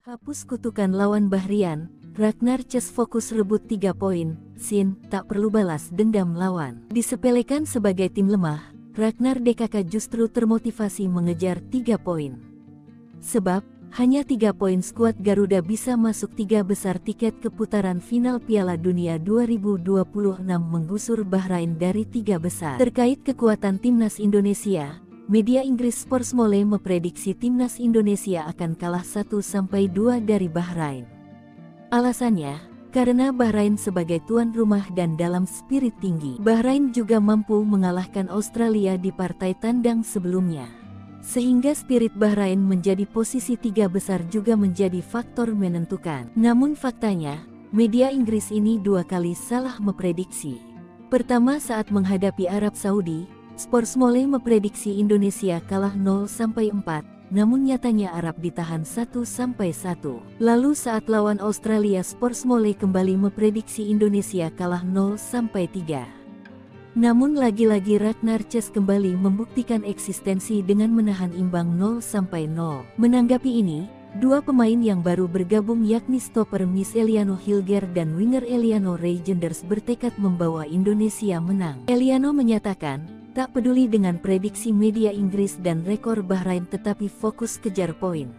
Hapus kutukan lawan Bahrian, Ragnar Ces fokus rebut 3 poin, Sin tak perlu balas dendam lawan. Disepelekan sebagai tim lemah, Ragnar DKK justru termotivasi mengejar 3 poin. Sebab, hanya 3 poin skuad Garuda bisa masuk 3 besar tiket ke putaran final Piala Dunia 2026 menggusur Bahrain dari 3 besar. Terkait kekuatan timnas Indonesia, media Inggris Sportsmole memprediksi timnas Indonesia akan kalah 1-2 dari Bahrain. Alasannya, karena Bahrain sebagai tuan rumah dan dalam spirit tinggi, Bahrain juga mampu mengalahkan Australia di partai tandang sebelumnya. Sehingga spirit Bahrain menjadi posisi 3 besar juga menjadi faktor menentukan. Namun faktanya, media Inggris ini 2 kali salah memprediksi. Pertama saat menghadapi Arab Saudi, Sportsmole memprediksi Indonesia kalah 0-4, namun nyatanya Arab ditahan 1-1. Lalu saat lawan Australia, Sportsmole kembali memprediksi Indonesia kalah 0-3. Namun lagi-lagi Ragnar Ces kembali membuktikan eksistensi dengan menahan imbang 0-0. Menanggapi ini, 2 pemain yang baru bergabung yakni stopper Miss Eliano Hilger dan winger Eliano Reijenders bertekad membawa Indonesia menang. Eliano menyatakan, tak peduli dengan prediksi media Inggris dan rekor Bahrain tetapi fokus kejar poin.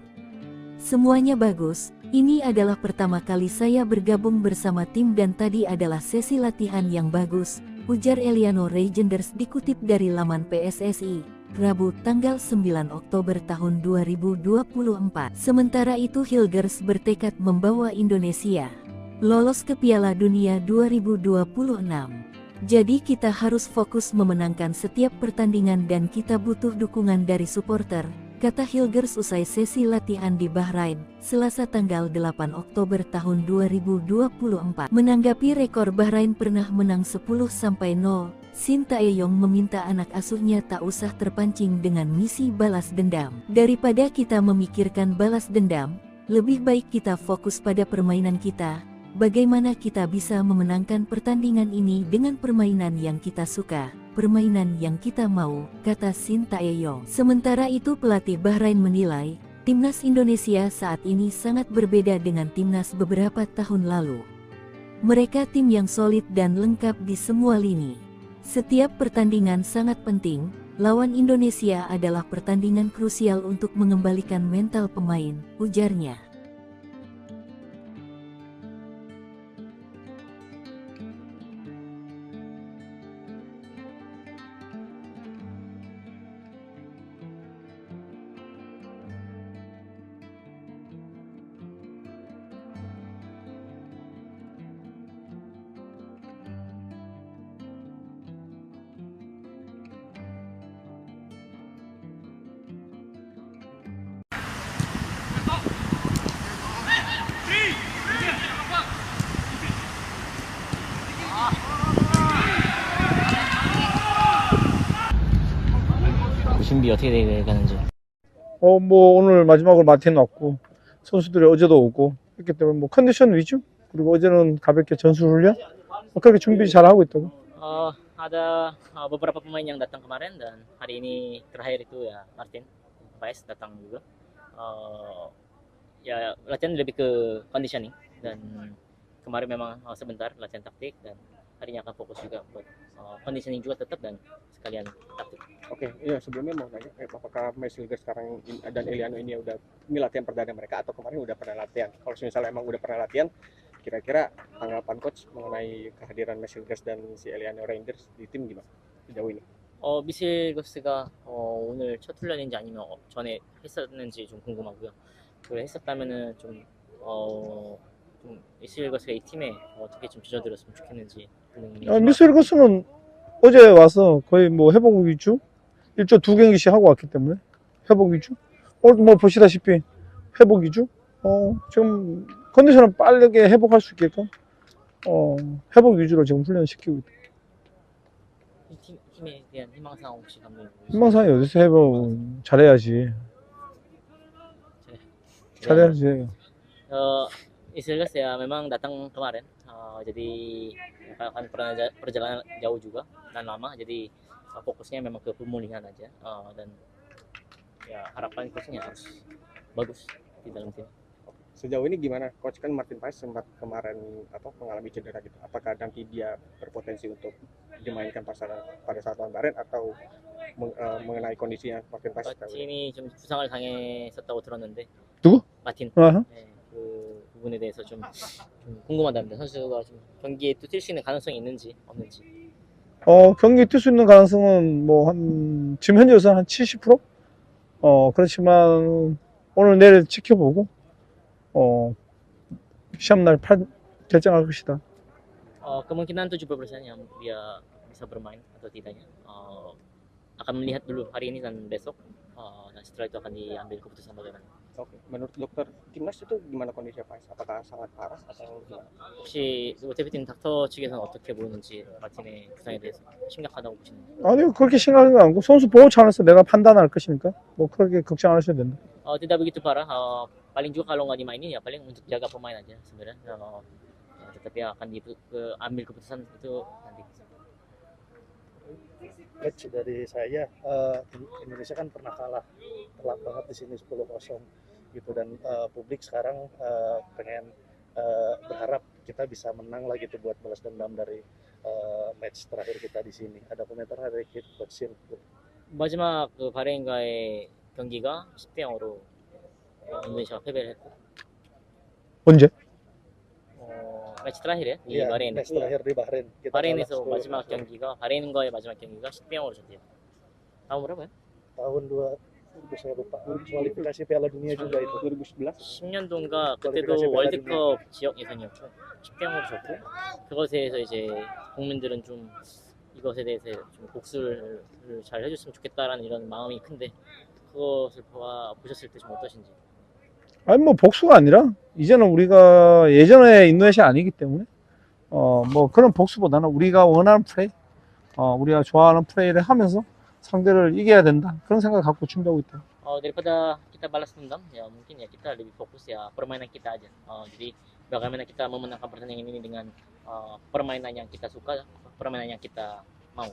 Semuanya bagus, ini adalah pertama kali saya bergabung bersama tim dan tadi adalah sesi latihan yang bagus, ujar Eliano Reijenders dikutip dari laman PSSI, Rabu tanggal 9 Oktober tahun 2024. Sementara itu Hilgers bertekad membawa Indonesia lolos ke Piala Dunia 2026. Jadi kita harus fokus memenangkan setiap pertandingan dan kita butuh dukungan dari supporter, kata Hilgers usai sesi latihan di Bahrain, Selasa tanggal 8 Oktober tahun 2024. Menanggapi rekor Bahrain pernah menang 10-0, Shin Tae-yong meminta anak asuhnya tak usah terpancing dengan misi balas dendam. Daripada kita memikirkan balas dendam, lebih baik kita fokus pada permainan kita. Bagaimana kita bisa memenangkan pertandingan ini dengan permainan yang kita suka, permainan yang kita mau, kata Shin Tae-yong. Sementara itu pelatih Bahrain menilai, timnas Indonesia saat ini sangat berbeda dengan timnas beberapa tahun lalu. Mereka tim yang solid dan lengkap di semua lini. Setiap pertandingan sangat penting, lawan Indonesia adalah pertandingan krusial untuk mengembalikan mental pemain, ujarnya. 준비 어떻게 돼가는지. 오늘 마지막으로 마틴 왔고, 선수들이 어제도 오고 했기 때문에 컨디션 위주? 그리고 어제는 가볍게 전술 훈련? 그렇게 준비 잘 하고 있다고. Ada beberapa pemain yang datang kemarin dan hari ini terakhir itu ya Martin Paes datang juga. Ya latihan lebih ke conditioning dan kemarin memang sebentar latihan taktik dan harinya akan fokus juga buat conditioning juga tetap dan sekalian taktik. Oke, iya sebelumnya mau nanya, apakah Messilga sekarang dan Eliano ini latihan perdana mereka atau kemarin udah pernah latihan? Kalau misalnya emang udah pernah latihan, kira-kira tanggapan coach mengenai kehadiran Messilga dan si Eliano Reinders di tim gimana sejauh ini? 미실거스가 오늘 첫 훈련인지 아니면 전에 했었는지 좀 궁금하고요. 그래 했었다면은 좀 미실거스가 이 팀에 어떻게 좀 젖어들었으면 좋겠는지. 미스일거스는 어제 와서 거의 회복 위주? 일조 2경기씩 하고 왔기 때문에 회복 위주? 오늘 보시다시피 회복 위주? 지금 컨디션을 빠르게 회복할 수 있게끔 회복 위주로 지금 훈련시키고 있다. 이 팀에 대한 희망사항 혹시 감독님? 희망사항이 어디서 회복 잘해야지. 잘해야지. Istilahnya ya memang datang kemarin, jadi akan perjalanan jauh juga dan lama, jadi fokusnya memang ke pemulihan aja dan ya harapan coachnya harus bagus di dalam tim. Sejauh ini gimana coach, kan Martin Paes sempat kemarin mengalami cedera gitu, apakah nanti dia berpotensi untuk dimainkan pada saat lawan Bahrain atau mengenai kondisinya Martin Paes? 마틴이 좀 부상을 당했었다고 들었는데. 누구? 마틴. 아하. 네, 그 부분에 대해서 좀 궁금하답니다. 선수가 좀 경기에 또 뛸 수 있는 가능성이 있는지 없는지. 경기 뛸 수 있는 가능성은 뭐 지금 현재로서 한 70%? 그렇지만 오늘 내일 지켜보고 시합날 결정할 것이다. Kemungkinan 70% yang dia bisa bermain atau tidaknya akan melihat dulu hari ini dan besok, dan setelah itu akan diambil keputusan bagaimana. Oke, menurut dokter timnas itu gimana kondisinya Paes? Apakah sangat parah atau gimana? 혹시 대표팀 닥터 측에서는 어떻게 보는지 마틴의 부상에 대해서 심각하다고 보시나요? 아니요, 그렇게 심각한 건 아니고 선수 보호 차원에서 내가 판단할 것이니까 뭐 그렇게 걱정 안 하셔도 된다. Tidak begitu parah. Paling juga kalau nggak dimainin ya paling untuk jaga pemain aja sebenarnya. Tetapi akan ambil keputusan itu nanti. Coach, dari saya, Indonesia kan pernah kalah telak banget di sini 10-0 gitu, dan publik sekarang pengen berharap kita bisa menang lagi tuh buat balas dendam dari match terakhir kita di sini. Ada komentar dari Coach Shin? 마지막 그 바레인과의 경기가 10대 0으로 인도네시아가 패배를 했고. 언제? 매치 terakhir ya di Iya, Bahrain. match terakhir di Bahrain. Kita 바레인에서 kalah 10-0. 마지막 경기가 바레인과의 마지막 경기가 10대 0으로 졌대요. tahun berapa ya? tahun 2000, saya lupa, kualifikasi Piala Dunia juga itu. 2011? 10년도인가 kualifikasi 그때도 Piala 월드컵 지역 예선이었고 10대 0으로 졌고, 그것에 대해서 이제 국민들은 좀 이것에 대해서 좀 복수를 잘 해줬으면 좋겠다라는 이런 마음이 큰데, 그것을 보셨을 때 좀 어떠신지. 아니 뭐 복수가 아니라 이제는 우리가 예전에 인도네시아 아니기 때문에 뭐 그런 복수보다는 우리가 원하는 플레이, 우리가 좋아하는 플레이를 하면서 상대를 이겨야 된다, 그런 생각을 갖고 준비하고 있다. Daripada kita balas dendam ya mungkin ya kita lebih fokus ya permainan kita aja. Jadi bagaimana kita memenangkan pertandingan ini dengan permainan yang kita suka, permainan yang kita mau.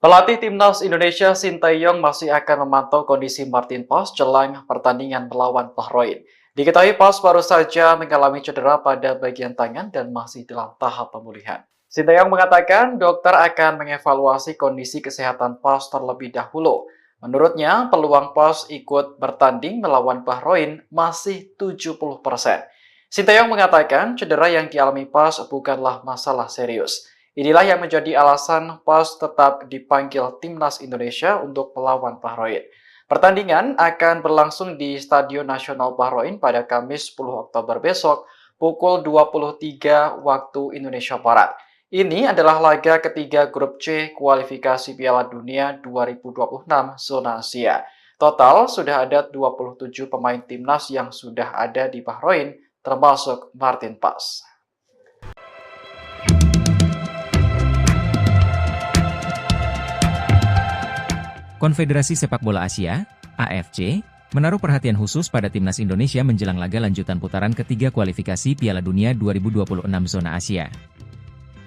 Pelatih Timnas Indonesia Sinteyong masih akan memantau kondisi Martin Paes jelang pertandingan melawan Bahrain. Diketahui Paes baru saja mengalami cedera pada bagian tangan dan masih dalam tahap pemulihan. Sinteyong mengatakan dokter akan mengevaluasi kondisi kesehatan Paes terlebih dahulu. Menurutnya, peluang Paes ikut bertanding melawan Bahrain masih 70%. Sinteyong mengatakan cedera yang dialami Paes bukanlah masalah serius. Inilah yang menjadi alasan Paes tetap dipanggil Timnas Indonesia untuk melawan Bahrain. Pertandingan akan berlangsung di Stadion Nasional Bahrain pada Kamis 10 Oktober besok pukul 23 waktu Indonesia Barat. Ini adalah laga ketiga grup C kualifikasi Piala Dunia 2026 zona Asia. Total sudah ada 27 pemain timnas yang sudah ada di Bahrain, termasuk Martin Paes. Konfederasi Sepak Bola Asia, AFC, menaruh perhatian khusus pada timnas Indonesia menjelang laga lanjutan putaran ketiga kualifikasi Piala Dunia 2026 zona Asia.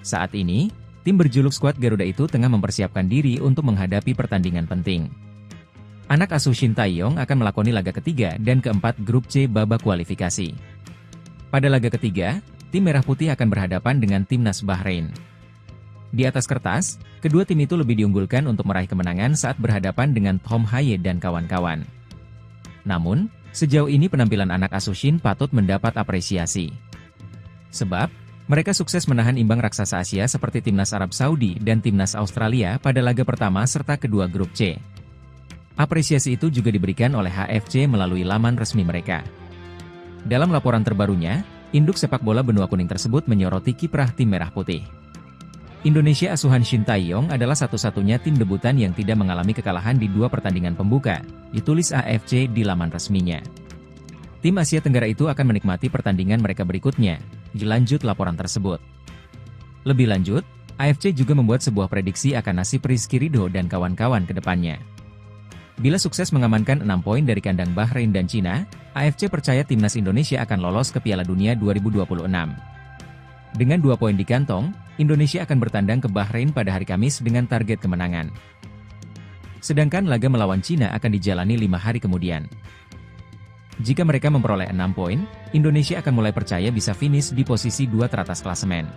Saat ini, tim berjuluk skuad Garuda itu tengah mempersiapkan diri untuk menghadapi pertandingan penting. Anak asuh Shin Tae-yong akan melakoni laga ketiga dan keempat grup C babak kualifikasi. Pada laga ketiga, tim Merah Putih akan berhadapan dengan timnas Bahrain. Di atas kertas, kedua tim itu lebih diunggulkan untuk meraih kemenangan saat berhadapan dengan Tom Haye dan kawan-kawan. Namun, sejauh ini penampilan anak asuh Shin patut mendapat apresiasi. Sebab, mereka sukses menahan imbang raksasa Asia seperti timnas Arab Saudi dan timnas Australia pada laga pertama serta kedua grup C. Apresiasi itu juga diberikan oleh HFC melalui laman resmi mereka. Dalam laporan terbarunya, induk sepak bola benua kuning tersebut menyoroti kiprah tim Merah Putih. Indonesia asuhan Shin Tae-yong adalah satu-satunya tim debutan yang tidak mengalami kekalahan di dua pertandingan pembuka, ditulis AFC di laman resminya. Tim Asia Tenggara itu akan menikmati pertandingan mereka berikutnya, dilanjut laporan tersebut. Lebih lanjut, AFC juga membuat sebuah prediksi akan nasib Rizky Ridho dan kawan-kawan ke depannya. Bila sukses mengamankan 6 poin dari kandang Bahrain dan Cina, AFC percaya timnas Indonesia akan lolos ke Piala Dunia 2026. Dengan 2 poin di kantong, Indonesia akan bertandang ke Bahrain pada hari Kamis dengan target kemenangan. Sedangkan laga melawan Cina akan dijalani 5 hari kemudian. Jika mereka memperoleh 6 poin, Indonesia akan mulai percaya bisa finish di posisi 2 teratas klasemen.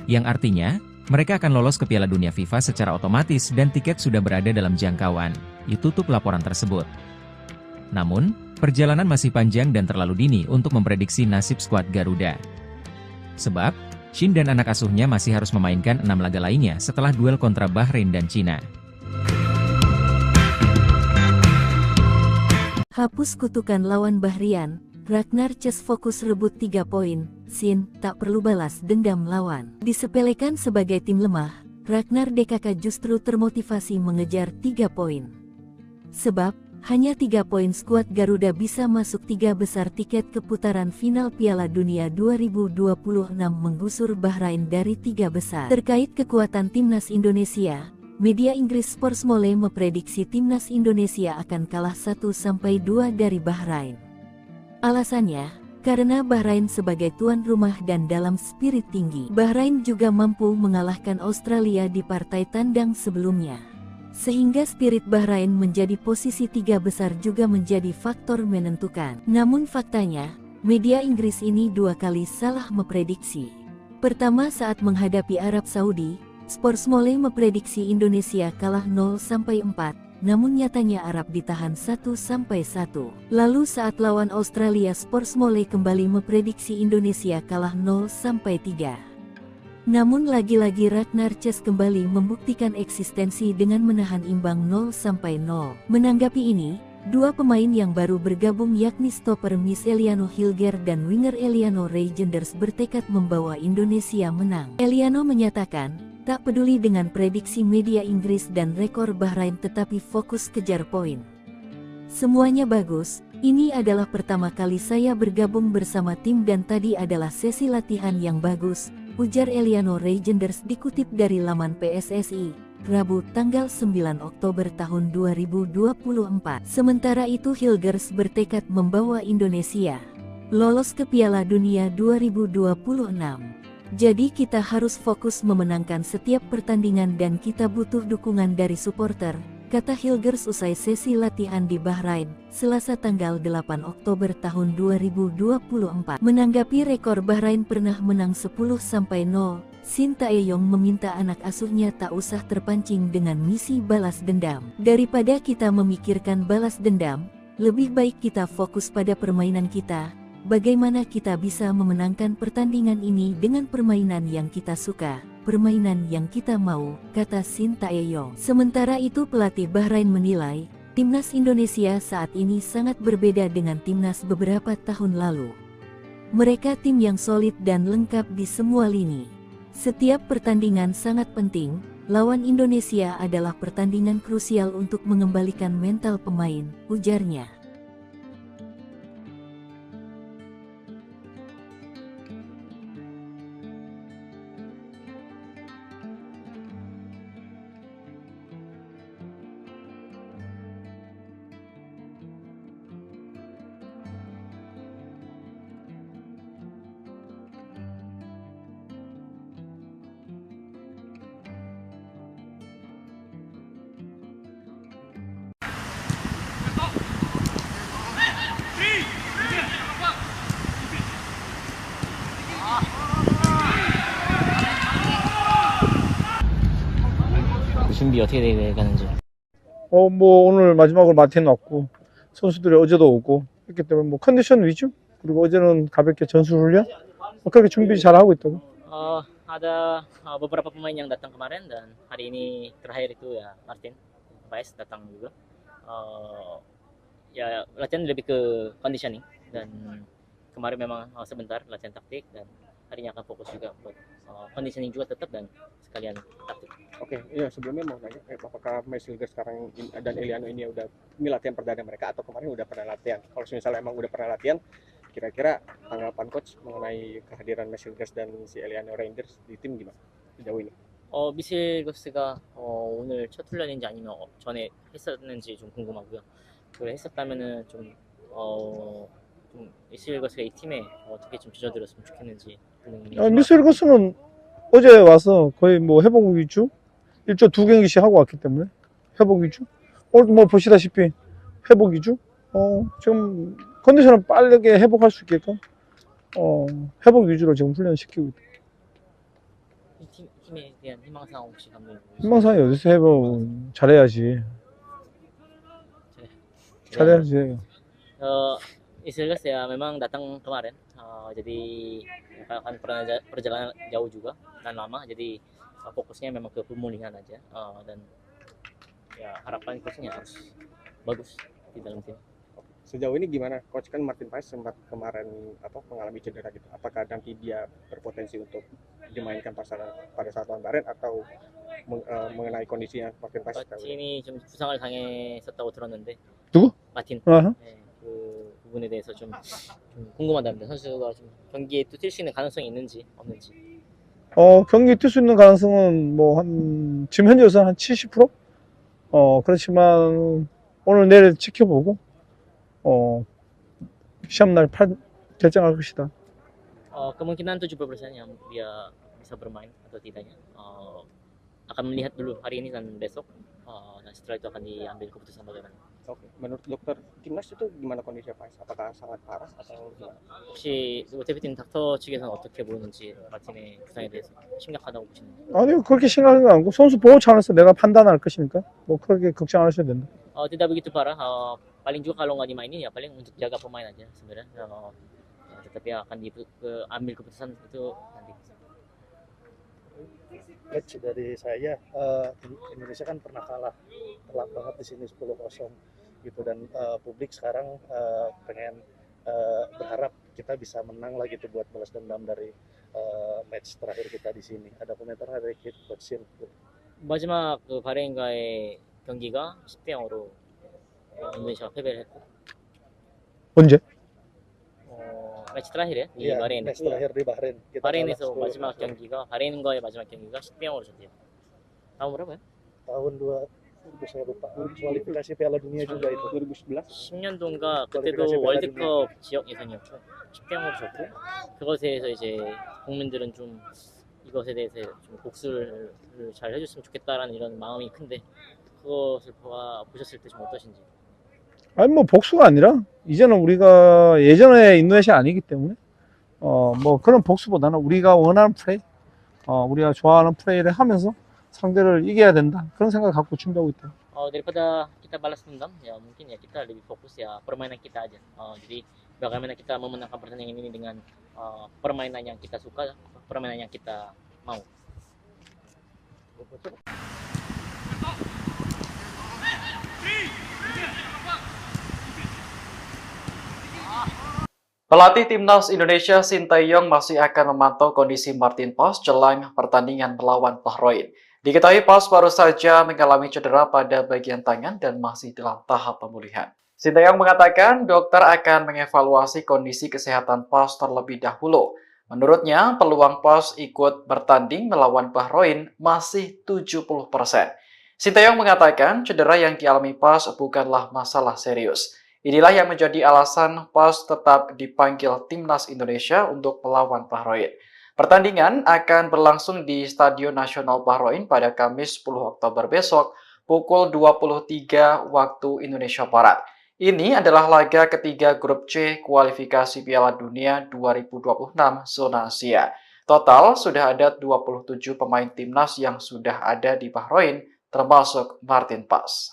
Yang artinya, mereka akan lolos ke Piala Dunia FIFA secara otomatis dan tiket sudah berada dalam jangkauan, tutup laporan tersebut. Namun, perjalanan masih panjang dan terlalu dini untuk memprediksi nasib skuad Garuda. Sebab, Shin dan anak asuhnya masih harus memainkan 6 laga lainnya setelah duel kontra Bahrain dan Cina. Hapus kutukan lawan Bahrian, Ragnar Ces fokus rebut 3 poin, Shin tak perlu balas dendam lawan. Disepelekan sebagai tim lemah, Ragnar DKK justru termotivasi mengejar 3 poin. Sebab, hanya 3 poin skuad Garuda bisa masuk 3 besar tiket ke putaran final Piala Dunia 2026 menggusur Bahrain dari 3 besar. Terkait kekuatan timnas Indonesia, media Inggris Sportsmole memprediksi timnas Indonesia akan kalah 1-2 dari Bahrain. Alasannya, karena Bahrain sebagai tuan rumah dan dalam spirit tinggi. Bahrain juga mampu mengalahkan Australia di partai tandang sebelumnya. Sehingga spirit Bahrain menjadi posisi 3 besar juga menjadi faktor menentukan. Namun faktanya, media Inggris ini 2 kali salah memprediksi. Pertama saat menghadapi Arab Saudi, Sportsmole memprediksi Indonesia kalah 0-4, namun nyatanya Arab ditahan 1-1. Lalu saat lawan Australia, Sportsmole kembali memprediksi Indonesia kalah 0-3. Namun lagi-lagi Ragnar Ces kembali membuktikan eksistensi dengan menahan imbang 0-0. Menanggapi ini, 2 pemain yang baru bergabung yakni stopper Miss Eliano Hilger dan winger Eliano Reijenders bertekad membawa Indonesia menang. Eliano menyatakan, tak peduli dengan prediksi media Inggris dan rekor Bahrain tetapi fokus kejar poin. Semuanya bagus, ini adalah pertama kali saya bergabung bersama tim dan tadi adalah sesi latihan yang bagus, ujar Eliano Reijenders dikutip dari laman PSSI, Rabu tanggal 9 Oktober tahun 2024. Sementara itu Hilgers bertekad membawa Indonesia lolos ke Piala Dunia 2026. Jadi kita harus fokus memenangkan setiap pertandingan dan kita butuh dukungan dari supporter, kata Hilgers usai sesi latihan di Bahrain, Selasa tanggal 8 Oktober tahun 2024. Menanggapi rekor Bahrain pernah menang 10-0, Shin Tae-yong meminta anak asuhnya tak usah terpancing dengan misi balas dendam. Daripada kita memikirkan balas dendam, lebih baik kita fokus pada permainan kita. Bagaimana kita bisa memenangkan pertandingan ini dengan permainan yang kita suka, permainan yang kita mau, kata Shin Tae-yong. Sementara itu pelatih Bahrain menilai, timnas Indonesia saat ini sangat berbeda dengan timnas beberapa tahun lalu. Mereka tim yang solid dan lengkap di semua lini. Setiap pertandingan sangat penting, lawan Indonesia adalah pertandingan krusial untuk mengembalikan mental pemain, ujarnya. 준비 어떻게 돼가는지. 뭐 오늘 마지막으로 마틴 왔고 선수들이 어제도 오고 했기 때문에 뭐 컨디션 위주, 그리고 어제는 가볍게 전술 훈련, 그렇게 준비 잘 하고 있다고. Ada beberapa pemain yang datang kemarin dan hari ini terakhir itu ya Martin Paes datang juga. Ya latihan lebih ke conditioning dan kemarin memang sebentar latihan taktik dan harinya akan fokus juga buat conditioning juga tetap dan sekalian taktik. Oke, ya sebelumnya mau nanya, apakah Mas Hilger sekarang dan Eliano ini latihan perdana mereka atau kemarin udah pernah latihan? Kalau misalnya emang udah pernah latihan, kira-kira tanggapan coach mengenai kehadiran Mas Hilger dan si Eliano Reijenders di tim gimana sejauh ini? 미실거스가 오늘 첫 훈련인지 아니면 전에 했었는지 좀 궁금하고요. 그걸 했었다면은 좀 미실거스가 이 팀에 어떻게 좀 젖어들었으면 좋겠는지 미스터리거스는 어제 와서 거의 뭐 회복 위주? 일주 2경기씩 하고 왔기 때문에 회복 위주? 오늘 뭐 보시다시피 회복 위주? 지금 컨디션을 빠르게 회복할 수 있게끔 회복 위주로 지금 훈련시키고 있다. 팀에 대한 희망사항 혹시 감독님? 희망사항이 어디서 회복 잘해야지. 잘해야지. Istilahnya ya memang datang kemarin, jadi akan perjalanan jauh juga dan lama, jadi fokusnya memang ke pemulihan aja, dan ya harapan coachnya harus bagus di dalam tim. Sejauh ini gimana coach, kan Martin Paes sempat kemarin mengalami cedera gitu, apakah nanti dia berpotensi untuk dimainkan pada saat lawan Bahrain atau mengenai kondisinya Martin Paes? 마틴이 좀 부상을 당했었다고 들었는데. 누구? 마틴. 아하. 네, 그 부분에 대해서 좀 궁금하답니다. 선수가 좀 경기에 또 뛸 수 있는 가능성이 있는지 없는지. 경기 뛸 수 있는 가능성은 지금 현재로서는 한 70%? 그렇지만 오늘 내일 지켜보고 시합날 결정할 것이다. Kemungkinan 70% yang dia bisa bermain atau tidaknya, akan melihat dulu hari ini dan besok, dan setelah itu akan diambil keputusan bagaimana. Oke, menurut dokter timnas itu gimana kondisinya Paes? Apakah sangat parah atau gimana? 혹시 대표팀 닥터 측에서는 어떻게 보는지 마틴의 부상에 대해서 심각하다고 보시는지? 아니요, 그렇게 심각한 건 아니고 선수 보호 차원에서 내가 판단할 것이니까 그렇게 걱정 안 하셔도 된다. Tidak begitu parah, paling juga kalau nggak dimainin ya paling untuk jaga pemain aja sebenarnya, tetapi akan ambil keputusan itu nanti. Coach, dari saya, Indonesia kan pernah kalah telak banget di sini 10-0 gitu, dan publik sekarang pengen berharap kita bisa menang lagi tuh buat balas dendam dari match terakhir kita di sini. Ada komentar dari Coach Shin? 마지막 그 바레인과의 경기가 10대 0으로 인도네시아가 패배를 했고. 언제? 매치 terakhir ya di Iya, Bahrain. match terakhir di Bahrain. Kita 바레인에서 kalah 10-0. 마지막 경기가 바레인과의 마지막 경기가 10대 0으로 졌대요. tahun berapa ya? tahun 2000, saya lupa, kualifikasi Piala Dunia juga itu. 2011? 10년도인가 퀄리피케이션 그때도 Piala 월드컵 지역 예선이었고 10대 0으로 졌고, 그것에 대해서 이제 국민들은 좀 이것에 대해서 좀 복수를 잘 해줬으면 좋겠다라는 이런 마음이 큰데, 그것을 보셨을 때 좀 어떠신지? 아니 복수가 아니라 이제는 우리가 예전에 인도네시아 아니기 때문에 그런 복수보다는 우리가 원하는 플레이, 우리가 좋아하는 플레이를 하면서 상대를 이겨야 된다, 그런 생각을 갖고 준비하고 있다. Daripada kita balas dendam, ya mungkin ya kita lebih fokus ya permainan kita aja. Jadi bagaimana kita memenangkan pertandingan ini dengan permainan yang kita suka, permainan yang kita mau. Pelatih Timnas Indonesia Sinteyong masih akan memantau kondisi Martin Paes jelang pertandingan melawan Bahrain. Diketahui Paes baru saja mengalami cedera pada bagian tangan dan masih dalam tahap pemulihan. Sinteyong mengatakan dokter akan mengevaluasi kondisi kesehatan Paes terlebih dahulu. Menurutnya, peluang Paes ikut bertanding melawan Bahrain masih 70%. Sinteyong mengatakan cedera yang dialami Paes bukanlah masalah serius. Inilah yang menjadi alasan Paes tetap dipanggil Timnas Indonesia untuk melawan Bahrain. Pertandingan akan berlangsung di Stadion Nasional Bahrain pada Kamis 10 Oktober besok pukul 23 waktu Indonesia Barat. Ini adalah laga ketiga grup C kualifikasi Piala Dunia 2026 zona Asia. Total sudah ada 27 pemain timnas yang sudah ada di Bahrain, termasuk Martin Paes.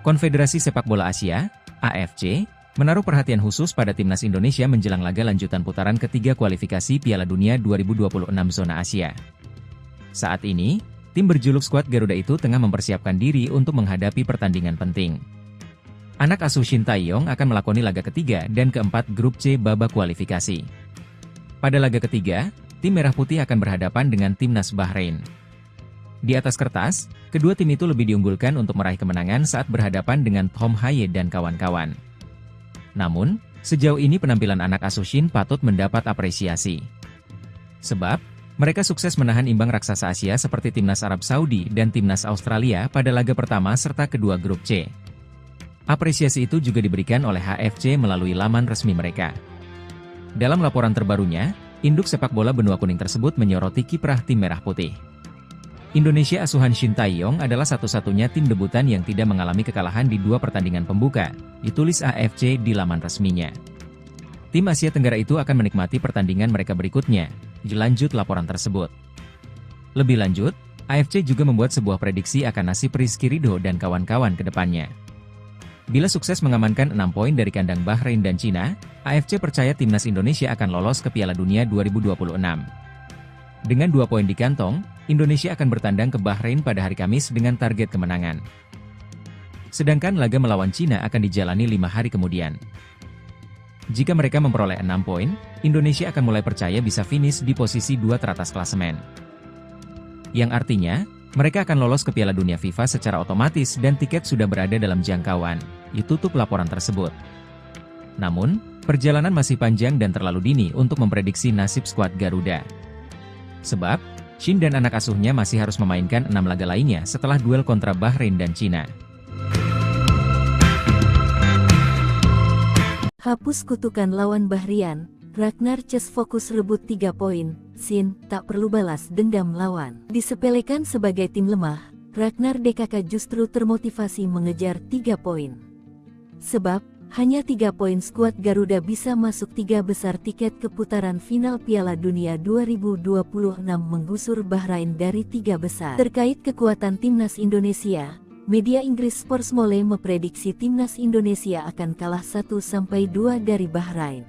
Konfederasi Sepak Bola Asia, AFC, menaruh perhatian khusus pada timnas Indonesia menjelang laga lanjutan putaran ketiga kualifikasi Piala Dunia 2026 zona Asia. Saat ini, tim berjuluk skuad Garuda itu tengah mempersiapkan diri untuk menghadapi pertandingan penting. Anak asuh Shin Tae-yong akan melakoni laga ketiga dan keempat grup C babak kualifikasi. Pada laga ketiga, tim Merah Putih akan berhadapan dengan timnas Bahrain. Di atas kertas, kedua tim itu lebih diunggulkan untuk meraih kemenangan saat berhadapan dengan Tom Haye dan kawan-kawan. Namun, sejauh ini penampilan anak asuh Shin patut mendapat apresiasi. Sebab, mereka sukses menahan imbang raksasa Asia seperti timnas Arab Saudi dan timnas Australia pada laga pertama serta kedua grup C. Apresiasi itu juga diberikan oleh HFC melalui laman resmi mereka. Dalam laporan terbarunya, induk sepak bola benua kuning tersebut menyoroti kiprah tim merah putih. Indonesia asuhan Shin Tae-yong adalah satu-satunya tim debutan yang tidak mengalami kekalahan di 2 pertandingan pembuka, ditulis AFC di laman resminya. Tim Asia Tenggara itu akan menikmati pertandingan mereka berikutnya, dilanjut laporan tersebut. Lebih lanjut, AFC juga membuat sebuah prediksi akan nasib Rizky Ridho dan kawan-kawan ke depannya. Bila sukses mengamankan 6 poin dari kandang Bahrain dan Cina, AFC percaya timnas Indonesia akan lolos ke Piala Dunia 2026. Dengan 2 poin di kantong, Indonesia akan bertandang ke Bahrain pada hari Kamis dengan target kemenangan. Sedangkan laga melawan Cina akan dijalani 5 hari kemudian. Jika mereka memperoleh 6 poin, Indonesia akan mulai percaya bisa finish di posisi 2 teratas klasemen. Yang artinya, mereka akan lolos ke Piala Dunia FIFA secara otomatis dan tiket sudah berada dalam jangkauan, ditutup laporan tersebut. Namun, perjalanan masih panjang dan terlalu dini untuk memprediksi nasib skuad Garuda. Sebab, Shin dan anak asuhnya masih harus memainkan 6 laga lainnya setelah duel kontra Bahrain dan Cina. Hapus kutukan lawan Bahrian, Ragnar Ces fokus rebut 3 poin, Shin tak perlu balas dendam lawan. Disepelekan sebagai tim lemah, Ragnar DKK justru termotivasi mengejar 3 poin. Sebab, hanya 3 poin skuad Garuda bisa masuk 3 besar tiket ke putaran final Piala Dunia 2026 menggusur Bahrain dari 3 besar. Terkait kekuatan timnas Indonesia, media Inggris Sportsmole memprediksi timnas Indonesia akan kalah 1-2 dari Bahrain.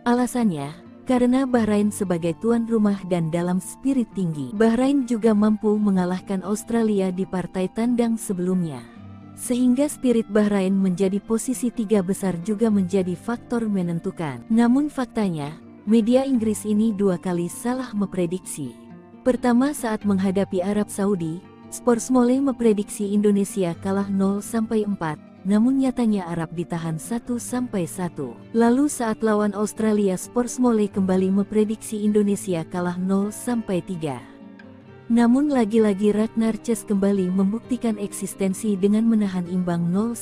Alasannya, karena Bahrain sebagai tuan rumah dan dalam spirit tinggi. Bahrain juga mampu mengalahkan Australia di partai tandang sebelumnya. Sehingga spirit Bahrain menjadi posisi 3 besar juga menjadi faktor menentukan. Namun faktanya, media Inggris ini 2 kali salah memprediksi. Pertama saat menghadapi Arab Saudi, Sportsmole memprediksi Indonesia kalah 0-4. Namun nyatanya Arab ditahan 1-1. Lalu saat lawan Australia, Sportsmole kembali memprediksi Indonesia kalah 0-3. Namun lagi-lagi Ragnar Ces kembali membuktikan eksistensi dengan menahan imbang 0-0.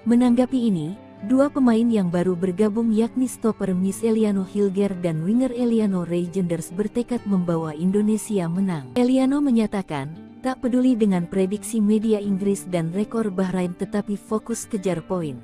Menanggapi ini, 2 pemain yang baru bergabung yakni stopper Miss Eliano Hilger dan winger Eliano Reijenders bertekad membawa Indonesia menang. Eliano menyatakan, tak peduli dengan prediksi media Inggris dan rekor Bahrain tetapi fokus kejar poin.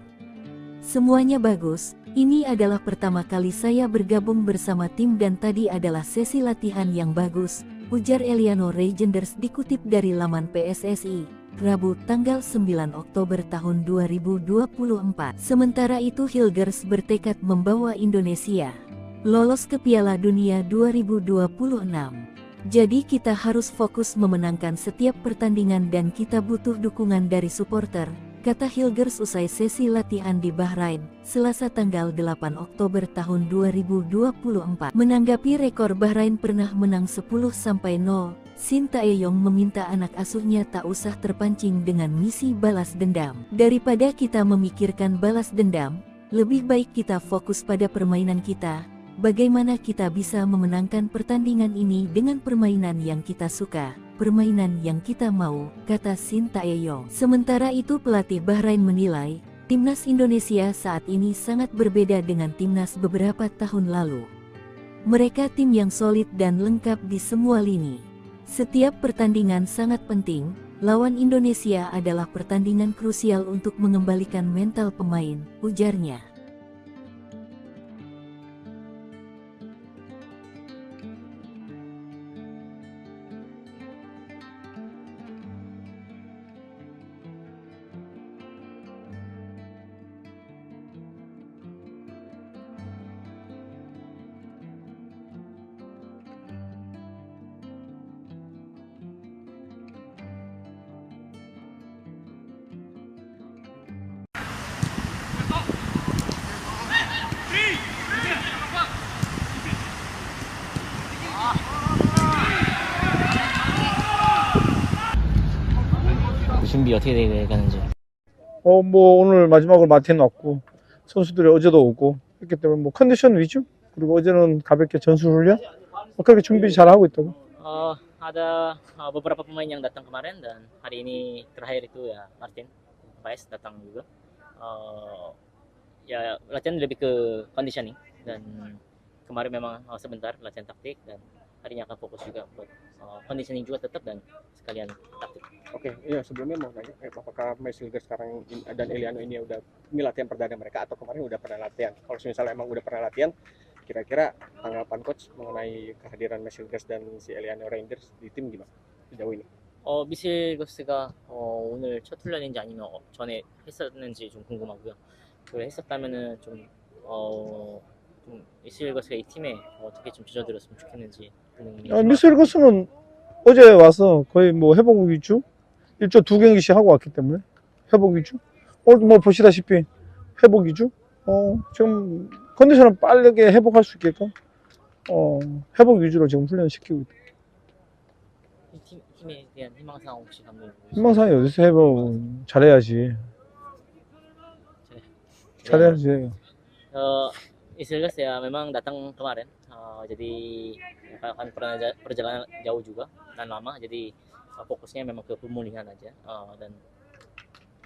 Semuanya bagus, ini adalah pertama kali saya bergabung bersama tim dan tadi adalah sesi latihan yang bagus, ujar Eliano Reijenders dikutip dari laman PSSI, Rabu tanggal 9 Oktober tahun 2024. Sementara itu Hilgers bertekad membawa Indonesia lolos ke Piala Dunia 2026. Jadi kita harus fokus memenangkan setiap pertandingan dan kita butuh dukungan dari supporter, kata Hilgers usai sesi latihan di Bahrain, Selasa tanggal 8 Oktober tahun 2024. Menanggapi rekor Bahrain pernah menang 10-0, Shin Tae-yong meminta anak asuhnya tak usah terpancing dengan misi balas dendam. Daripada kita memikirkan balas dendam, lebih baik kita fokus pada permainan kita. Bagaimana kita bisa memenangkan pertandingan ini dengan permainan yang kita suka, permainan yang kita mau, kata Shin Tae-yong. Sementara itu pelatih Bahrain menilai, timnas Indonesia saat ini sangat berbeda dengan timnas beberapa tahun lalu. Mereka tim yang solid dan lengkap di semua lini. Setiap pertandingan sangat penting, lawan Indonesia adalah pertandingan krusial untuk mengembalikan mental pemain, ujarnya. 준비 어떻게 돼가는지. 뭐 오늘 마지막으로 마틴 왔고 선수들이 어제도 오고 했기 때문에 뭐 컨디션 위주, 그리고 어제는 가볍게 전술 훈련, 그렇게 준비 잘 하고 있다고. Ada beberapa pemain yang datang kemarin dan hari ini terakhir itu ya Martin Paes datang juga. Ya latihan lebih ke conditioning, dan kemarin memang sebentar latihan taktik, dan harinya akan fokus juga buat conditioning juga tetap, dan sekalian taktik. Oke, iya sebelumnya mau nanya, apakah Mesliga sekarang dan Eliano ini udah ini latihan perdana mereka atau kemarin udah pernah latihan? Kalau misalnya emang udah pernah latihan, kira-kira tanggapan coach mengenai kehadiran Mesliga dan si Eliano Reinders di tim gimana sejauh ini? 미실거스가 오늘 첫 훈련인지 아니면 전에 했었는지 좀 궁금하고요. 그걸 했었다면은 좀 미실거스가 이 팀에 어떻게 좀 젖어들었으면 좋겠는지 미셀거스는 어제 와서 거의 뭐 회복 위주, 일조 2경기씩 하고 왔기 때문에 회복 위주. 오늘 뭐 보시다시피 회복 위주. 지금 컨디션을 빠르게 회복할 수 있게끔 회복 위주로 지금 훈련시키고 있다. 이 팀에 대한 희망사항 혹시 감독님? 희망사항이 어디서 회복 잘해야지. 잘해야지. Isilgas ya memang datang kemarin, jadi akan perjalanan jauh juga dan lama, jadi fokusnya memang ke pemulihan aja, dan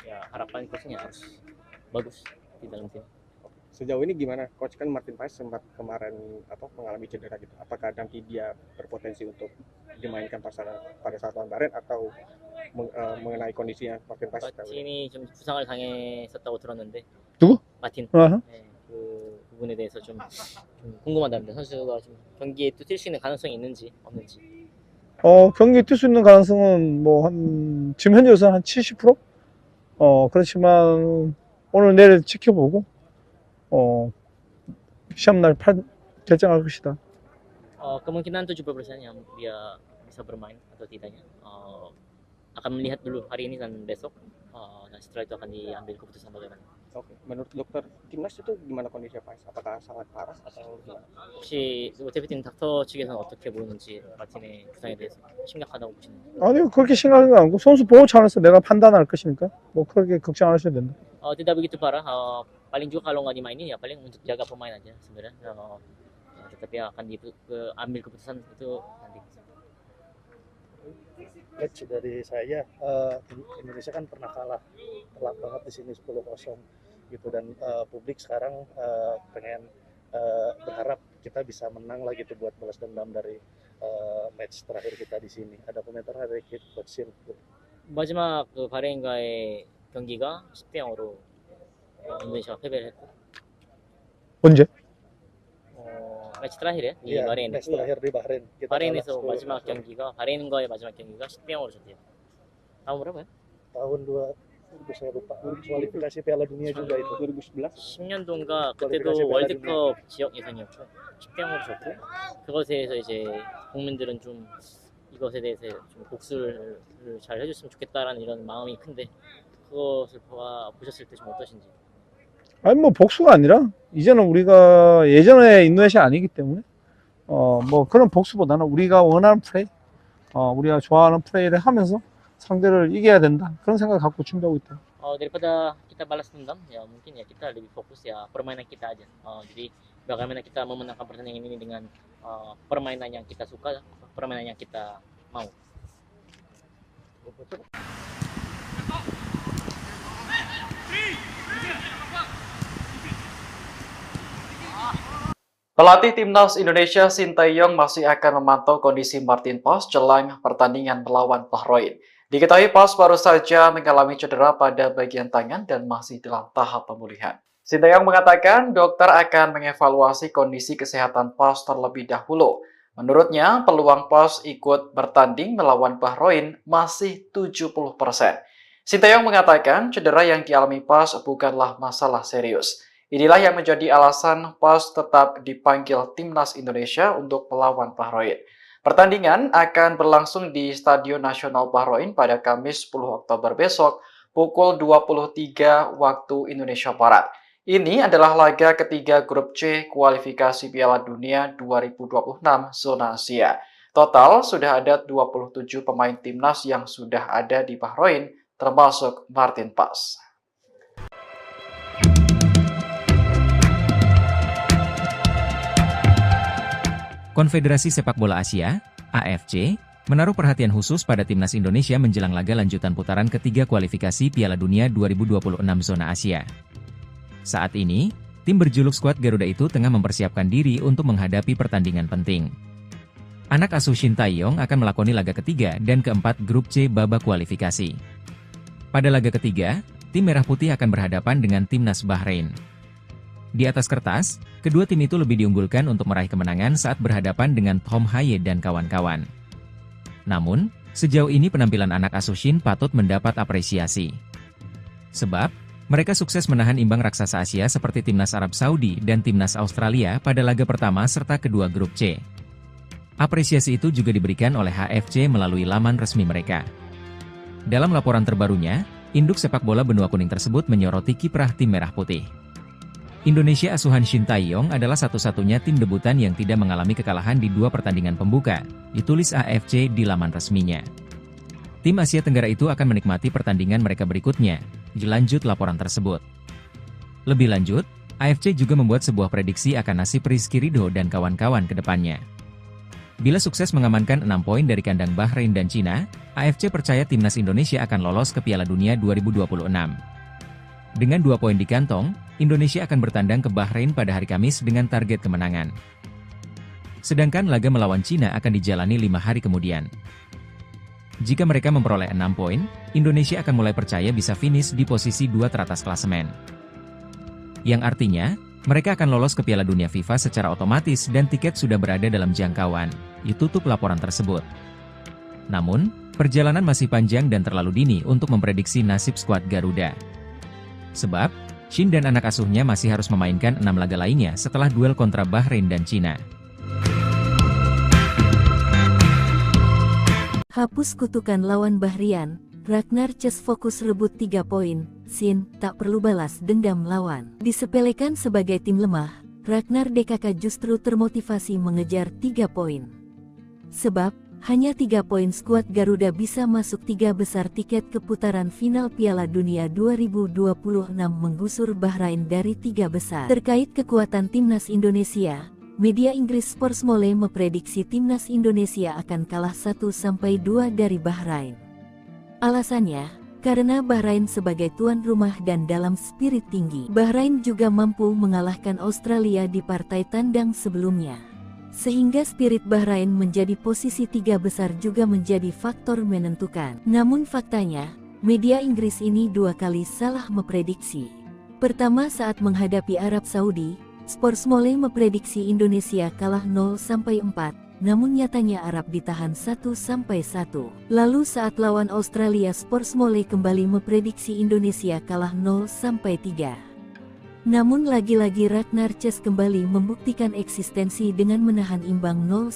ya harapan coachnya harus bagus di dalam tim. Sejauh ini gimana coach, kan Martin Paes sempat kemarin mengalami cedera gitu, apakah nanti dia berpotensi untuk dimainkan pada saat lawan Bahrain atau mengenai kondisinya Martin Paes? 마틴이 좀 부상을 당했었다고 들었는데. 누구? 마틴. 아하. 네, 그 부분에 대해서 좀 궁금하답니다. 선수가 좀 경기에 또 뛸 수 있는 가능성이 있는지 없는지. 경기에 뛸 수 있는 가능성은 뭐 지금 현재로서는 한 70%? 그렇지만 오늘 내일 지켜보고 시합날 결정할 것이다. Kemungkinan 70% yang dia bisa bermain atau tidaknya akan melihat dulu hari ini dan besok, dan setelah itu akan diambil keputusan bagaimana. Oke, menurut dokter timnas itu gimana kondisinya Paes? Apakah sangat parah atau gimana? 혹시 대표팀 닥터 측에서는 어떻게 보는지 마틴의 부상에 대해서 심각하다고 보시는지? 아니요, 그렇게 심각한 건 아니고 선수 보호 차원에서 내가 판단할 것이니까 뭐 그렇게 걱정 안 하셔도 된다. Tidak begitu parah. Paling juga kalau nggak dimainin ya paling untuk jaga pemain aja sebenarnya. Tetapi akan ambil keputusan itu nanti. Coach, dari saya, Indonesia kan pernah kalah telak banget di sini 10-0 gitu, dan publik sekarang pengen berharap kita bisa menang lagi tuh buat balas dendam dari match terakhir kita di sini. Ada komentar dari Coach Sin? 마지막 그 바레인과의 경기가 10대 0으로 인도네시아가 패배를 했고. 언제? 매치 terakhir ya di Iya, Bahrain. match terakhir di Bahrain. Kita 바레인에서 kalah 10-0. 마지막 경기가 바레인과의 마지막 경기가 10대 0으로 졌대요. tahun berapa ya? tahun 2000 saya lupa, kualifikasi Piala Dunia juga itu 2011. 10년도인가 kualifikasi 그때도 Piala 월드컵 지역 예선이었고 10대 0으로 졌고, 그것에 대해서 이제 국민들은 좀 이것에 대해서 좀 복수를 잘 해줬으면 좋겠다라는 이런 마음이 큰데, 그것을 보셨을 때 좀 어떠신지? 아니 뭐 복수가 아니라 이제는 우리가 예전에 인도네시아 아니기 때문에 뭐 그런 복수보다는 우리가 원하는 플레이, 우리가 좋아하는 플레이를 하면서 상대를 이겨야 된다, 그런 생각을 갖고 준비하고 있다. Daripada kita balas dendam, ya mungkin ya kita lebih fokus ya permainan kita aja. Jadi bagaimana kita memenangkan pertandingan ini dengan permainan yang kita suka, permainan yang kita mau. Pelatih Timnas Indonesia Sinteyong masih akan memantau kondisi Martin Paes jelang pertandingan melawan Bahrain. Diketahui Paes baru saja mengalami cedera pada bagian tangan dan masih dalam tahap pemulihan. Sinteyong mengatakan dokter akan mengevaluasi kondisi kesehatan Paes terlebih dahulu. Menurutnya, peluang Paes ikut bertanding melawan Bahrain masih 70%. Sinteyong mengatakan cedera yang dialami Paes bukanlah masalah serius. Inilah yang menjadi alasan Paes tetap dipanggil Timnas Indonesia untuk melawan Bahrain. Pertandingan akan berlangsung di Stadion Nasional Bahrain pada Kamis 10 Oktober besok pukul 23 waktu Indonesia Barat. Ini adalah laga ketiga grup C kualifikasi Piala Dunia 2026 zona Asia. Total sudah ada 27 pemain Timnas yang sudah ada di Bahrain, termasuk Martin Paes. Konfederasi Sepak Bola Asia, AFC, menaruh perhatian khusus pada timnas Indonesia menjelang laga lanjutan putaran ketiga kualifikasi Piala Dunia 2026 zona Asia. Saat ini, tim berjuluk skuad Garuda itu tengah mempersiapkan diri untuk menghadapi pertandingan penting. Anak asuh Shin Tae-yong akan melakoni laga ketiga dan keempat grup C babak kualifikasi. Pada laga ketiga, tim Merah Putih akan berhadapan dengan timnas Bahrain. Di atas kertas, kedua tim itu lebih diunggulkan untuk meraih kemenangan saat berhadapan dengan Tom Haye dan kawan-kawan. Namun, sejauh ini penampilan anak asuh Shin patut mendapat apresiasi. Sebab, mereka sukses menahan imbang raksasa Asia seperti timnas Arab Saudi dan timnas Australia pada laga pertama serta kedua grup C. Apresiasi itu juga diberikan oleh HFC melalui laman resmi mereka. Dalam laporan terbarunya, induk sepak bola benua kuning tersebut menyoroti kiprah tim Merah Putih. Indonesia asuhan Shin Tae-yong adalah satu-satunya tim debutan yang tidak mengalami kekalahan di dua pertandingan pembuka, ditulis AFC di laman resminya. Tim Asia Tenggara itu akan menikmati pertandingan mereka berikutnya, dilanjut laporan tersebut. Lebih lanjut, AFC juga membuat sebuah prediksi akan nasib Rizky Ridho dan kawan-kawan ke depannya. Bila sukses mengamankan 6 poin dari kandang Bahrain dan Cina, AFC percaya timnas Indonesia akan lolos ke Piala Dunia 2026. Dengan 2 poin di kantong, Indonesia akan bertandang ke Bahrain pada hari Kamis dengan target kemenangan. Sedangkan laga melawan Cina akan dijalani 5 hari kemudian. Jika mereka memperoleh 6 poin, Indonesia akan mulai percaya bisa finish di posisi 2 teratas klasemen. Yang artinya, mereka akan lolos ke Piala Dunia FIFA secara otomatis dan tiket sudah berada dalam jangkauan, ditutup laporan tersebut. Namun, perjalanan masih panjang dan terlalu dini untuk memprediksi nasib skuad Garuda. Sebab, Shin dan anak asuhnya masih harus memainkan 6 laga lainnya setelah duel kontra Bahrain dan Cina. Hapus kutukan lawan Bahrian, Ragnar Ces fokus rebut 3 poin, Shin tak perlu balas dendam lawan. Disepelekan sebagai tim lemah, Ragnar DKK justru termotivasi mengejar 3 poin. Sebab, hanya 3 poin skuad Garuda bisa masuk 3 besar tiket ke putaran final Piala Dunia 2026 menggusur Bahrain dari 3 besar. Terkait kekuatan timnas Indonesia, media Inggris Sportsmole memprediksi timnas Indonesia akan kalah 1-2 dari Bahrain. Alasannya, karena Bahrain sebagai tuan rumah dan dalam spirit tinggi. Bahrain juga mampu mengalahkan Australia di partai tandang sebelumnya. Sehingga spirit Bahrain menjadi posisi 3 besar juga menjadi faktor menentukan. Namun faktanya, media Inggris ini 2 kali salah memprediksi. Pertama saat menghadapi Arab Saudi, Sportsmole memprediksi Indonesia kalah 0-4, namun nyatanya Arab ditahan 1-1. Lalu saat lawan Australia, Sportsmole kembali memprediksi Indonesia kalah 0-3. Namun lagi-lagi Ragnar Ces kembali membuktikan eksistensi dengan menahan imbang 0-0.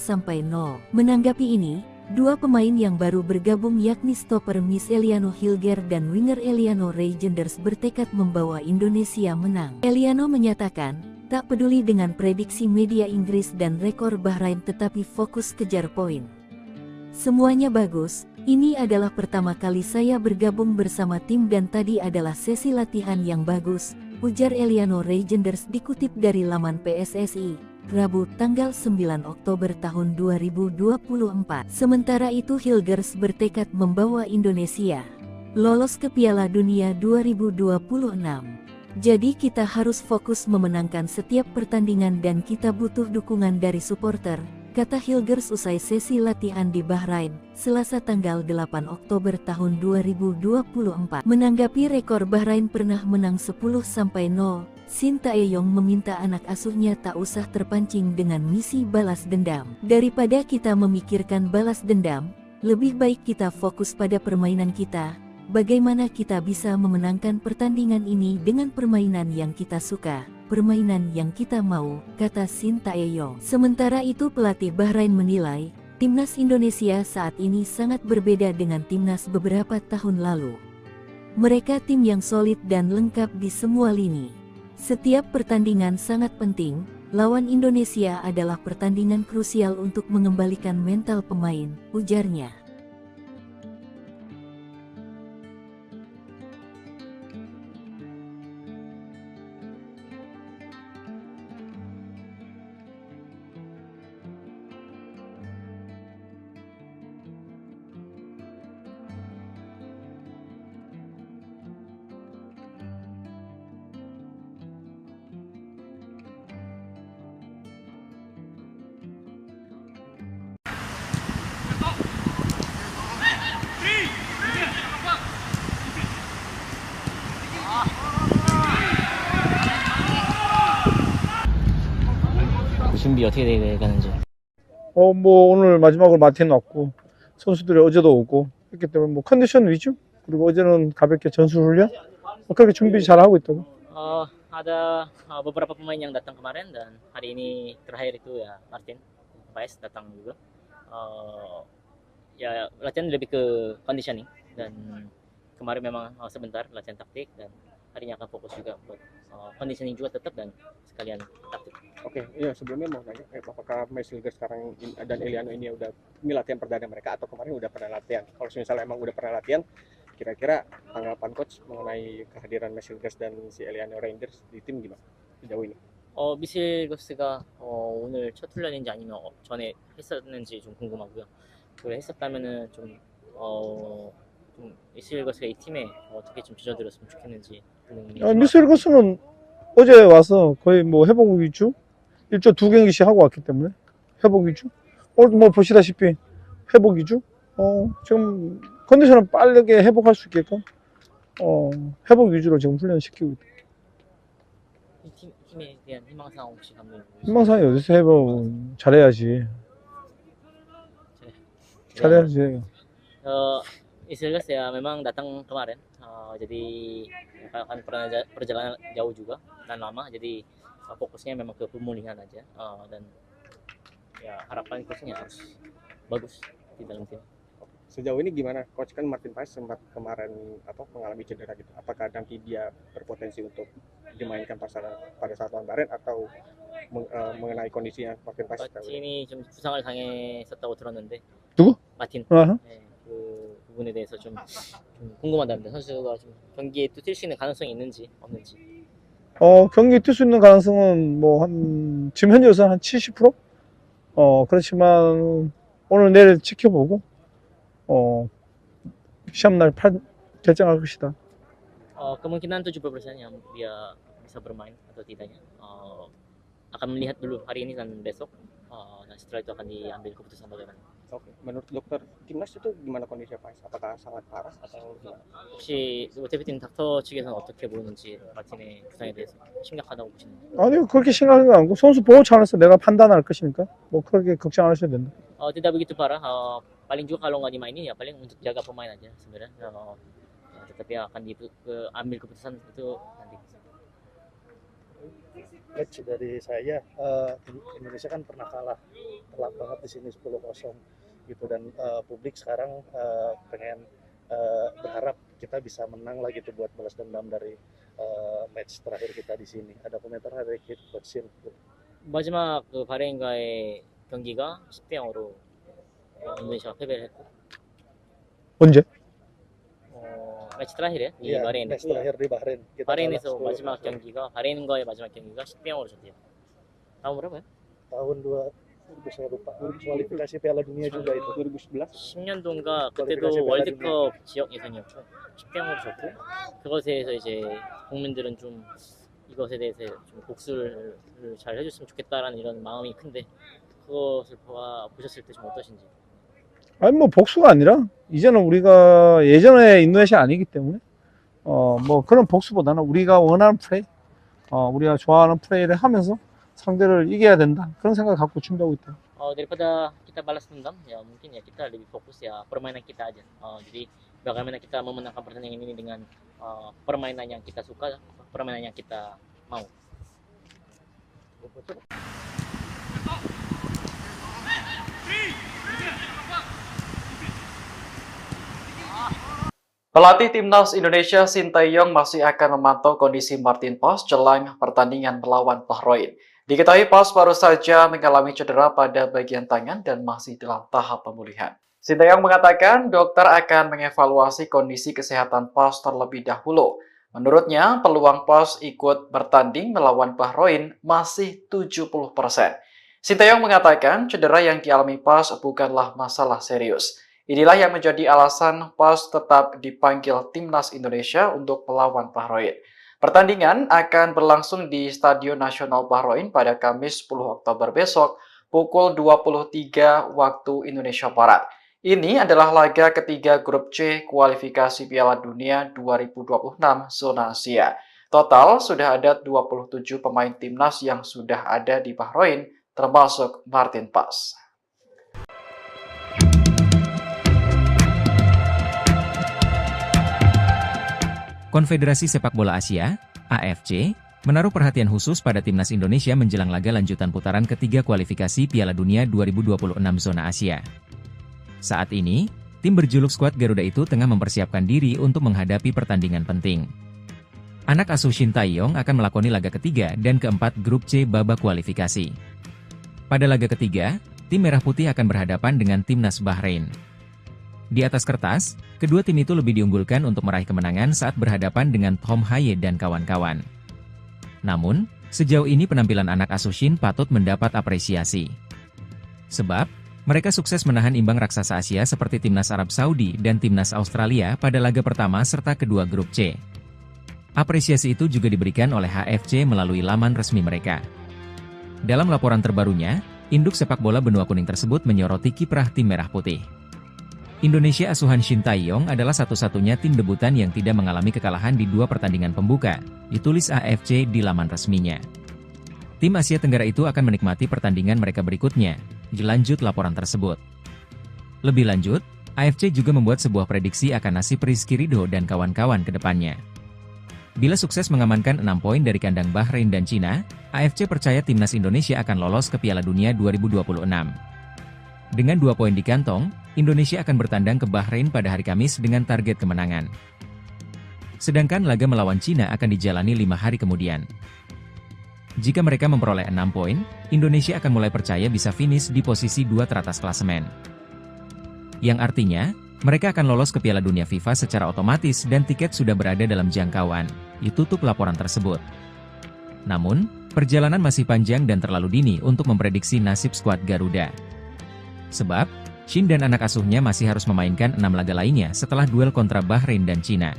Menanggapi ini, 2 pemain yang baru bergabung yakni stopper Miss Eliano Hilger dan winger Eliano Reijenders bertekad membawa Indonesia menang. Eliano menyatakan, tak peduli dengan prediksi media Inggris dan rekor Bahrain tetapi fokus kejar poin. Semuanya bagus, ini adalah pertama kali saya bergabung bersama tim dan tadi adalah sesi latihan yang bagus, ujar Eliano Reijenders dikutip dari laman PSSI, Rabu tanggal 9 Oktober tahun 2024. Sementara itu Hilgers bertekad membawa Indonesia lolos ke Piala Dunia 2026. Jadi kita harus fokus memenangkan setiap pertandingan dan kita butuh dukungan dari supporter, kata Hilgers usai sesi latihan di Bahrain, Selasa tanggal 8 Oktober tahun 2024. Menanggapi rekor Bahrain pernah menang 10-0, Shin Tae-yong meminta anak asuhnya tak usah terpancing dengan misi balas dendam. Daripada kita memikirkan balas dendam, lebih baik kita fokus pada permainan kita. Bagaimana kita bisa memenangkan pertandingan ini dengan permainan yang kita suka, permainan yang kita mau, kata Shin Tae-yong. Sementara itu pelatih Bahrain menilai, timnas Indonesia saat ini sangat berbeda dengan timnas beberapa tahun lalu. Mereka tim yang solid dan lengkap di semua lini. Setiap pertandingan sangat penting, lawan Indonesia adalah pertandingan krusial untuk mengembalikan mental pemain, ujarnya. 준비 어떻게 돼가는지. 뭐 오늘 마지막으로 마틴 왔고 선수들이 어제도 오고 했기 때문에 뭐 컨디션 위주, 그리고 어제는 가볍게 전술 훈련, 뭐 그렇게 준비 잘 하고 있다고. Ada beberapa pemain yang datang kemarin dan hari ini terakhir itu ya Martin Paes datang juga. Ya latihan lebih ke conditioning dan kemarin memang sebentar latihan taktik dan harinya akan fokus juga buat conditioning juga tetap dan sekalian taktik. Oke, iya sebelumnya mau nanya, apakah Mesliger sekarang dan Eliano ini udah ini latihan perdana mereka atau kemarin udah pernah latihan? Kalau misalnya emang udah pernah latihan, kira-kira tanggapan coach mengenai kehadiran Mesliger dan si Eliano Reinders di tim gimana sejauh ini? 미실거스가 오늘 첫 훈련인지 아니면 전에 했었는지 좀 궁금하고요. 그걸 했었다면은 좀 미실거스가 이 팀에 어떻게 좀 젖어들었으면 좋겠는지. 미셀거스는 어제 와서 거의 뭐 회복 위주, 일주 2경기씩 하고 왔기 때문에 회복 위주. 오늘 뭐 보시다시피 회복 위주. 지금 컨디션을 빠르게 회복할 수 있게끔 회복 위주로 지금 훈련시키고 있다. 이 팀에 대한 희망사항 혹시 감독님? 희망사항이 어디서 회복 잘해야지. 잘해야지. Istilahnya ya memang datang kemarin, jadi akan perjalanan jauh juga dan lama, jadi fokusnya memang ke pemulihan aja, dan ya harapan coachnya harus bagus di dalam tim. Sejauh ini gimana coach, kan Martin Paes sempat kemarin mengalami cedera gitu, apakah nanti dia berpotensi untuk dimainkan pada saat lawan Bahrain atau mengenai kondisinya Martin Paes? 마틴이 좀 부상을 당했었다고 들었는데. 누구? 마틴. 아하. 네, 그 부분에 대해서 좀 궁금하답니다. 선수가 좀 경기에 또 뛸 수 있는 가능성이 있는지 없는지. 경기 뛸 수 있는 가능성은 뭐 지금 현재로서는 한 70%? 그렇지만 오늘 내일 지켜보고 시합날 결정할 것이다. Kemungkinan 70% yang dia bisa bermain atau tidaknya akan melihat dulu hari ini dan besok, dan setelah itu akan diambil keputusan bagaimana. Oke, menurut dokter timnas itu gimana kondisi Paes? Apakah sangat parah atau gimana? 혹시 대표팀 닥터 측에서는 어떻게 보는지 마틴의 부상에 대해서 심각하다고 보시는지? 아니요, 그렇게 심각한 건 아니고 선수 보호 차원에서 내가 판단할 것이니까 뭐 그렇게 걱정 안 하셔도 된다. Tidak begitu parah, paling juga kalau nggak dimainin ya paling untuk jaga pemain aja sebenarnya. Tetapi akan ambil keputusan itu nanti. Coach, dari saya, Indonesia kan pernah kalah telak banget di sini 10-0 gitu, dan publik sekarang pengen berharap kita bisa menang lagi tuh buat balas dendam dari match terakhir kita di sini. Ada komentar dari Coach Shin? 마지막 그 바레인과의 경기가 10대 0으로 인도네시아가 패배를 했고. 언제? 매치 terakhir ya di Iya, Bahrain. match terakhir di Bahrain. Kita 바레인에서 kalah 10-0. 마지막 경기가 바레인과의 마지막 경기가 10대 0으로 졌대요. tahun berapa ya? tahun 2000, saya lupa, kualifikasi Piala Dunia juga itu. 2011? 10년도인가 kualifikasi 그때도 Piala 월드컵 지역 예선이었고 10대 0으로 졌고, 그것에 대해서 이제 국민들은 좀 이것에 대해서 좀 복수를 잘 해줬으면 좋겠다라는 이런 마음이 큰데, 그것을 보셨을 때 좀 어떠신지? 아니 뭐 복수가 아니라 이제는 우리가 예전에 인도네시아 아니기 때문에 뭐 그런 복수보다는 우리가 원하는 플레이, 우리가 좋아하는 플레이를 하면서 상대를 이겨야 된다, 그런 생각 갖고 준비하고 있다. Daripada kita balas dendam ya mungkin ya kita lebih fokus ya permainan kita aja. Jadi bagaimana kita memenangkan pertandingan ini dengan permainan yang kita suka, permainan yang kita mau. Pelatih Timnas Indonesia Sinteyong masih akan memantau kondisi Martin Paes jelang pertandingan melawan Bahrain. Diketahui Paes baru saja mengalami cedera pada bagian tangan dan masih dalam tahap pemulihan. Sinteyong mengatakan dokter akan mengevaluasi kondisi kesehatan Paes terlebih dahulu. Menurutnya, peluang Paes ikut bertanding melawan Bahrain masih 70%. Sinteyong mengatakan cedera yang dialami Paes bukanlah masalah serius. Inilah yang menjadi alasan Paes tetap dipanggil Timnas Indonesia untuk melawan Bahrain. Pertandingan akan berlangsung di Stadion Nasional Bahrain pada Kamis 10 Oktober besok pukul 23 waktu Indonesia Barat. Ini adalah laga ketiga grup C kualifikasi Piala Dunia 2026 zona Asia. Total sudah ada 27 pemain timnas yang sudah ada di Bahrain termasuk Martin Paes. Konfederasi Sepak Bola Asia, AFC, menaruh perhatian khusus pada timnas Indonesia menjelang laga lanjutan putaran ketiga kualifikasi Piala Dunia 2026 zona Asia. Saat ini, tim berjuluk skuad Garuda itu tengah mempersiapkan diri untuk menghadapi pertandingan penting. Anak asuh Shin Tae-yong akan melakoni laga ketiga dan keempat grup C babak kualifikasi. Pada laga ketiga, tim Merah Putih akan berhadapan dengan timnas Bahrain. Di atas kertas, kedua tim itu lebih diunggulkan untuk meraih kemenangan saat berhadapan dengan Tom Haye dan kawan-kawan. Namun, sejauh ini penampilan anak asuh Shin patut mendapat apresiasi. Sebab, mereka sukses menahan imbang raksasa Asia seperti timnas Arab Saudi dan timnas Australia pada laga pertama serta kedua grup C. Apresiasi itu juga diberikan oleh HFC melalui laman resmi mereka. Dalam laporan terbarunya, induk sepak bola benua kuning tersebut menyoroti kiprah tim Merah Putih. Indonesia asuhan Shin Tae-yong adalah satu-satunya tim debutan yang tidak mengalami kekalahan di dua pertandingan pembuka, ditulis AFC di laman resminya. Tim Asia Tenggara itu akan menikmati pertandingan mereka berikutnya, dilanjut laporan tersebut. Lebih lanjut, AFC juga membuat sebuah prediksi akan nasib Rizky Ridho dan kawan-kawan ke depannya. Bila sukses mengamankan 6 poin dari kandang Bahrain dan Cina, AFC percaya timnas Indonesia akan lolos ke Piala Dunia 2026. Dengan 2 poin di kantong, Indonesia akan bertandang ke Bahrain pada hari Kamis dengan target kemenangan. Sedangkan laga melawan Cina akan dijalani 5 hari kemudian. Jika mereka memperoleh 6 poin, Indonesia akan mulai percaya bisa finish di posisi 2 teratas klasemen. Yang artinya, mereka akan lolos ke Piala Dunia FIFA secara otomatis dan tiket sudah berada dalam jangkauan, ditutup laporan tersebut. Namun, perjalanan masih panjang dan terlalu dini untuk memprediksi nasib skuad Garuda. Sebab, Shin dan anak asuhnya masih harus memainkan 6 laga lainnya setelah duel kontra Bahrain dan Cina.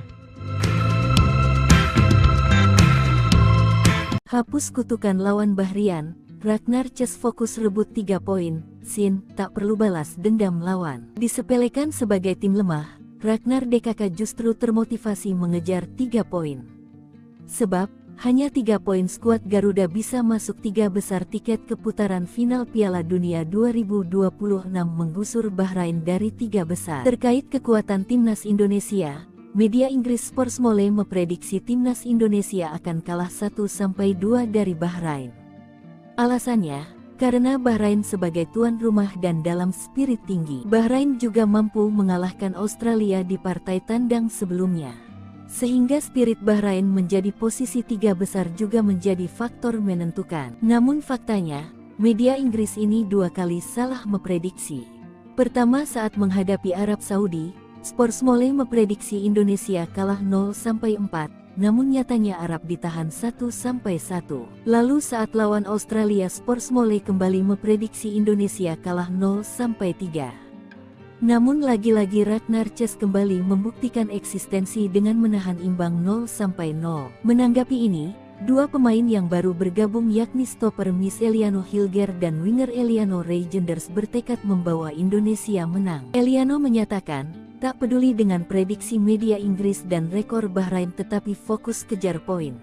Hapus kutukan lawan Bahrian, Ragnar Ces fokus rebut 3 poin, Shin tak perlu balas dendam lawan. Disepelekan sebagai tim lemah, Ragnar DKK justru termotivasi mengejar 3 poin. Sebab, hanya 3 poin skuad Garuda bisa masuk 3 besar tiket ke putaran final Piala Dunia 2026 menggusur Bahrain dari 3 besar. Terkait kekuatan timnas Indonesia, media Inggris Sportsmole memprediksi timnas Indonesia akan kalah 1-2 dari Bahrain. Alasannya, karena Bahrain sebagai tuan rumah dan dalam spirit tinggi. Bahrain juga mampu mengalahkan Australia di partai tandang sebelumnya. Sehingga spirit Bahrain menjadi posisi 3 besar juga menjadi faktor menentukan. Namun faktanya, media Inggris ini 2 kali salah memprediksi. Pertama saat menghadapi Arab Saudi, Sportsmole memprediksi Indonesia kalah 0-4, namun nyatanya Arab ditahan 1-1. Lalu saat lawan Australia, Sportsmole kembali memprediksi Indonesia kalah 0-3. Namun lagi-lagi Ragnar Ces kembali membuktikan eksistensi dengan menahan imbang 0-0. Menanggapi ini, 2 pemain yang baru bergabung yakni stopper Miss Eliano Hilger dan winger Eliano Reijenders bertekad membawa Indonesia menang. Eliano menyatakan, tak peduli dengan prediksi media Inggris dan rekor Bahrain tetapi fokus kejar poin.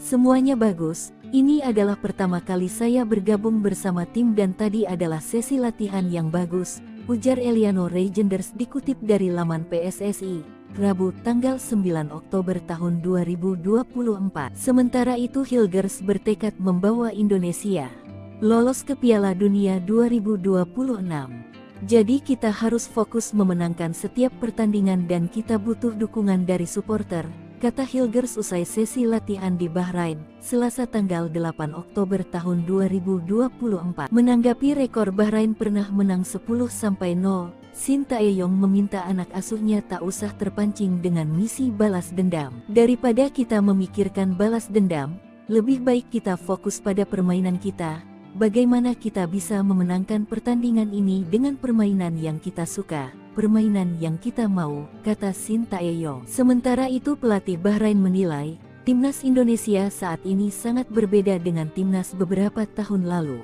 Semuanya bagus, ini adalah pertama kali saya bergabung bersama tim dan tadi adalah sesi latihan yang bagus, ujar Eliano Reijenders dikutip dari laman PSSI, Rabu tanggal 9 Oktober tahun 2024. Sementara itu Hilgers bertekad membawa Indonesia lolos ke Piala Dunia 2026. Jadi kita harus fokus memenangkan setiap pertandingan dan kita butuh dukungan dari supporter, kata Hilgers usai sesi latihan di Bahrain, Selasa tanggal 8 Oktober tahun 2024. Menanggapi rekor Bahrain pernah menang 10-0, Shin Tae-yong meminta anak asuhnya tak usah terpancing dengan misi balas dendam. Daripada kita memikirkan balas dendam, lebih baik kita fokus pada permainan kita. Bagaimana kita bisa memenangkan pertandingan ini dengan permainan yang kita suka, permainan yang kita mau, kata Shin Tae-yong. Sementara itu pelatih Bahrain menilai, timnas Indonesia saat ini sangat berbeda dengan timnas beberapa tahun lalu.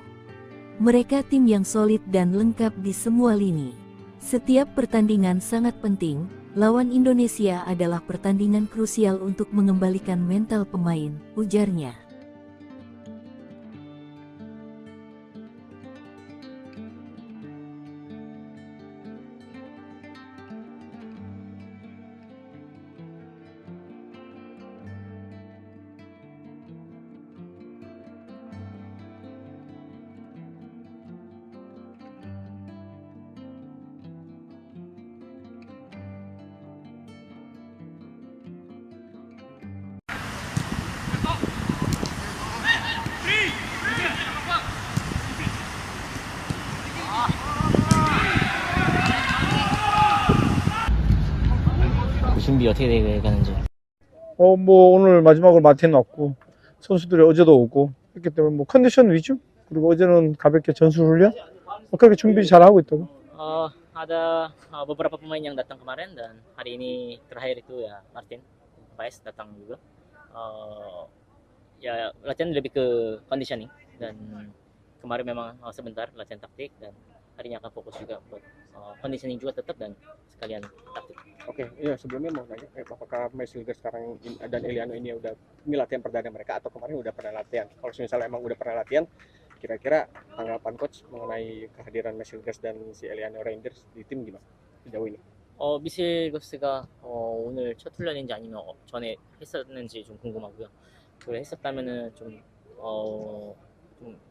Mereka tim yang solid dan lengkap di semua lini. Setiap pertandingan sangat penting, lawan Indonesia adalah pertandingan krusial untuk mengembalikan mental pemain, ujarnya. 준비 어떻게 되가는지. 뭐 오늘 마지막으로 마틴 왔고 선수들이 어제도 오고 했기 때문에 뭐 컨디션 위주, 그리고 어제는 가볍게 전술 훈련 그렇게 준비 잘 하고 있다고. Ada beberapa pemain yang datang kemarin dan hari ini terakhir itu ya Martin Paes datang juga. Ya latihan lebih ke conditioning dan kemarin memang sebentar latihan taktik dan harinya akan fokus juga buat conditioning juga tetap dan sekalian taktik. Oke, iya sebelumnya mau nanya, apakah Mes Hilger sekarang dan Eliano ini udah ini latihan perdana mereka atau kemarin udah pernah latihan? Kalau misalnya emang udah pernah latihan, kira-kira tanggapan coach mengenai kehadiran Mes Hilger dan si Eliano Reinders di tim gimana sejauh ini? 미실거스가 오늘 첫 훈련인지 아니면 전에 했었는지 좀 궁금하고요. 그래 했었다면은 좀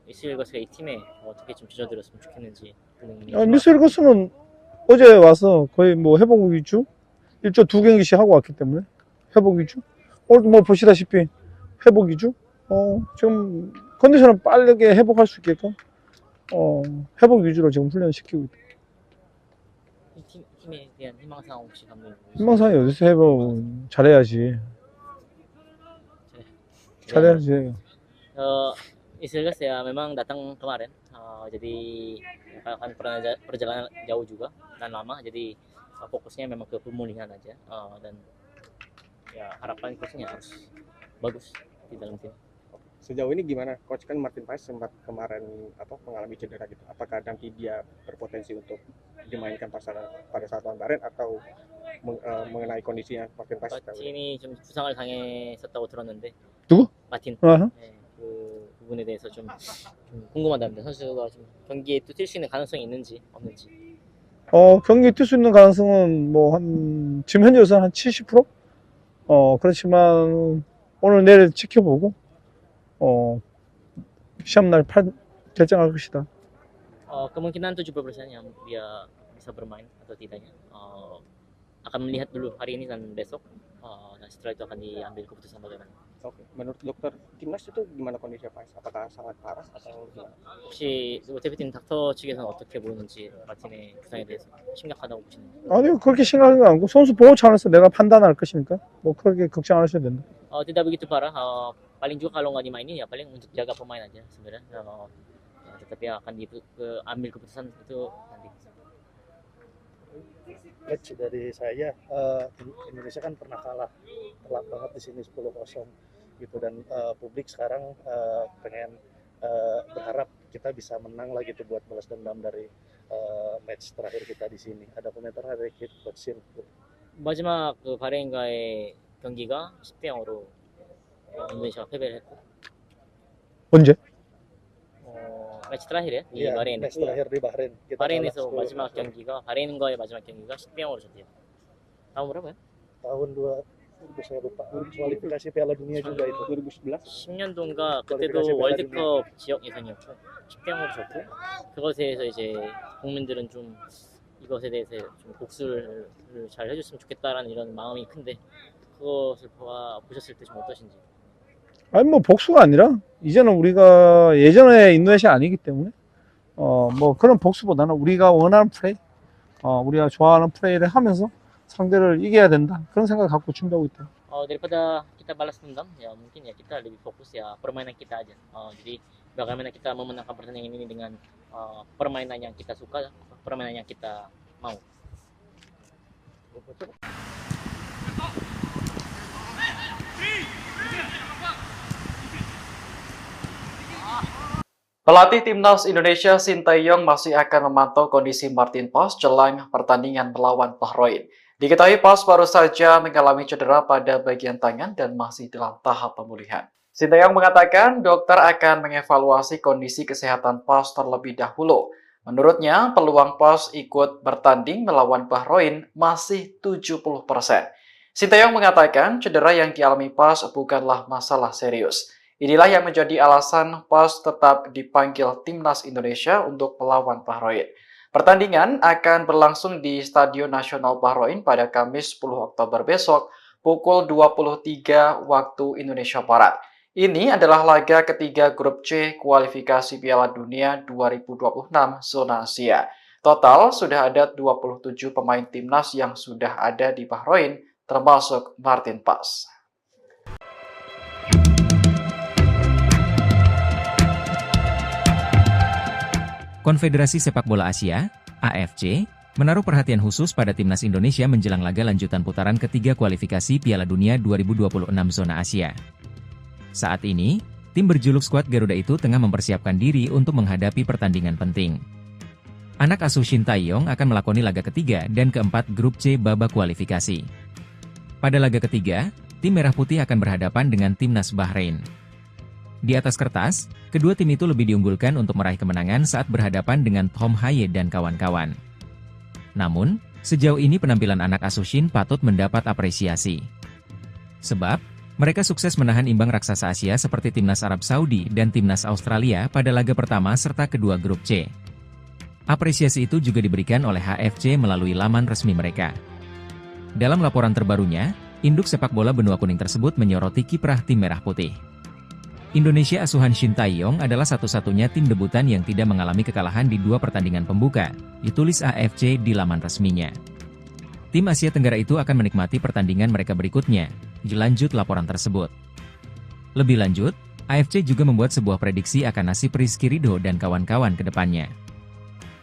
미실거스가 이 팀에 어떻게 좀 젖어들었으면 좋겠는지. 미스일거스는 어제 와서 거의 뭐 회복 위주, 일주 2경기씩 하고 왔기 때문에 회복 위주. 오늘도 뭐 보시다시피 회복 위주. 지금 컨디션을 빠르게 회복할 수 있게끔 회복 위주로 지금 훈련시키고 있다. 이 팀에 대한 희망사항 혹시 감독님? 희망사항이 어디서 회복 잘해야지. 잘해야지. Istilahnya ya memang datang kemarin, jadi akan perjalanan jauh juga dan lama, jadi fokusnya memang ke pemulihan aja dan ya harapan coachnya harus bagus di dalam tim. Sejauh ini gimana coach, kan Martin Paes sempat kemarin mengalami cedera gitu, apakah nanti dia berpotensi untuk dimainkan pada saat lawan Bahrain atau mengenai kondisinya Martin Paes? 마틴이 좀 부상을 당했었다고 들었는데. 누구? 마틴. 어허. 네, 그 부분에 대해서 좀 궁금하답니다. 선수가 좀 경기에 또 뛸 수 있는 가능성이 있는지 없는지. 경기 뛸 수 있는 가능성은 뭐 지금 현재로서는 한 70%? 그렇지만 오늘 내일 지켜보고 시합날 결정할 것이다. Kemungkinan 70% yang dia bisa bermain atau tidaknya akan melihat dulu hari ini dan besok, dan setelah itu akan diambil keputusan bagaimana. Oke, menurut dokter timnas itu gimana kondisi Paes? Apakah sangat parah atau gimana? 혹시 대표팀 닥터 측에서는 어떻게 보는지 마틴의 부상에 대해서 심각하다고 보시는지? 아니요, 그렇게 심각한 건 아니고 선수 보호 차원에서 내가 판단할 것이니까 뭐 그렇게 걱정 안 하셔도 된다. Tidak begitu parah, paling juga kalau nggak dimainin ya paling untuk jaga pemain aja sebenarnya. Tetapi akan ambil keputusan itu nanti. Coach, dari saya, Indonesia kan pernah kalah telak banget di sini 10-0 gitu, dan publik sekarang pengen berharap kita bisa menang lagi tuh buat balas dendam dari match terakhir kita di sini. Ada komentar dari Coach Shin? 마지막 그 바레인과의 경기가 10대 0으로 인도네시아가 패배를 했고. 언제? 매치 terakhir ya di Iya, Bahrain. match terakhir di Bahrain. Kita 바레인에서 kalah 10-0. 마지막 경기가 바레인과의 마지막 경기가 10대 0으로 졌대요. tahun berapa ya? tahun 2000, saya lupa, kualifikasi Piala Dunia juga itu. 2011? 10년도인가 kualifikasi 그때도 Piala 월드컵 지역 예선이었고 10대 0으로 졌고, 그것에 대해서 이제 국민들은 좀 이것에 대해서 좀 복수를 잘 해줬으면 좋겠다라는 이런 마음이 큰데 그것을 보셨을 때 좀 어떠신지? 아니 뭐 복수가 아니라 이제는 우리가 예전에 인도네시아 아니기 때문에 뭐 그런 복수보다는 우리가 원하는 플레이, 우리가 좋아하는 플레이를 하면서 상대를 이겨야 된다, 그런 생각 갖고 준비하고 있다. Daripada kita balas dendam ya mungkin ya kita lebih fokus ya permainan kita aja. Jadi bagaimana kita memenangkan pertandingan ini dengan permainan yang kita suka, permainan yang kita mau. Pelatih Timnas Indonesia Sinteyong masih akan memantau kondisi Martin Paes jelang pertandingan melawan Bahrain. Diketahui Paes baru saja mengalami cedera pada bagian tangan dan masih dalam tahap pemulihan. Sinteyong mengatakan dokter akan mengevaluasi kondisi kesehatan Paes terlebih dahulu. Menurutnya, peluang Paes ikut bertanding melawan Bahrain masih 70%. Sinteyong mengatakan cedera yang dialami Paes bukanlah masalah serius. Inilah yang menjadi alasan Paes tetap dipanggil Timnas Indonesia untuk melawan Bahrain. Pertandingan akan berlangsung di Stadion Nasional Bahrain pada Kamis 10 Oktober besok pukul 23 waktu Indonesia Barat. Ini adalah laga ketiga grup C kualifikasi Piala Dunia 2026 zona Asia. Total sudah ada 27 pemain timnas yang sudah ada di Bahrain termasuk Martin Paes. Konfederasi Sepak Bola Asia, AFC, menaruh perhatian khusus pada timnas Indonesia menjelang laga lanjutan putaran ketiga kualifikasi Piala Dunia 2026 zona Asia. Saat ini, tim berjuluk skuad Garuda itu tengah mempersiapkan diri untuk menghadapi pertandingan penting. Anak asuh Shin Tae-yong akan melakoni laga ketiga dan keempat grup C babak kualifikasi. Pada laga ketiga, tim Merah Putih akan berhadapan dengan timnas Bahrain. Di atas kertas, kedua tim itu lebih diunggulkan untuk meraih kemenangan saat berhadapan dengan Tom Haye dan kawan-kawan. Namun, sejauh ini penampilan anak asuh Shin patut mendapat apresiasi. Sebab, mereka sukses menahan imbang raksasa Asia seperti timnas Arab Saudi dan timnas Australia pada laga pertama serta kedua grup C. Apresiasi itu juga diberikan oleh HFC melalui laman resmi mereka. Dalam laporan terbarunya, induk sepak bola benua kuning tersebut menyoroti kiprah tim Merah Putih. Indonesia asuhan Shin Tae-yong adalah satu-satunya tim debutan yang tidak mengalami kekalahan di dua pertandingan pembuka, ditulis AFC di laman resminya. Tim Asia Tenggara itu akan menikmati pertandingan mereka berikutnya, dilanjut laporan tersebut. Lebih lanjut, AFC juga membuat sebuah prediksi akan nasib Rizky Ridho dan kawan-kawan ke depannya.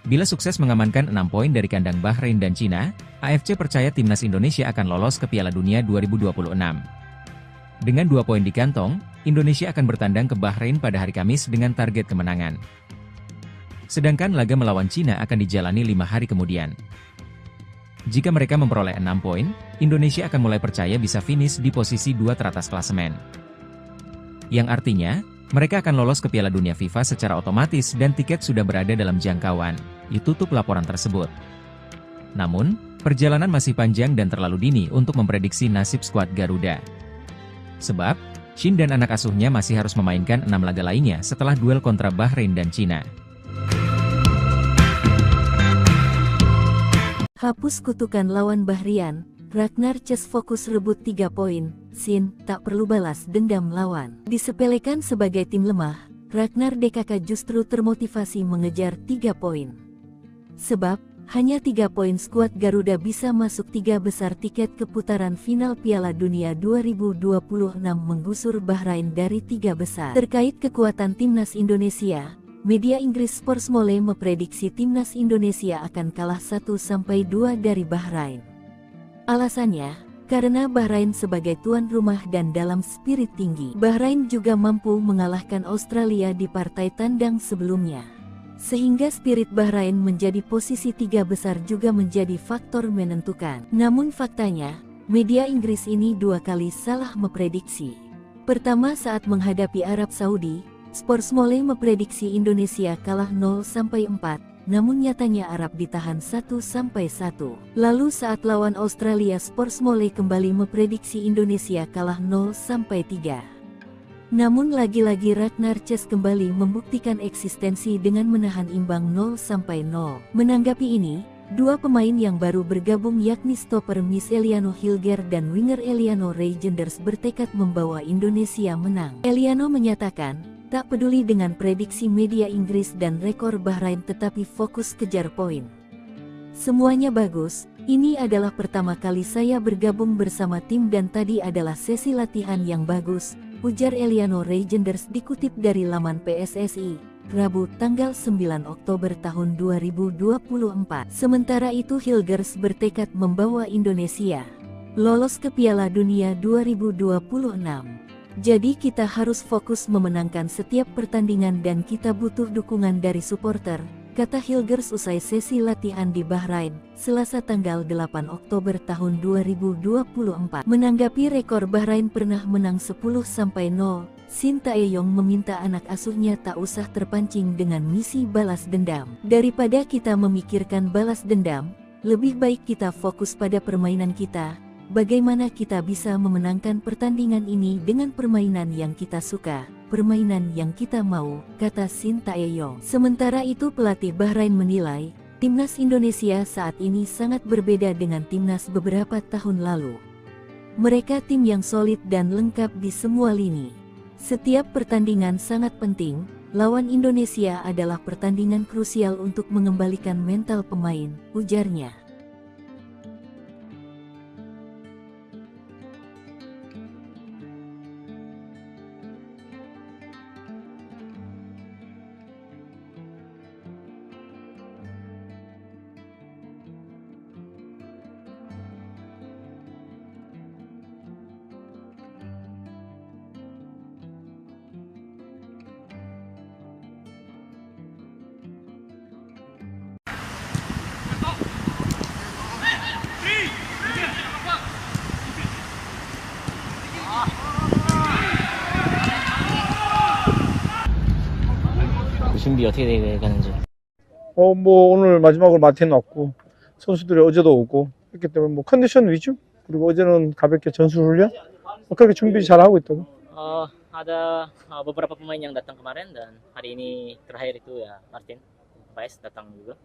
Bila sukses mengamankan 6 poin dari kandang Bahrain dan Cina, AFC percaya timnas Indonesia akan lolos ke Piala Dunia 2026. Dengan 2 poin di kantong, Indonesia akan bertandang ke Bahrain pada hari Kamis dengan target kemenangan. Sedangkan laga melawan Cina akan dijalani 5 hari kemudian. Jika mereka memperoleh 6 poin, Indonesia akan mulai percaya bisa finish di posisi 2 teratas klasemen. Yang artinya, mereka akan lolos ke Piala Dunia FIFA secara otomatis dan tiket sudah berada dalam jangkauan, ditutup laporan tersebut. Namun, perjalanan masih panjang dan terlalu dini untuk memprediksi nasib skuad Garuda. Sebab, Shin dan anak asuhnya masih harus memainkan 6 laga lainnya setelah duel kontra Bahrain dan Cina. Hapus kutukan lawan Bahrian, Ragnar Ces fokus rebut 3 poin, Shin tak perlu balas dendam lawan. Disepelekan sebagai tim lemah, Ragnar DKK justru termotivasi mengejar 3 poin. Sebab, hanya 3 poin skuad Garuda bisa masuk 3 besar tiket ke putaran final Piala Dunia 2026 menggusur Bahrain dari 3 besar. Terkait kekuatan timnas Indonesia, media Inggris Sportsmole memprediksi timnas Indonesia akan kalah 1-2 dari Bahrain. Alasannya, karena Bahrain sebagai tuan rumah dan dalam spirit tinggi, Bahrain juga mampu mengalahkan Australia di partai tandang sebelumnya. Sehingga spirit Bahrain menjadi posisi 3 besar juga menjadi faktor menentukan. Namun faktanya, media Inggris ini 2 kali salah memprediksi. Pertama saat menghadapi Arab Saudi, Sportsmole memprediksi Indonesia kalah 0-4, namun nyatanya Arab ditahan 1-1. Lalu saat lawan Australia, Sportsmole kembali memprediksi Indonesia kalah 0-3. Namun lagi-lagi Ragnar Ces kembali membuktikan eksistensi dengan menahan imbang 0-0. Menanggapi ini, 2 pemain yang baru bergabung yakni stopper Miss Eliano Hilger dan winger Eliano Reijenders bertekad membawa Indonesia menang. Eliano menyatakan, tak peduli dengan prediksi media Inggris dan rekor Bahrain tetapi fokus kejar poin. Semuanya bagus, ini adalah pertama kali saya bergabung bersama tim dan tadi adalah sesi latihan yang bagus, ujar Eliano Reijenders dikutip dari laman PSSI, Rabu tanggal 9 Oktober tahun 2024. Sementara itu Hilgers bertekad membawa Indonesia lolos ke Piala Dunia 2026. Jadi kita harus fokus memenangkan setiap pertandingan dan kita butuh dukungan dari supporter, kata Hilgers usai sesi latihan di Bahrain, Selasa tanggal 8 Oktober tahun 2024. Menanggapi rekor Bahrain pernah menang 10-0, Shin Tae-yong meminta anak asuhnya tak usah terpancing dengan misi balas dendam. Daripada kita memikirkan balas dendam, lebih baik kita fokus pada permainan kita. Bagaimana kita bisa memenangkan pertandingan ini dengan permainan yang kita suka, permainan yang kita mau, kata Shin Tae-yong. Sementara itu pelatih Bahrain menilai, timnas Indonesia saat ini sangat berbeda dengan timnas beberapa tahun lalu. Mereka tim yang solid dan lengkap di semua lini. Setiap pertandingan sangat penting, lawan Indonesia adalah pertandingan krusial untuk mengembalikan mental pemain, ujarnya. 준비 어떻게 되가는지. 뭐 오늘 마지막으로 마틴 왔고 선수들이 어제도 오고 했기 때문에 뭐 컨디션 위주, 그리고 어제는 가볍게 전술 훈련, 뭐 그렇게 준비 잘 하고 있다고. Ada beberapa pemain yang datang kemarin dan hari ini terakhir itu ya Martin Paes datang juga.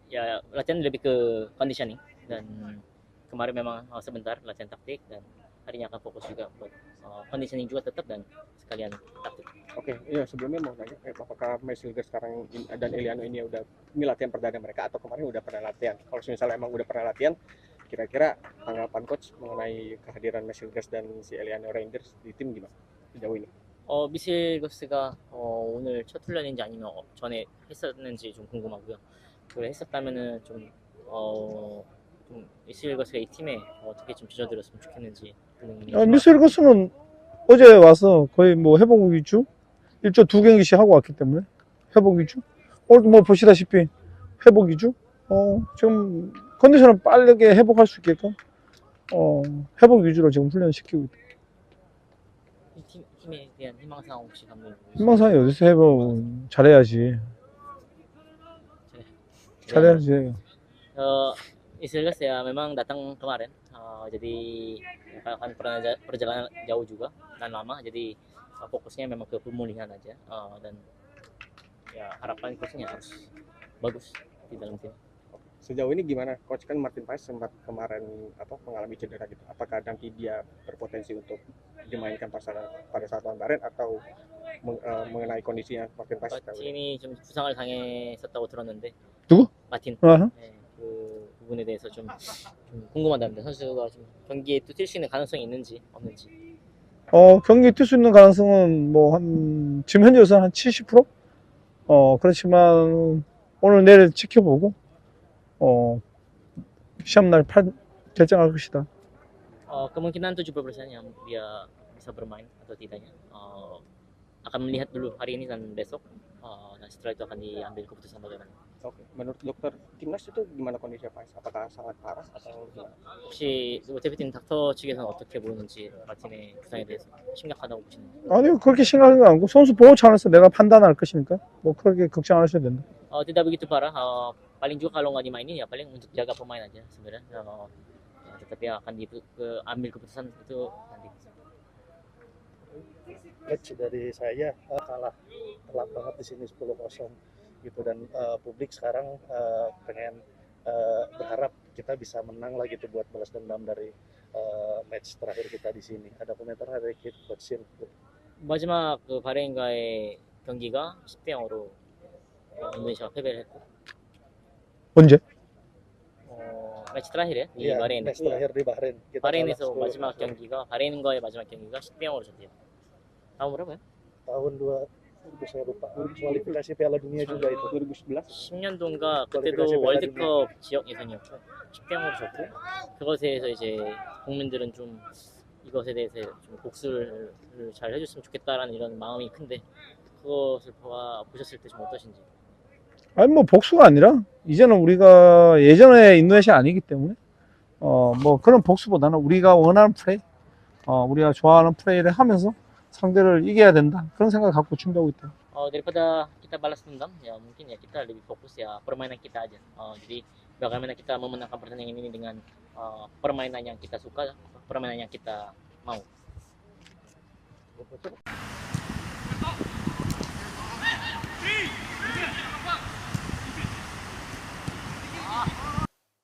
Ya latihan lebih ke conditioning dan kemarin memang sebentar latihan taktik dan harinya akan fokus juga buat conditioning juga tetap dan sekalian taktik. Oke, iya sebelumnya mau nanya, apakah Messilger sekarang dan Eliano ini ini latihan perdana mereka atau kemarin udah pernah latihan? Kalau misalnya emang udah pernah latihan, kira-kira tanggapan coach mengenai kehadiran Messilger dan si Eliano Reinders di tim gimana sejauh ini? 미실거스가 오늘 첫 훈련인지 아니면 전에 했었는지 좀 궁금하고요. 그걸 했었다면은 좀 미실거스가 이 팀에 어떻게 좀 젖어들었으면 좋겠는지. 미셀거스는 어제 와서 거의 뭐 회복 위주, 일주 2경기씩 하고 왔기 때문에 회복 위주. 오늘도 뭐 보시다시피 회복 위주. 지금 컨디션을 빠르게 회복할 수 있게끔 회복 위주로 지금 훈련시키고 있다. 이 팀에 대한 희망사항 혹시 감독님? 희망사항이 어디서 회복 잘해야지. 잘해야지. Istilahnya ya memang datang kemarin, jadi akan perjalanan jauh juga dan lama, jadi fokusnya memang ke pemulihan aja, dan ya harapan coachnya harus bagus di dalam tim. Sejauh ini gimana coach, kan Martin Paes sempat kemarin mengalami cedera gitu, apakah nanti dia berpotensi untuk dimainkan pada saat lawan Bahrain atau mengenai kondisinya Martin Paes? 마틴이 좀 부상을 당했었다고 들었는데. 누구? 마틴. 아하. 네, 그 부분에 대해서 좀 궁금하답니다. 선수가 좀 경기에 또 뛸 수 있는 가능성이 있는지 없는지. 경기 뛸 수 있는 가능성은 뭐 지금 현재로서는 한 70%? 그렇지만 오늘 내일 지켜보고 시합날 결정할 것이다. Kemungkinan 70% yang dia bisa bermain atau tidaknya akan melihat dulu hari ini dan besok, dan setelah itu akan diambil keputusan bagaimana. Oke, menurut dokter timnas itu gimana kondisi Paes? apakah sangat parah atau gimana? 혹시 대표팀 닥터 측에서는 어떻게 보는지 마틴의 부상에 대해서 심각하다고 보시는지? 아니 그렇게 심각한 건 아니고 선수 보호 차원에서 내가 판단할 것이니까 뭐 그렇게 걱정 안 하셔도 된다. Tidak begitu parah, paling juga kalau nggak dimainin ya paling untuk jaga pemain aja sebenarnya. Tetapi akan ambil keputusan itu nanti. Coach, dari saya kalah telak banget di sini 10-0 gitu, dan publik sekarang pengen berharap kita bisa menang lagi tuh buat balas dendam dari match terakhir kita di sini. Ada komentar dari Coach Shin? 마지막 그 바레인과의 경기가 10대 0으로 인도네시아가 패배를 했고. 언제? 매치 terakhir ya di Iya, Bahrain. match terakhir di Bahrain. Kita 바레인에서 kalah 10-0. 마지막 경기가 바레인과의 마지막 경기가 10대 0으로 졌대요. tahun berapa ya? tahun 2000, saya lupa, kualifikasi Piala Dunia juga itu 2011? 10년도인가 kualifikasi 그때도 Piala 월드컵 Dunia. 지역 예선이었고 10대 0으로 졌고, 그것에 대해서 이제 국민들은 좀 이것에 대해서 좀 복수를 잘 해줬으면 좋겠다라는 이런 마음이 큰데 그것을 보셨을 때 좀 어떠신지? 아니 뭐 복수가 아니라 이제는 우리가 예전에 인도네시아 아니기 때문에 뭐 그런 복수보다는 우리가 원하는 플레이, 우리가 좋아하는 플레이를 하면서 상대를 이겨야 된다, 그런 생각을 갖고 준비하고 있다. Daripada kita balas dendam ya mungkin ya kita lebih fokus ya permainan kita aja. Jadi bagaimana kita memenangkan pertandingan ini dengan permainan yang kita suka, permainan yang kita mau.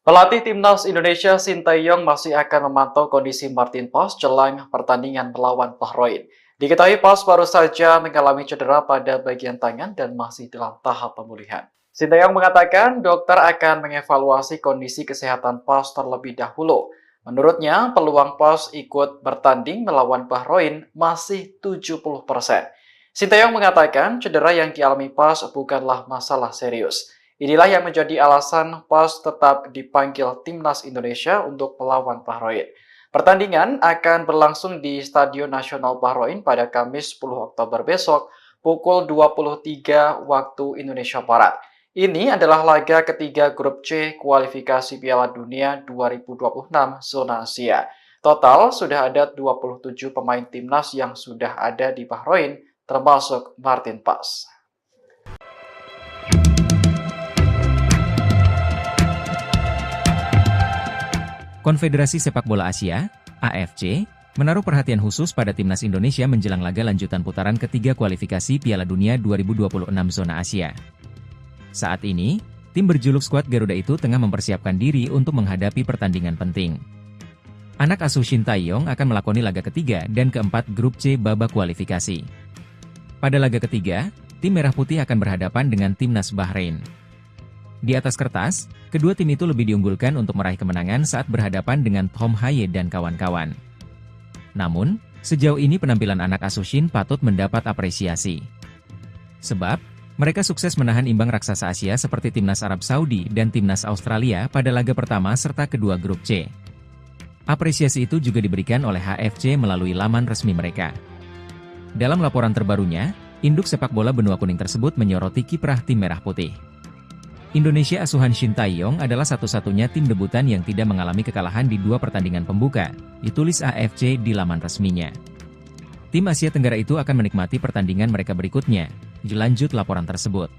Pelatih Timnas Indonesia Sinteyong masih akan memantau kondisi Martin Paes jelang pertandingan melawan Bahrain. Diketahui Paes baru saja mengalami cedera pada bagian tangan dan masih dalam tahap pemulihan. Sinteyong mengatakan dokter akan mengevaluasi kondisi kesehatan Paes terlebih dahulu. Menurutnya, peluang Paes ikut bertanding melawan Bahrain masih 70%. Sinteyong mengatakan cedera yang dialami Paes bukanlah masalah serius. Inilah yang menjadi alasan Paes tetap dipanggil Timnas Indonesia untuk melawan Bahrain. Pertandingan akan berlangsung di Stadion Nasional Bahrain pada Kamis 10 Oktober besok pukul 23 waktu Indonesia Barat. Ini adalah laga ketiga grup C kualifikasi Piala Dunia 2026 zona Asia. Total sudah ada 27 pemain timnas yang sudah ada di Bahrain termasuk Martin Paes. Konfederasi Sepak Bola Asia, AFC, menaruh perhatian khusus pada timnas Indonesia menjelang laga lanjutan putaran ketiga kualifikasi Piala Dunia 2026 zona Asia. Saat ini, tim berjuluk skuad Garuda itu tengah mempersiapkan diri untuk menghadapi pertandingan penting. Anak asuh Shin Tae-yong akan melakoni laga ketiga dan keempat grup C babak kualifikasi. Pada laga ketiga, tim Merah Putih akan berhadapan dengan timnas Bahrain. Di atas kertas, kedua tim itu lebih diunggulkan untuk meraih kemenangan saat berhadapan dengan Tom Haye dan kawan-kawan. Namun, sejauh ini penampilan anak asuh Shin patut mendapat apresiasi. Sebab, mereka sukses menahan imbang raksasa Asia seperti timnas Arab Saudi dan timnas Australia pada laga pertama serta kedua grup C. Apresiasi itu juga diberikan oleh HFC melalui laman resmi mereka. Dalam laporan terbarunya, induk sepak bola benua kuning tersebut menyoroti kiprah tim Merah Putih. Indonesia asuhan Shin Tae-yong adalah satu-satunya tim debutan yang tidak mengalami kekalahan di dua pertandingan pembuka, ditulis AFC di laman resminya. Tim Asia Tenggara itu akan menikmati pertandingan mereka berikutnya, dilanjut laporan tersebut.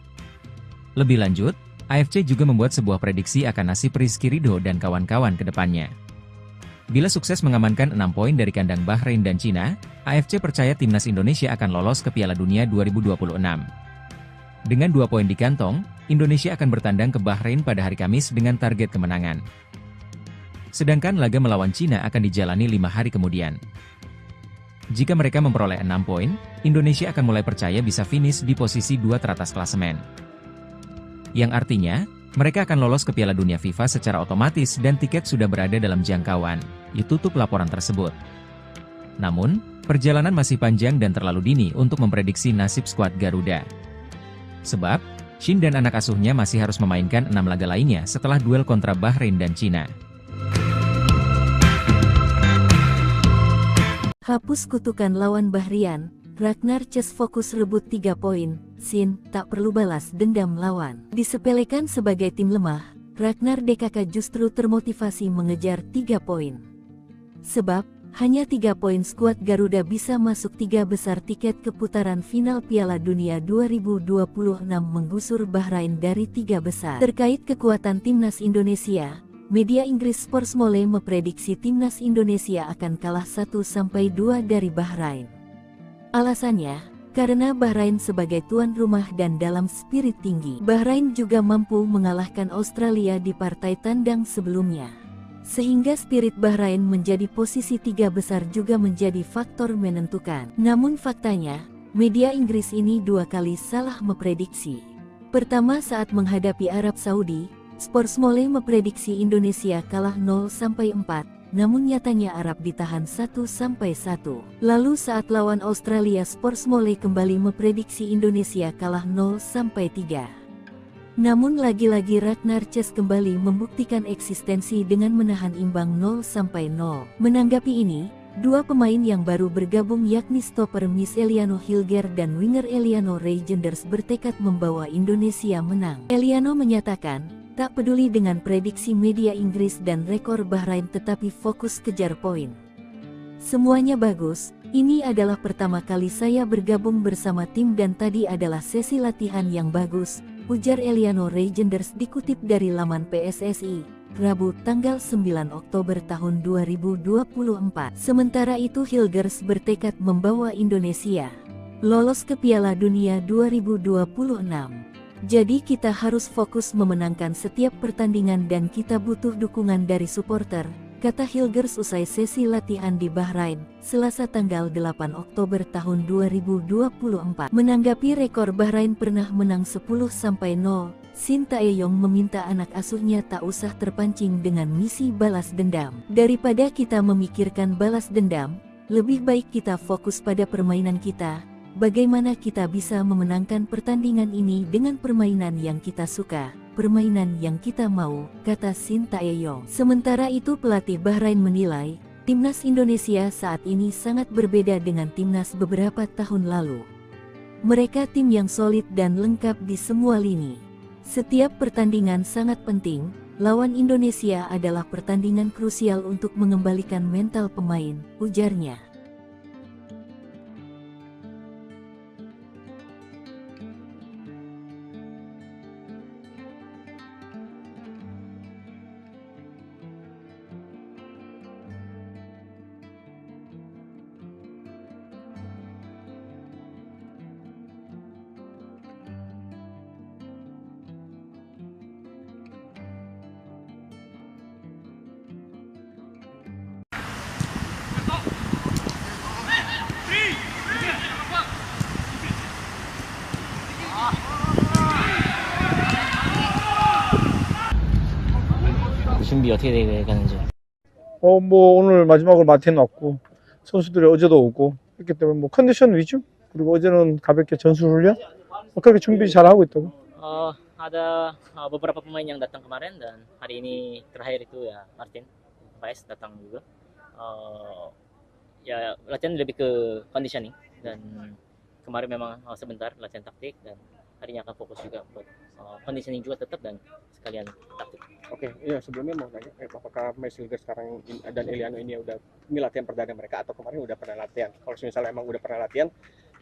Lebih lanjut, AFC juga membuat sebuah prediksi akan nasib Rizky Ridho dan kawan-kawan ke depannya. Bila sukses mengamankan 6 poin dari kandang Bahrain dan Cina, AFC percaya timnas Indonesia akan lolos ke Piala Dunia 2026. Dengan 2 poin di kantong, Indonesia akan bertandang ke Bahrain pada hari Kamis dengan target kemenangan. Sedangkan laga melawan Cina akan dijalani 5 hari kemudian. Jika mereka memperoleh 6 poin, Indonesia akan mulai percaya bisa finish di posisi 2 teratas klasemen. Yang artinya, mereka akan lolos ke Piala Dunia FIFA secara otomatis dan tiket sudah berada dalam jangkauan, ditutup laporan tersebut. Namun, perjalanan masih panjang dan terlalu dini untuk memprediksi nasib skuad Garuda. Sebab, Shin dan anak asuhnya masih harus memainkan 6 laga lainnya setelah duel kontra Bahrain dan Cina. Hapus kutukan lawan Bahrian, Ragnar Ces fokus rebut 3 poin, Shin tak perlu balas dendam lawan. Disepelekan sebagai tim lemah, Ragnar DKK justru termotivasi mengejar 3 poin. Sebab, hanya 3 poin skuad Garuda bisa masuk 3 besar tiket ke putaran final Piala Dunia 2026 menggusur Bahrain dari 3 besar. Terkait kekuatan timnas Indonesia, media Inggris Sportsmole memprediksi timnas Indonesia akan kalah 1-2 dari Bahrain. Alasannya, karena Bahrain sebagai tuan rumah dan dalam spirit tinggi. Bahrain juga mampu mengalahkan Australia di partai tandang sebelumnya. Sehingga spirit Bahrain menjadi posisi 3 besar juga menjadi faktor menentukan. Namun faktanya, media Inggris ini 2 kali salah memprediksi. Pertama saat menghadapi Arab Saudi, Sportsmole memprediksi Indonesia kalah 0-4, namun nyatanya Arab ditahan 1-1. Lalu saat lawan Australia, Sportsmole kembali memprediksi Indonesia kalah 0-3. Namun lagi-lagi Ragnar Ces kembali membuktikan eksistensi dengan menahan imbang 0-0. Menanggapi ini, 2 pemain yang baru bergabung yakni stopper Miss Eliano Hilger dan winger Eliano Reijenders bertekad membawa Indonesia menang. Eliano menyatakan, tak peduli dengan prediksi media Inggris dan rekor Bahrain tetapi fokus kejar poin. Semuanya bagus, ini adalah pertama kali saya bergabung bersama tim dan tadi adalah sesi latihan yang bagus, ujar Eliano Reijenders dikutip dari laman PSSI, Rabu tanggal 9 Oktober tahun 2024. Sementara itu Hilgers bertekad membawa Indonesia lolos ke Piala Dunia 2026. Jadi kita harus fokus memenangkan setiap pertandingan dan kita butuh dukungan dari supporter, kata Hilgers usai sesi latihan di Bahrain, Selasa tanggal 8 Oktober tahun 2024. Menanggapi rekor Bahrain pernah menang 10-0, Shin Tae-yong meminta anak asuhnya tak usah terpancing dengan misi balas dendam. Daripada kita memikirkan balas dendam, lebih baik kita fokus pada permainan kita. Bagaimana kita bisa memenangkan pertandingan ini dengan permainan yang kita suka, permainan yang kita mau, kata Shin Tae-yong. Sementara itu pelatih Bahrain menilai, timnas Indonesia saat ini sangat berbeda dengan timnas beberapa tahun lalu. Mereka tim yang solid dan lengkap di semua lini. Setiap pertandingan sangat penting, lawan Indonesia adalah pertandingan krusial untuk mengembalikan mental pemain, ujarnya. 준비 어떻게 되가는지. 뭐 오늘 마지막으로 마틴 왔고 선수들이 어제도 오고 했기 때문에 뭐 컨디션 위주, 그리고 어제는 가볍게 전술 훈련, 뭐 그렇게 준비 잘 하고 있다고. Ada beberapa pemain yang datang kemarin dan hari ini terakhir itu ya Martin Paes datang juga. Ya latihan lebih ke conditioning dan kemarin memang sebentar latihan taktik dan harinya akan fokus juga buat conditioning juga tetap dan sekalian taktik. Oke, iya sebelumnya mau nanya, apakah Mesliga sekarang dan Eliano ini udah ini latihan perdana mereka atau kemarin udah pernah latihan? Kalau misalnya emang udah pernah latihan,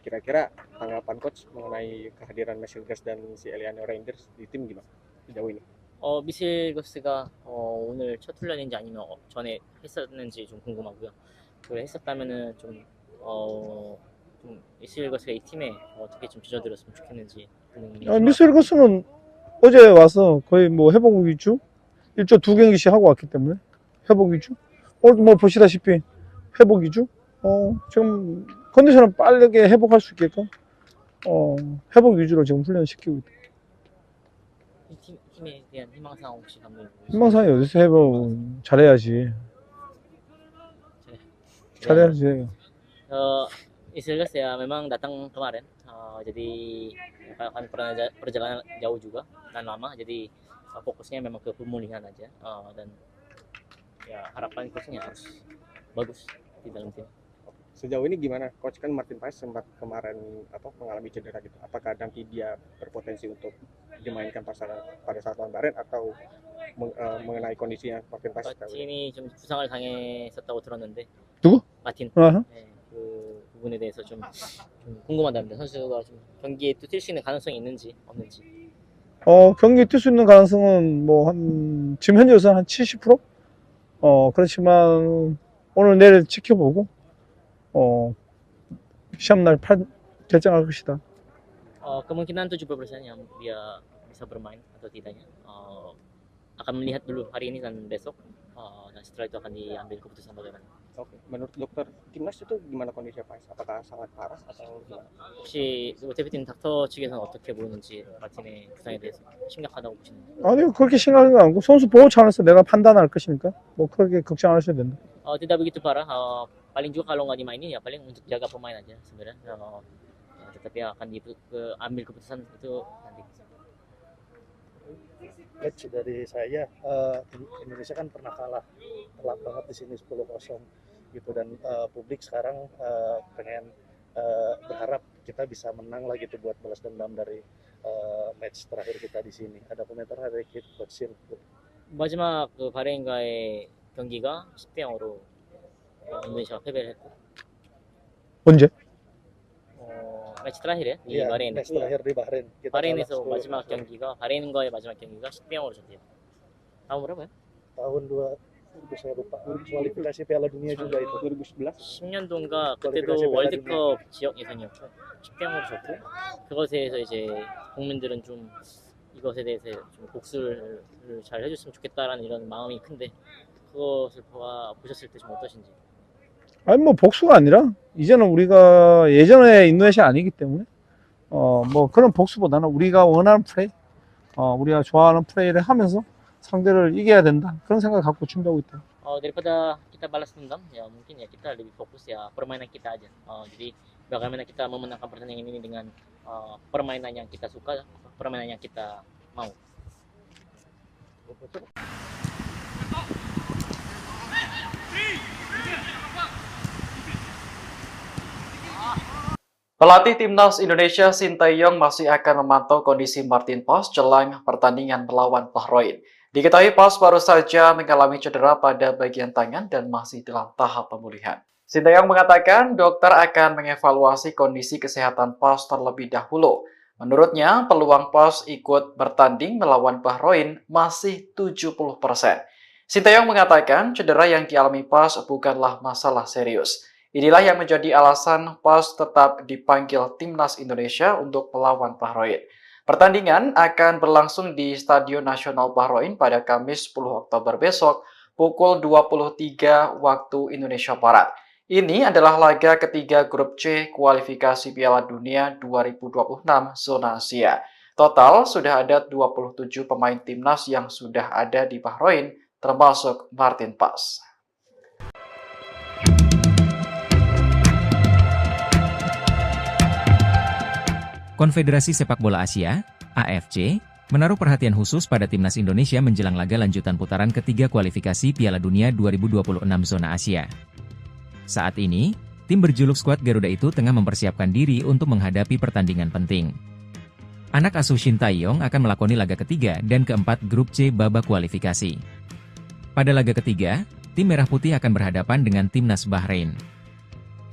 kira-kira tanggapan coach mengenai kehadiran Mesliga dan si Eliano Reinders di tim gimana sejauh ini? 미실거스가 오늘 첫 훈련인지 아니면 전에 했었는지 좀 궁금하고요. 그래 했었다면은 좀 미실거스가 이 팀에 어떻게 좀 젖어들었으면 좋겠는지 미스일거스는 어제 와서 거의 뭐 회복 위주, 일주 2경기씩 하고 왔기 때문에 회복 위주. 오늘 뭐 보시다시피 회복 위주. 지금 컨디션을 빠르게 회복할 수 있게끔 회복 위주로 지금 훈련시키고 있다. 이 팀에 대한 희망사항 혹시 감독님? 희망사항이 어디서 회복 잘해야지. 잘해야지. Istilahnya ya memang datang kemarin, jadi akan perjalanan jauh juga dan lama, jadi fokusnya memang ke pemulihan aja dan ya harapan coachnya harus bagus di dalam tim. Sejauh ini gimana coach, kan Martin Paes sempat kemarin mengalami cedera gitu, apakah nanti dia berpotensi untuk dimainkan pada saat lawan Bahrain atau mengenai kondisinya Martin Paes? 마틴이 좀 부상을 당했었다고 들었는데. 누구? 마틴. 아하. 네, 그 부분에 대해서 좀 궁금하답니다. 선수가 좀 경기에 또 뛸 수 있는 가능성이 있는지 없는지. 경기 뛸 수 있는 가능성은 뭐 지금 현재로서는 한 70%? 그렇지만 오늘 내일 지켜보고 시합날 결정할 것이다. Kemungkinan 70% yang dia bisa bermain atau tidaknya akan melihat dulu hari ini dan besok, dan setelah itu akan diambil keputusan bagaimana. Oke, menurut dokter timnas itu gimana kondisi Paes? apakah sangat parah atau gimana? 혹시 대표팀 닥터 측에서는 어떻게 보는지 마틴의 부상에 대해서 심각하다고 보시는지? 아니요, 그렇게 심각한 건 아니고 선수 보호 차원에서 내가 판단할 것이니까 뭐 그렇게 걱정 안 하셔도 된다. Tidak begitu parah. Paling juga kalau nggak dimainin ya paling untuk jaga pemain aja sebenarnya. Tetapi akan ambil keputusan itu nanti. Coach, dari saya, Indonesia kan pernah kalah telak banget di sini 10-0 gitu, dan publik sekarang pengen berharap kita bisa menang lagi tuh buat balas dendam dari match terakhir kita di sini. Ada komentar dari Coach Sin? 마지막 그 바레인과의 경기가 10대 0으로 인도네시아가 패배를 했고. 언제? 매치 terakhir ya di Iya, Bahrain. match terakhir di Bahrain. Kita 바레인에서 kalah 10-0. 마지막 경기가 바레인과의 마지막 경기가 10대 0으로 졌대요. tahun berapa ya? tahun 2000, saya lupa, kualifikasi Piala Dunia juga itu. 2011? 10년도인가 kualifikasi 그때도 Piala 월드컵 지역 예선이었고 10대 0으로 졌고, 그것에 대해서 이제 국민들은 좀 이것에 대해서 좀 복수를 잘 해줬으면 좋겠다라는 이런 마음이 큰데 그것을 보셨을 때 좀 어떠신지? 아니 뭐 복수가 아니라 이제는 우리가 예전에 인도네시아 아니기 때문에 뭐 그런 복수보다는 우리가 원하는 플레이, 우리가 좋아하는 플레이를 하면서 상대를 이겨야 된다, 그런 생각 갖고 준비하고 있다. Daripada kita balas dendam ya mungkin ya kita lebih fokus ya permainan kita aja. Jadi bagaimana kita memenangkan pertandingan ini dengan permainan yang kita suka, permainan yang kita mau. Pelatih Timnas Indonesia Sinteyong masih akan memantau kondisi Martin Paes jelang pertandingan melawan Bahrain. Diketahui Paes baru saja mengalami cedera pada bagian tangan dan masih dalam tahap pemulihan. Sinteyong mengatakan dokter akan mengevaluasi kondisi kesehatan Paes terlebih dahulu. Menurutnya, peluang Paes ikut bertanding melawan Bahrain masih 70%. Sinteyong mengatakan cedera yang dialami Paes bukanlah masalah serius. Inilah yang menjadi alasan Paes tetap dipanggil Timnas Indonesia untuk melawan Bahrain. Pertandingan akan berlangsung di Stadion Nasional Bahrain pada Kamis 10 Oktober besok pukul 23 waktu Indonesia Barat. Ini adalah laga ketiga grup C kualifikasi Piala Dunia 2026 zona Asia. Total sudah ada 27 pemain timnas yang sudah ada di Bahrain termasuk Martin Paes. Konfederasi Sepak Bola Asia, AFC, menaruh perhatian khusus pada timnas Indonesia menjelang laga lanjutan putaran ketiga kualifikasi Piala Dunia 2026 zona Asia. Saat ini, tim berjuluk skuad Garuda itu tengah mempersiapkan diri untuk menghadapi pertandingan penting. Anak asuh Shin Tae-yong akan melakoni laga ketiga dan keempat grup C babak kualifikasi. Pada laga ketiga, tim Merah Putih akan berhadapan dengan timnas Bahrain.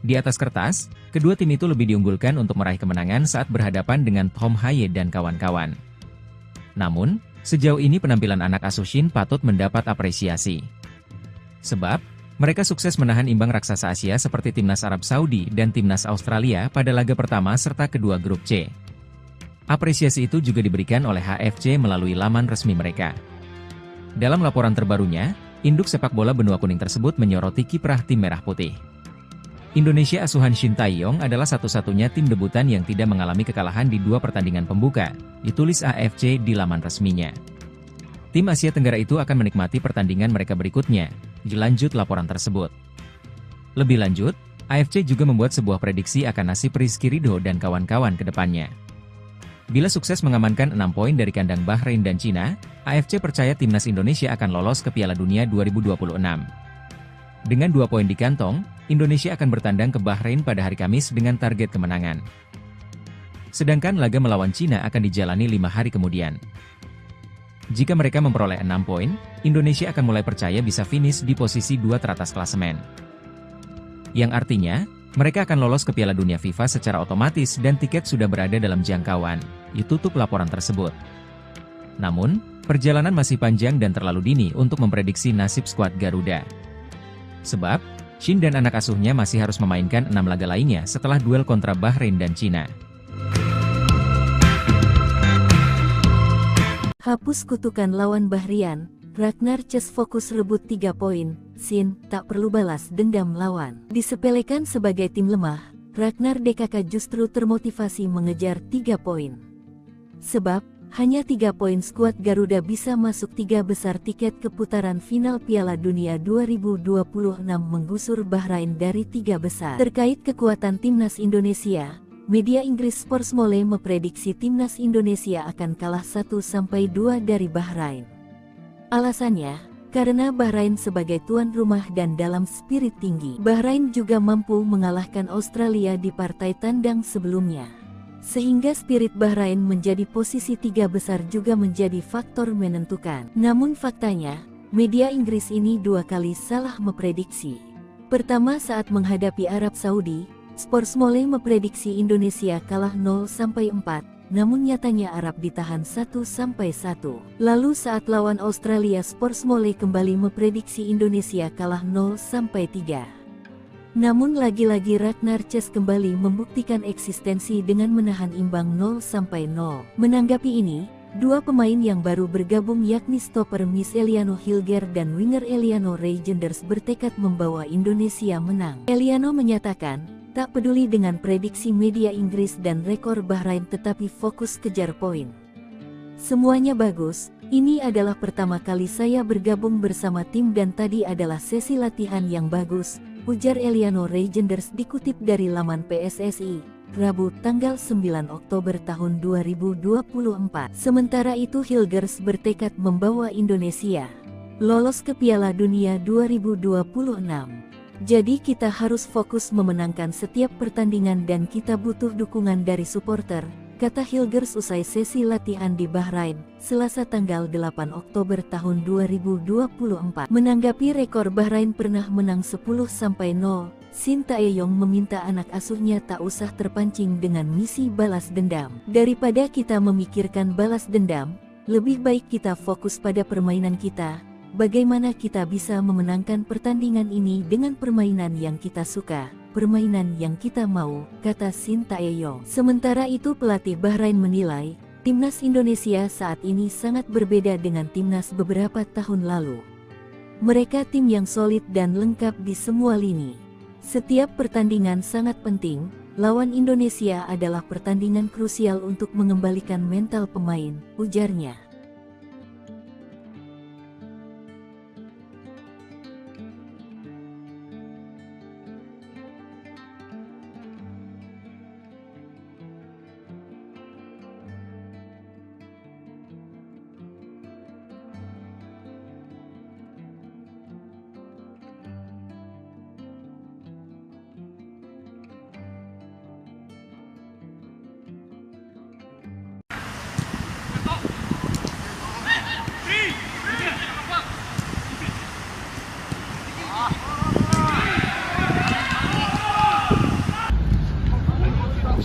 Di atas kertas, kedua tim itu lebih diunggulkan untuk meraih kemenangan saat berhadapan dengan Tom Haye dan kawan-kawan. Namun, sejauh ini penampilan anak asuh Shin patut mendapat apresiasi. Sebab, mereka sukses menahan imbang raksasa Asia seperti timnas Arab Saudi dan timnas Australia pada laga pertama serta kedua grup C. Apresiasi itu juga diberikan oleh HFC melalui laman resmi mereka. Dalam laporan terbarunya, induk sepak bola benua kuning tersebut menyoroti kiprah tim Merah Putih. Indonesia asuhan Shin Tae-yong adalah satu-satunya tim debutan yang tidak mengalami kekalahan di dua pertandingan pembuka, ditulis AFC di laman resminya. Tim Asia Tenggara itu akan menikmati pertandingan mereka berikutnya, dilanjut laporan tersebut. Lebih lanjut, AFC juga membuat sebuah prediksi akan nasib Rizky Ridho dan kawan-kawan ke depannya. Bila sukses mengamankan 6 poin dari kandang Bahrain dan Cina, AFC percaya timnas Indonesia akan lolos ke Piala Dunia 2026. Dengan 2 poin di kantong, Indonesia akan bertandang ke Bahrain pada hari Kamis dengan target kemenangan. Sedangkan laga melawan Cina akan dijalani 5 hari kemudian. Jika mereka memperoleh 6 poin, Indonesia akan mulai percaya bisa finish di posisi 2 teratas klasemen. Yang artinya, mereka akan lolos ke Piala Dunia FIFA secara otomatis dan tiket sudah berada dalam jangkauan, ditutup laporan tersebut. Namun, perjalanan masih panjang dan terlalu dini untuk memprediksi nasib skuad Garuda. Sebab, Shin dan anak asuhnya masih harus memainkan 6 laga lainnya setelah duel kontra Bahrain dan Cina. Hapus kutukan lawan Bahrian, Ragnar Ces fokus rebut 3 poin, Shin tak perlu balas dendam lawan. Disepelekan sebagai tim lemah, Ragnar DKK justru termotivasi mengejar 3 poin. Sebab, hanya 3 poin skuad Garuda bisa masuk 3 besar tiket ke putaran final Piala Dunia 2026 menggusur Bahrain dari 3 besar. Terkait kekuatan timnas Indonesia, media Inggris Sportsmole memprediksi timnas Indonesia akan kalah 1-2 dari Bahrain. Alasannya, karena Bahrain sebagai tuan rumah dan dalam spirit tinggi. Bahrain juga mampu mengalahkan Australia di partai tandang sebelumnya. Sehingga spirit Bahrain menjadi posisi 3 besar juga menjadi faktor menentukan. Namun faktanya, media Inggris ini 2 kali salah memprediksi. Pertama saat menghadapi Arab Saudi, Sportsmole memprediksi Indonesia kalah 0-4, namun nyatanya Arab ditahan 1-1. Lalu saat lawan Australia, Sportsmole kembali memprediksi Indonesia kalah 0-3. Namun lagi-lagi Ragnar Ces kembali membuktikan eksistensi dengan menahan imbang 0-0. Menanggapi ini, 2 pemain yang baru bergabung yakni stopper Miss Eliano Hilger dan winger Eliano Reijenders bertekad membawa Indonesia menang. Eliano menyatakan, tak peduli dengan prediksi media Inggris dan rekor Bahrain tetapi fokus kejar poin. Semuanya bagus, ini adalah pertama kali saya bergabung bersama tim dan tadi adalah sesi latihan yang bagus, ujar Eliano Reijenders dikutip dari laman PSSI, Rabu tanggal 9 Oktober tahun 2024. Sementara itu Hilgers bertekad membawa Indonesia lolos ke Piala Dunia 2026. Jadi kita harus fokus memenangkan setiap pertandingan dan kita butuh dukungan dari supporter, kata Hilgers usai sesi latihan di Bahrain, Selasa tanggal 8 Oktober tahun 2024. Menanggapi rekor Bahrain pernah menang 10-0, Shin Tae-yong meminta anak asuhnya tak usah terpancing dengan misi balas dendam. Daripada kita memikirkan balas dendam, lebih baik kita fokus pada permainan kita. Bagaimana kita bisa memenangkan pertandingan ini dengan permainan yang kita suka, permainan yang kita mau, kata Shin Tae-yong. Sementara itu pelatih Bahrain menilai, timnas Indonesia saat ini sangat berbeda dengan timnas beberapa tahun lalu. Mereka tim yang solid dan lengkap di semua lini. Setiap pertandingan sangat penting, lawan Indonesia adalah pertandingan krusial untuk mengembalikan mental pemain, ujarnya.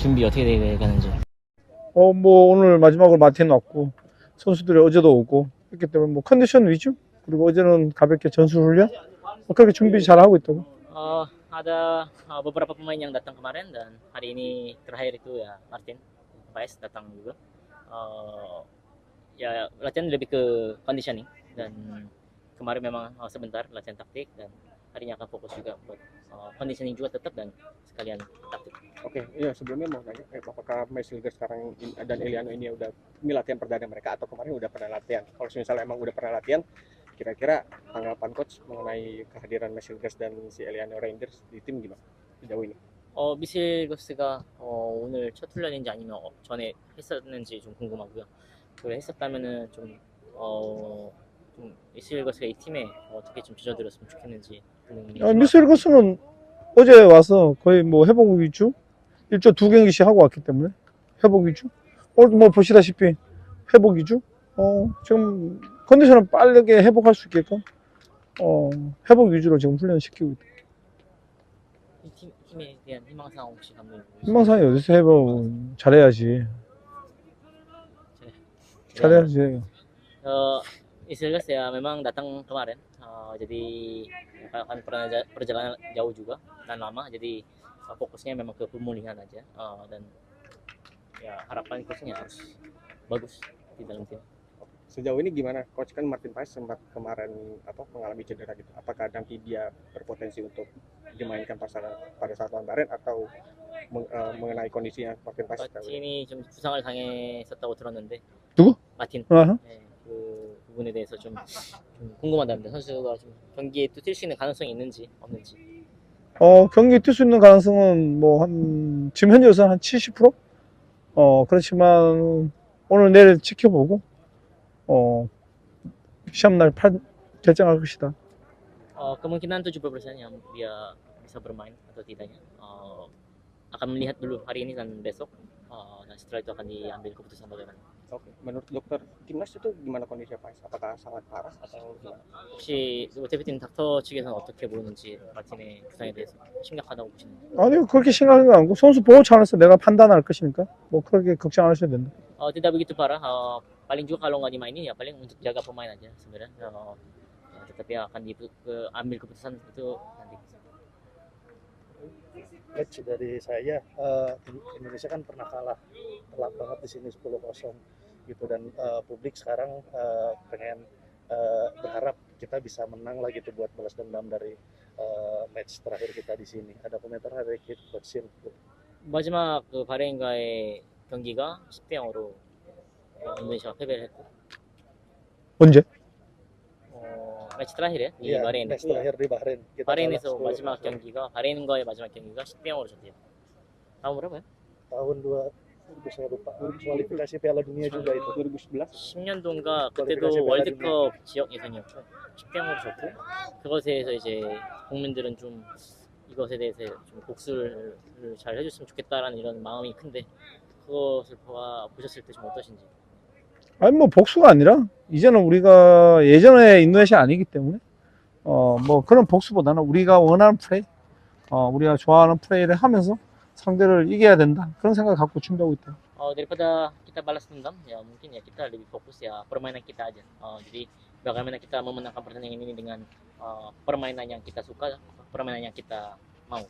준비 어떻게 돼가는지. 뭐 오늘 마지막으로 마틴 왔고 선수들이 어제도 오고 했기 때문에 뭐 컨디션 위주, 그리고 어제는 가볍게 전술 훈련, 뭐 그렇게 준비 잘 하고 있다고. Ada beberapa pemain yang datang kemarin dan hari ini terakhir itu ya Martin Paes datang juga. Ya latihan lebih ke conditioning dan kemarin memang sebentar latihan taktik dan harinya akan fokus juga buat conditioning juga tetap dan sekalian taktik. Oke, iya sebelumnya mau nanya, apakah Silger sekarang dan Eliano ini ini latihan perdana mereka atau kemarin udah pernah latihan? Kalau misalnya emang udah pernah latihan, kira-kira tanggapan coach mengenai kehadiran Silger dan si Eliano Rangers di tim gimana sejauh ini? 미실거스가 오늘 첫 훈련인지 아니면 전에 했었는지 좀 궁금하고요. 그걸 했었다면은 좀 미실거스가 이 팀에 어떻게 좀 젖어들었으면 좋겠는지. 미셀거스는 어제 와서 거의 뭐 회복 위주, 일주 2경기씩 하고 왔기 때문에 회복 위주. 오늘도 뭐 보시다시피 회복 위주. 지금 컨디션을 빠르게 회복할 수 있게끔 회복 위주로 지금 훈련시키고 있다. 이 팀에 대한 희망사항 혹시 감독님? 희망사항이 어디서 회복 잘해야지. 잘해야지. Istilahnya ya memang datang kemarin, jadi akan perjalanan jauh juga dan lama, jadi fokusnya memang ke pemulihan aja, dan ya harapan coachnya harus bagus di dalam tim. Sejauh ini gimana coach, kan Martin Paes sempat kemarin mengalami cedera gitu, apakah nanti dia berpotensi untuk dimainkan pada saat lawan Bahrain atau mengenai kondisinya Martin Paes? 마틴이 좀 부상을 당했었다고 들었는데. 누구? 마틴. 아하. 네, 그 부분에 대해서 좀 궁금하답니다. 선수가 좀 경기에 또 뛸 수 있는 가능성이 있는지 없는지. 경기 뛸 수 있는 가능성은 뭐 지금 현재로서는 한 70%? 그렇지만 오늘 내일 지켜보고 시합날 결정할 것이다. Kemungkinan 70% yang dia bisa bermain atau tidaknya akan melihat dulu hari ini dan besok, dan setelah itu akan diambil keputusan bagaimana. Oke, menurut dokter timnas itu gimana kondisi Paes? apakah sangat parah atau gimana? 혹시 대표팀 닥터 측에서는 어떻게 보는지 마틴의 부상에 대해서 심각하다고 보시는지. 아니 그렇게 심각한 건 아니고 선수 보호 차원에서 내가 판단할 것이니까 뭐 그렇게 걱정 안 하셔도 된다. Tidak begitu parah, paling juga kalau nggak dimainin ya paling untuk jaga pemain aja sebenarnya. Tetapi akan ambil keputusan itu nanti. Coach, dari saya, Indonesia kan pernah kalah telak banget di sini 10-0 gitu, dan publik sekarang pengen berharap kita bisa menang lagi tuh buat balas dendam dari match terakhir kita di sini. Ada komentar dari Coach Shin? 마지막 그 바레인과의 경기가 10대 0으로 인도네시아가 패배를 했고. 언제? 매치 terakhir ya di Iya, Bahrain. match terakhir di Bahrain. Kita 바레인에서 kalah 10-0. 마지막 경기가 바레인과의 마지막 경기가 10대 0으로 졌대요. tahun berapa ya? tahun 2000, saya lupa, kualifikasi Piala Dunia juga itu. 2011? 10년도인가 kualifikasi 그때도 Piala 월드컵 Dunia. 지역 예선이었고 10대 0으로 졌고, 그것에 대해서 이제 국민들은 좀 이것에 대해서 좀 복수를 잘 해줬으면 좋겠다라는 이런 마음이 큰데 그것을 보셨을 때 좀 어떠신지. 아니 뭐 복수가 아니라 이제는 우리가 예전에 인도네시아 아니기 때문에 뭐 그런 복수보다는 우리가 원하는 플레이, 우리가 좋아하는 플레이를 하면서 상대를 이겨야 된다, 그런 생각을 갖고 준비하고 있다. Daripada kita balas dendam ya mungkin ya kita lebih fokus ya permainan kita aja. Jadi bagaimana kita memenangkan pertandingan ini dengan permainan yang kita suka, permainan yang kita mau.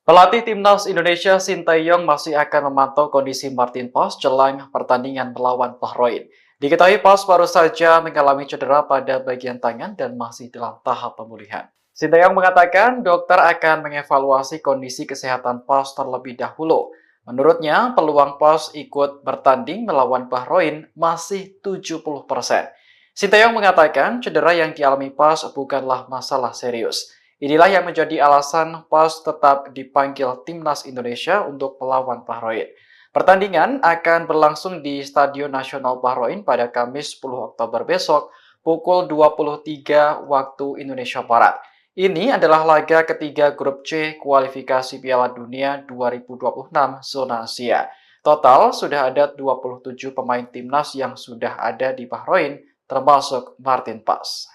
Pelatih Timnas Indonesia Sinteyong masih akan memantau kondisi Martin Paes jelang pertandingan melawan Bahrain. Diketahui Paes baru saja mengalami cedera pada bagian tangan dan masih dalam tahap pemulihan. Sinteyong mengatakan dokter akan mengevaluasi kondisi kesehatan Paes terlebih dahulu. Menurutnya, peluang Paes ikut bertanding melawan Bahrain masih 70%. Sinteyong mengatakan cedera yang dialami Paes bukanlah masalah serius. Inilah yang menjadi alasan Paes tetap dipanggil Timnas Indonesia untuk melawan Bahrain. Pertandingan akan berlangsung di Stadion Nasional Bahrain pada Kamis 10 Oktober besok pukul 23 waktu Indonesia Barat. Ini adalah laga ketiga grup C kualifikasi Piala Dunia 2026 zona Asia. Total sudah ada 27 pemain timnas yang sudah ada di Bahrain termasuk Martin Paes.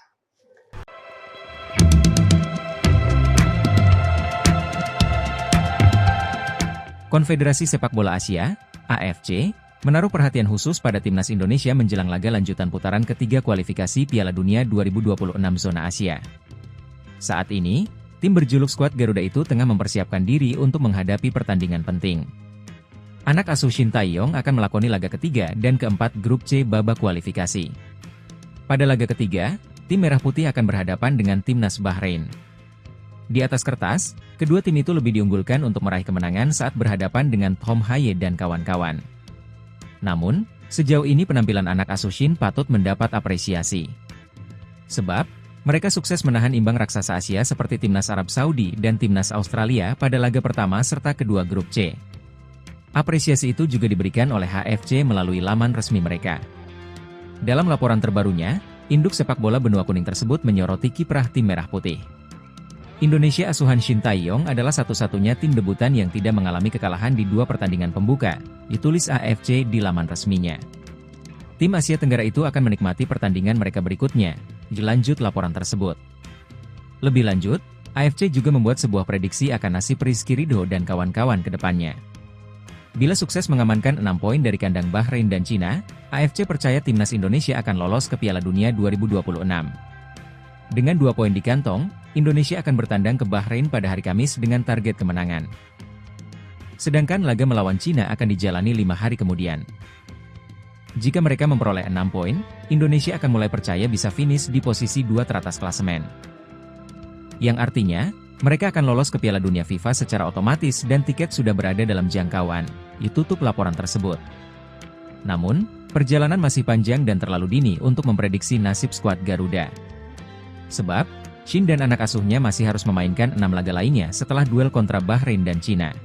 Konfederasi Sepak Bola Asia, AFC, menaruh perhatian khusus pada timnas Indonesia menjelang laga lanjutan putaran ketiga kualifikasi Piala Dunia 2026 zona Asia. Saat ini, tim berjuluk skuad Garuda itu tengah mempersiapkan diri untuk menghadapi pertandingan penting. Anak asuh Shin Tae-yong akan melakoni laga ketiga dan keempat grup C babak kualifikasi. Pada laga ketiga, tim Merah Putih akan berhadapan dengan timnas Bahrain. Di atas kertas, kedua tim itu lebih diunggulkan untuk meraih kemenangan saat berhadapan dengan Tom Haye dan kawan-kawan. Namun, sejauh ini penampilan anak asuh Shin patut mendapat apresiasi. Sebab, mereka sukses menahan imbang raksasa Asia seperti timnas Arab Saudi dan timnas Australia pada laga pertama serta kedua grup C. Apresiasi itu juga diberikan oleh HFC melalui laman resmi mereka. Dalam laporan terbarunya, induk sepak bola benua kuning tersebut menyoroti kiprah tim Merah Putih. Indonesia asuhan Shin Tae-yong adalah satu-satunya tim debutan yang tidak mengalami kekalahan di dua pertandingan pembuka, ditulis AFC di laman resminya. Tim Asia Tenggara itu akan menikmati pertandingan mereka berikutnya, dilanjut laporan tersebut. Lebih lanjut, AFC juga membuat sebuah prediksi akan nasib Rizky Ridho dan kawan-kawan ke depannya. Bila sukses mengamankan 6 poin dari kandang Bahrain dan Cina, AFC percaya timnas Indonesia akan lolos ke Piala Dunia 2026. Dengan 2 poin di kantong, Indonesia akan bertandang ke Bahrain pada hari Kamis dengan target kemenangan. Sedangkan laga melawan Cina akan dijalani 5 hari kemudian. Jika mereka memperoleh 6 poin, Indonesia akan mulai percaya bisa finish di posisi 2 teratas klasemen. Yang artinya, mereka akan lolos ke Piala Dunia FIFA secara otomatis dan tiket sudah berada dalam jangkauan, ditutup laporan tersebut. Namun, perjalanan masih panjang dan terlalu dini untuk memprediksi nasib skuad Garuda. Sebab, Shin dan anak asuhnya masih harus memainkan 6 laga lainnya setelah duel kontra Bahrain dan Cina.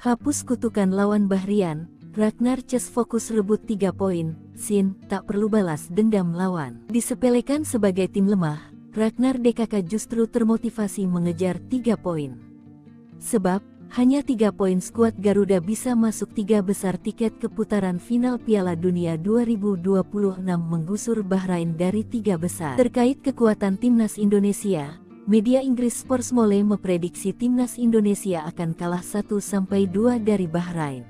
Hapus kutukan lawan Bahrian, Ragnar Ces fokus rebut 3 poin, Shin tak perlu balas dendam lawan. Disepelekan sebagai tim lemah, Ragnar DKK justru termotivasi mengejar 3 poin. Sebab, hanya 3 poin skuad Garuda bisa masuk 3 besar tiket ke putaran final Piala Dunia 2026 menggusur Bahrain dari 3 besar. Terkait kekuatan timnas Indonesia, media Inggris Sportsmole memprediksi timnas Indonesia akan kalah 1-2 dari Bahrain.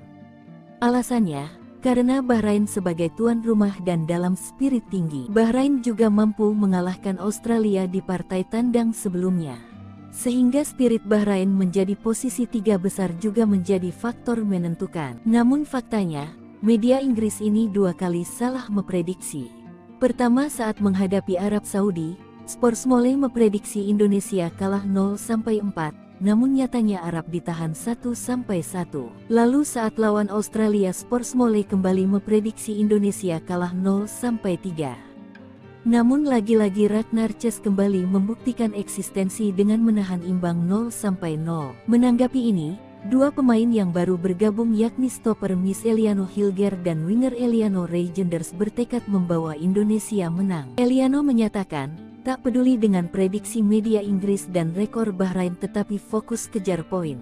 Alasannya, karena Bahrain sebagai tuan rumah dan dalam spirit tinggi. Bahrain juga mampu mengalahkan Australia di partai tandang sebelumnya. Sehingga spirit Bahrain menjadi posisi 3 besar juga menjadi faktor menentukan. Namun faktanya, media Inggris ini 2 kali salah memprediksi. Pertama saat menghadapi Arab Saudi, Sportsmole memprediksi Indonesia kalah 0-4, namun nyatanya Arab ditahan 1-1. Lalu saat lawan Australia, Sportsmole kembali memprediksi Indonesia kalah 0-3. Namun lagi-lagi Ragnar Ces kembali membuktikan eksistensi dengan menahan imbang 0-0. Menanggapi ini, 2 pemain yang baru bergabung yakni stopper Miss Eliano Hilger dan winger Eliano Reijenders bertekad membawa Indonesia menang. Eliano menyatakan, tak peduli dengan prediksi media Inggris dan rekor Bahrain tetapi fokus kejar poin.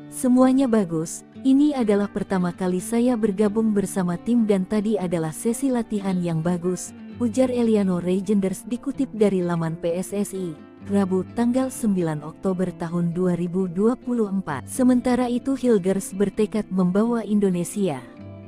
Semuanya bagus, ini adalah pertama kali saya bergabung bersama tim dan tadi adalah sesi latihan yang bagus, ujar Eliano Reijenders dikutip dari laman PSSI, Rabu tanggal 9 Oktober tahun 2024. Sementara itu Hilgers bertekad membawa Indonesia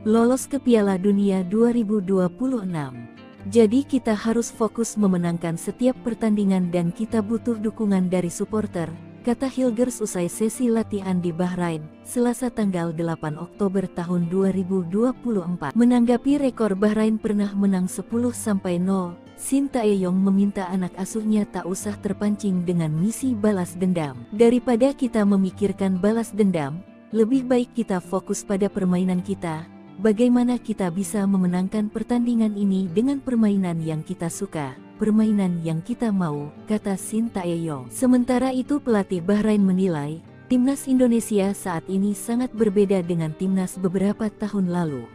lolos ke Piala Dunia 2026. Jadi kita harus fokus memenangkan setiap pertandingan dan kita butuh dukungan dari supporter, kata Hilgers usai sesi latihan di Bahrain, Selasa tanggal 8 Oktober tahun 2024. Menanggapi rekor Bahrain pernah menang 10-0, Shin Tae-yong meminta anak asuhnya tak usah terpancing dengan misi balas dendam. Daripada kita memikirkan balas dendam, lebih baik kita fokus pada permainan kita. Bagaimana kita bisa memenangkan pertandingan ini dengan permainan yang kita suka, permainan yang kita mau, kata Shin Tae-yong. Sementara itu pelatih Bahrain menilai, timnas Indonesia saat ini sangat berbeda dengan timnas beberapa tahun lalu.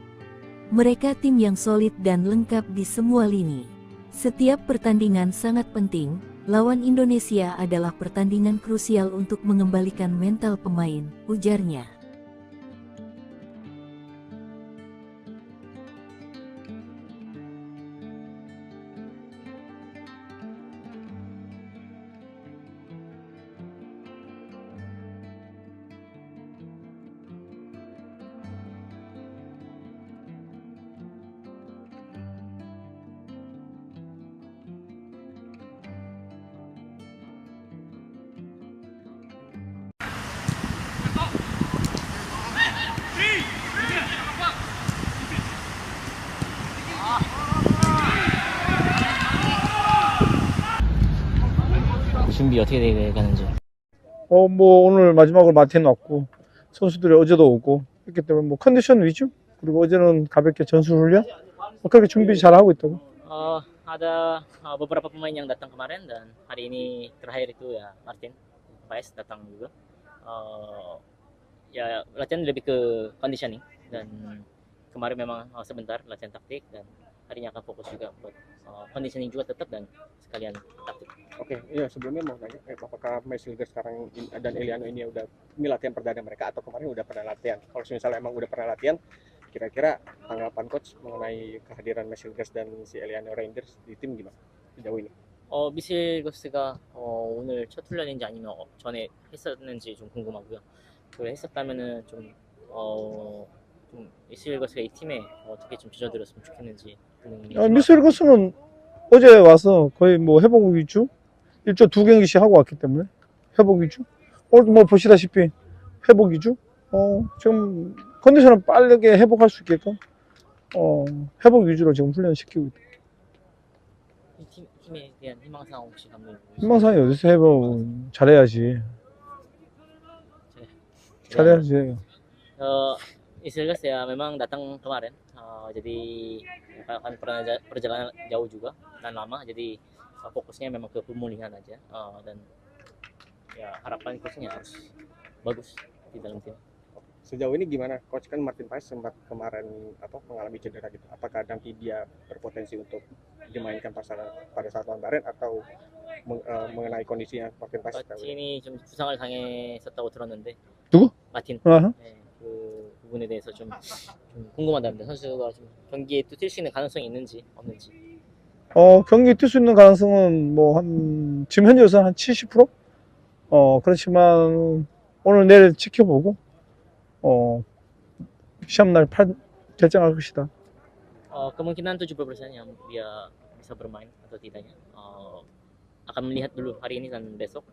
Mereka tim yang solid dan lengkap di semua lini. Setiap pertandingan sangat penting, lawan Indonesia adalah pertandingan krusial untuk mengembalikan mental pemain, ujarnya. 준비 어떻게 돼 가는지. 뭐 오늘 마지막으로 마틴 왔고 선수들이 어제도 오고 했기 때문에 뭐 컨디션 위주 그리고 어제는 가볍게 전술 훈련 뭐 그렇게 준비 잘 하고 있다고. Ada beberapa pemain yang datang kemarin dan hari ini terakhir itu ya Martin Paes datang juga. Ya latihan lebih ke conditioning dan kemarin memang sebentar latihan taktik dan harinya akan fokus juga buat conditioning juga tetap dan sekalian taktik. Oke, iya sebelumnya mau nanya, apakah Mesliga sekarang dan Eliano ini latihan perdana mereka atau kemarin udah pernah latihan? Kalau misalnya emang udah pernah latihan, kira-kira tanggapan coach mengenai kehadiran Mesliga dan si Eliano Rangers di tim gimana sejauh ini? 미실거스가 오늘 첫 훈련인지 아니면 전에 했었는지 좀 궁금하고요. 그 했었다면은 좀 미실거스가 이 팀에 어떻게 좀 젖어들었으면 좋겠는지 그런 미셀거스는 어제 와서 거의 뭐 회복 위주 일주 2경기씩 하고 왔기 때문에 회복 위주 오늘 뭐 보시다시피 회복 위주 지금 컨디션을 빠르게 회복할 수 있게끔 회복 위주로 지금 훈련시키고 있다. 이 팀에 대한 희망사항 혹시 감독님 희망사항이 어디서 회복 잘해야지. 잘해야지. Isilgas ya memang datang kemarin, jadi akan perjalanan jauh juga dan lama, jadi fokusnya memang ke pemulihan aja dan ya harapan coachnya harus bagus di dalam tim. Sejauh ini gimana coach, kan Martin Paes sempat kemarin mengalami cedera gitu. Apakah nanti dia berpotensi untuk dimainkan pada saat lawan Bahrain atau mengenai kondisinya Martin Paes? 마틴이 좀 부상을 당했었다고 들었는데. 누구? 마틴. 어허. 네, 그 부분에 대해서 좀 궁금하답니다. 선수가 좀 경기에 또 뛸 수 있는 가능성이 있는지 없는지. 경기 뛸 수 있는 가능성은 지금 현재로서는 한 70%? 그렇지만 오늘 내일 지켜보고 시합날 결정할 것이다. Kemungkinan 70% yang dia bisa bermain atau tidaknya akan melihat dulu hari ini dan besok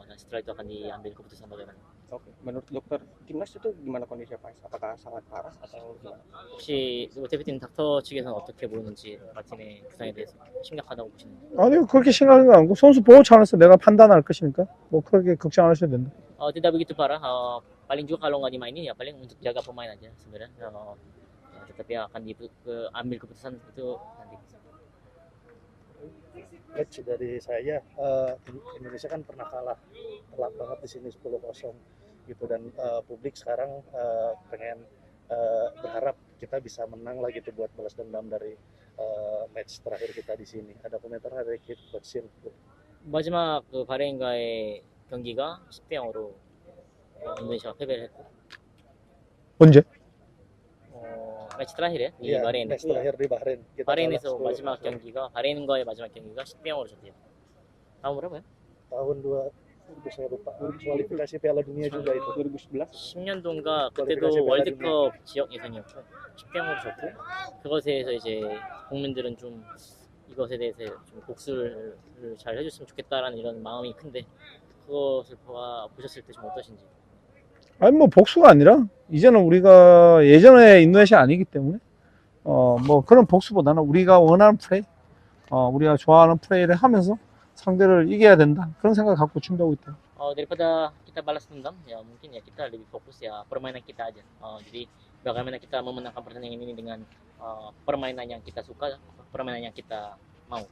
dan setelah itu akan diambil keputusan bagaimana. Oke, menurut dokter timnas itu gimana kondisinya Paes? Apakah sangat parah atau gimana? 혹시 대표팀 닥터 측에서는 어떻게 보는지 마틴의 부상에 대해서 심각하다고 보시는지. 아니요, 그렇게 심각한 건 아니고 선수 보호 차원에서 내가 판단할 것이니까 뭐 그렇게 걱정 안 하셔도 된다. Tidak begitu parah. Paling juga kalau nggak dimainin ya paling untuk jaga pemain aja sebenarnya. Tetapi akan ambil keputusan itu nanti. Coach, dari saya, Indonesia kan pernah kalah telak banget di sini 10-0 gitu, dan publik sekarang pengen berharap kita bisa menang lagi tuh buat balas dendam dari match terakhir kita di sini. Ada komentar dari Coach Sil? 마지막 그 바레인과의 경기가 10대 0으로 인도네시아가 패배를 했고. 언제? 매치 terakhir ya di Iya, Bahrain. match terakhir di Bahrain. Kita 바레인에서 kalah 10-0. 마지막 경기가 바레인과의 마지막 경기가 10대 0으로 졌대요. tahun berapa ya? tahun 2000, saya lupa, kualifikasi Piala Dunia juga itu. 2011? 10년도인가 퀄리피케이션 그때도 대회가 월드컵 지역 예선이었고 10대 0으로 졌고 그것에 대해서 이제 국민들은 좀 이것에 대해서 좀 복수를 잘 해줬으면 좋겠다라는 이런 마음이 큰데 그것을 보셨을 때 좀 어떠신지. 아니 뭐 복수가 아니라 이제는 우리가 예전에 인도네시아 아니기 때문에 뭐 그런 복수보다는 우리가 원하는 플레이, 우리가 좋아하는 플레이를 하면서 상대를 이겨야 된다 그런 생각을 갖고 준비하고 있다. Daripada kita balas dendam ya mungkin ya kita lebih fokus ya permainan kita aja. Jadi bagaimana kita memenangkan pertandingan ini dengan permainan yang kita suka, permainan yang kita mau.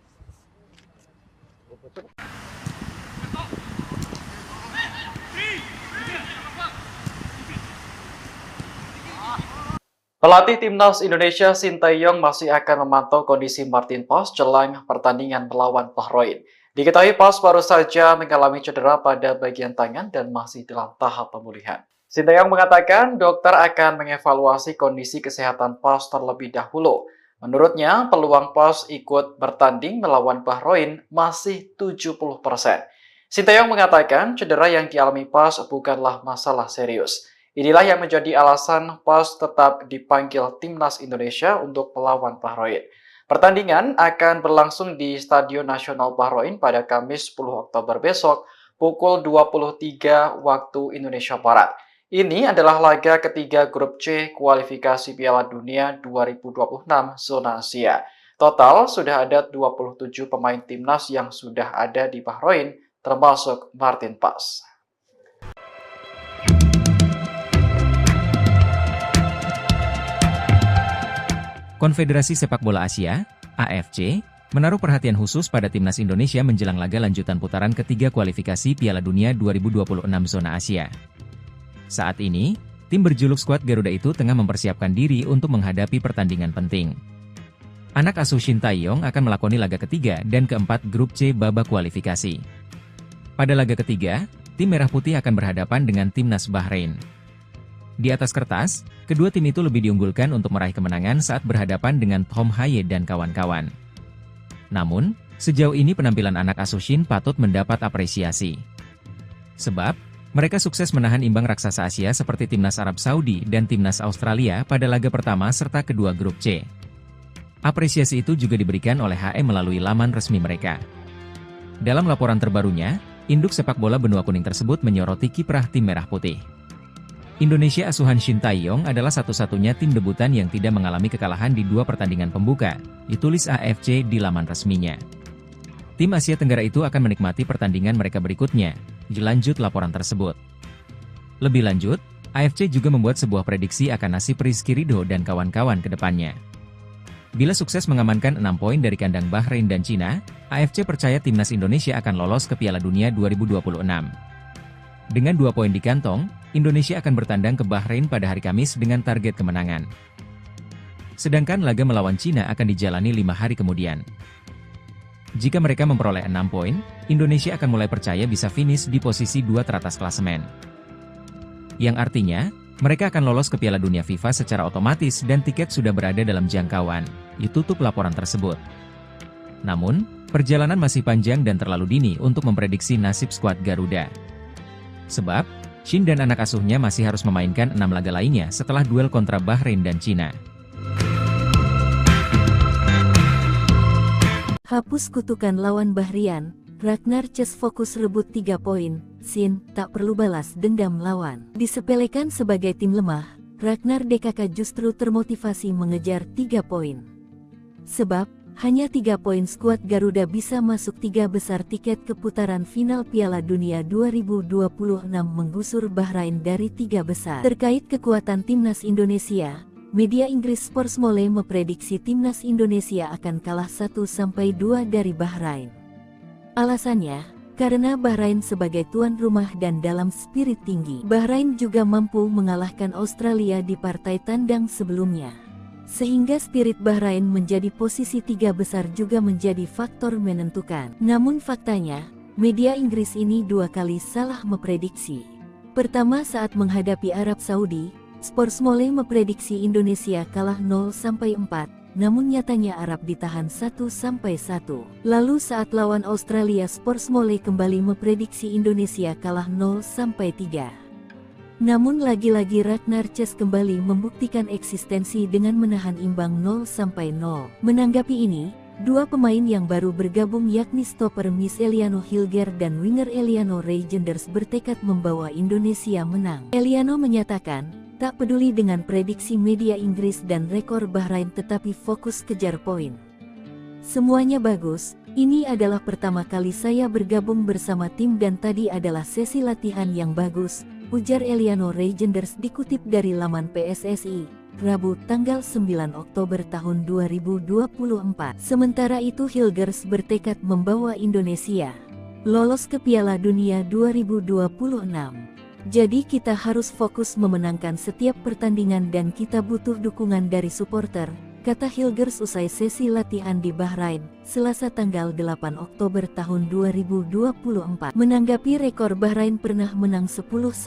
Pelatih Timnas Indonesia Sinteyong masih akan memantau kondisi Martin Paes jelang pertandingan melawan Bahrain. Diketahui Paes baru saja mengalami cedera pada bagian tangan dan masih dalam tahap pemulihan. Sinteyong mengatakan dokter akan mengevaluasi kondisi kesehatan Paes terlebih dahulu. Menurutnya, peluang Paes ikut bertanding melawan Bahrain masih 70%. Sinteyong mengatakan cedera yang dialami Paes bukanlah masalah serius. Inilah yang menjadi alasan Paes tetap dipanggil Timnas Indonesia untuk melawan Bahrain. Pertandingan akan berlangsung di Stadion Nasional Bahrain pada Kamis 10 Oktober besok pukul 23 waktu Indonesia Barat. Ini adalah laga ketiga grup C kualifikasi Piala Dunia 2026 zona Asia. Total sudah ada 27 pemain timnas yang sudah ada di Bahrain termasuk Martin Paes. Konfederasi Sepak Bola Asia, AFC, menaruh perhatian khusus pada timnas Indonesia menjelang laga lanjutan putaran ketiga kualifikasi Piala Dunia 2026 zona Asia. Saat ini, tim berjuluk skuad Garuda itu tengah mempersiapkan diri untuk menghadapi pertandingan penting. Anak asuh Shin Tae-yong akan melakoni laga ketiga dan keempat grup C babak kualifikasi. Pada laga ketiga, tim Merah Putih akan berhadapan dengan timnas Bahrain. Di atas kertas, kedua tim itu lebih diunggulkan untuk meraih kemenangan saat berhadapan dengan Tom Haye dan kawan-kawan. Namun, sejauh ini penampilan anak asuh Shin patut mendapat apresiasi. Sebab, mereka sukses menahan imbang raksasa Asia seperti timnas Arab Saudi dan timnas Australia pada laga pertama serta kedua grup C. Apresiasi itu juga diberikan oleh HM melalui laman resmi mereka. Dalam laporan terbarunya, induk sepak bola benua kuning tersebut menyoroti kiprah tim Merah Putih. Indonesia asuhan Shin Tae-yong adalah satu-satunya tim debutan yang tidak mengalami kekalahan di dua pertandingan pembuka, ditulis AFC di laman resminya. Tim Asia Tenggara itu akan menikmati pertandingan mereka berikutnya, dilanjut laporan tersebut. Lebih lanjut, AFC juga membuat sebuah prediksi akan nasib Rizky Ridho dan kawan-kawan ke depannya. Bila sukses mengamankan 6 poin dari kandang Bahrain dan Cina, AFC percaya timnas Indonesia akan lolos ke Piala Dunia 2026. Dengan 2 poin di kantong, Indonesia akan bertandang ke Bahrain pada hari Kamis dengan target kemenangan. Sedangkan laga melawan Cina akan dijalani 5 hari kemudian. Jika mereka memperoleh 6 poin, Indonesia akan mulai percaya bisa finish di posisi 2 teratas klasemen. Yang artinya, mereka akan lolos ke Piala Dunia FIFA secara otomatis dan tiket sudah berada dalam jangkauan, ditutup laporan tersebut. Namun, perjalanan masih panjang dan terlalu dini untuk memprediksi nasib skuad Garuda. Sebab, Shin dan anak asuhnya masih harus memainkan 6 laga lainnya setelah duel kontra Bahrain dan Cina. Hapus kutukan lawan Bahrian, Ragnar Ces fokus rebut 3 poin, Shin tak perlu balas dendam lawan. Disepelekan sebagai tim lemah, Ragnar DKK justru termotivasi mengejar 3 poin. Sebab, hanya 3 poin skuad Garuda bisa masuk 3 besar tiket ke putaran final Piala Dunia 2026 menggusur Bahrain dari 3 besar. Terkait kekuatan timnas Indonesia, media Inggris Sportsmole memprediksi timnas Indonesia akan kalah 1-2 dari Bahrain. Alasannya, karena Bahrain sebagai tuan rumah dan dalam spirit tinggi. Bahrain juga mampu mengalahkan Australia di partai tandang sebelumnya. Sehingga spirit Bahrain menjadi posisi 3 besar juga menjadi faktor menentukan. Namun faktanya, media Inggris ini 2 kali salah memprediksi. Pertama saat menghadapi Arab Saudi, Sportsmole memprediksi Indonesia kalah 0-4, namun nyatanya Arab ditahan 1-1. Lalu saat lawan Australia, Sportsmole kembali memprediksi Indonesia kalah 0-3. Namun lagi-lagi Ragnar Ces kembali membuktikan eksistensi dengan menahan imbang 0-0. Menanggapi ini, 2 pemain yang baru bergabung yakni stopper Miss Eliano Hilger dan winger Eliano Reijenders bertekad membawa Indonesia menang. Eliano menyatakan, tak peduli dengan prediksi media Inggris dan rekor Bahrain tetapi fokus kejar poin. Semuanya bagus, ini adalah pertama kali saya bergabung bersama tim dan tadi adalah sesi latihan yang bagus, ujar Eliano Reijenders dikutip dari laman PSSI, Rabu tanggal 9 Oktober tahun 2024. Sementara itu Hilgers bertekad membawa Indonesia lolos ke Piala Dunia 2026. Jadi kita harus fokus memenangkan setiap pertandingan dan kita butuh dukungan dari supporter, kata Hilgers usai sesi latihan di Bahrain, Selasa tanggal 8 Oktober tahun 2024. Menanggapi rekor Bahrain pernah menang 10-0,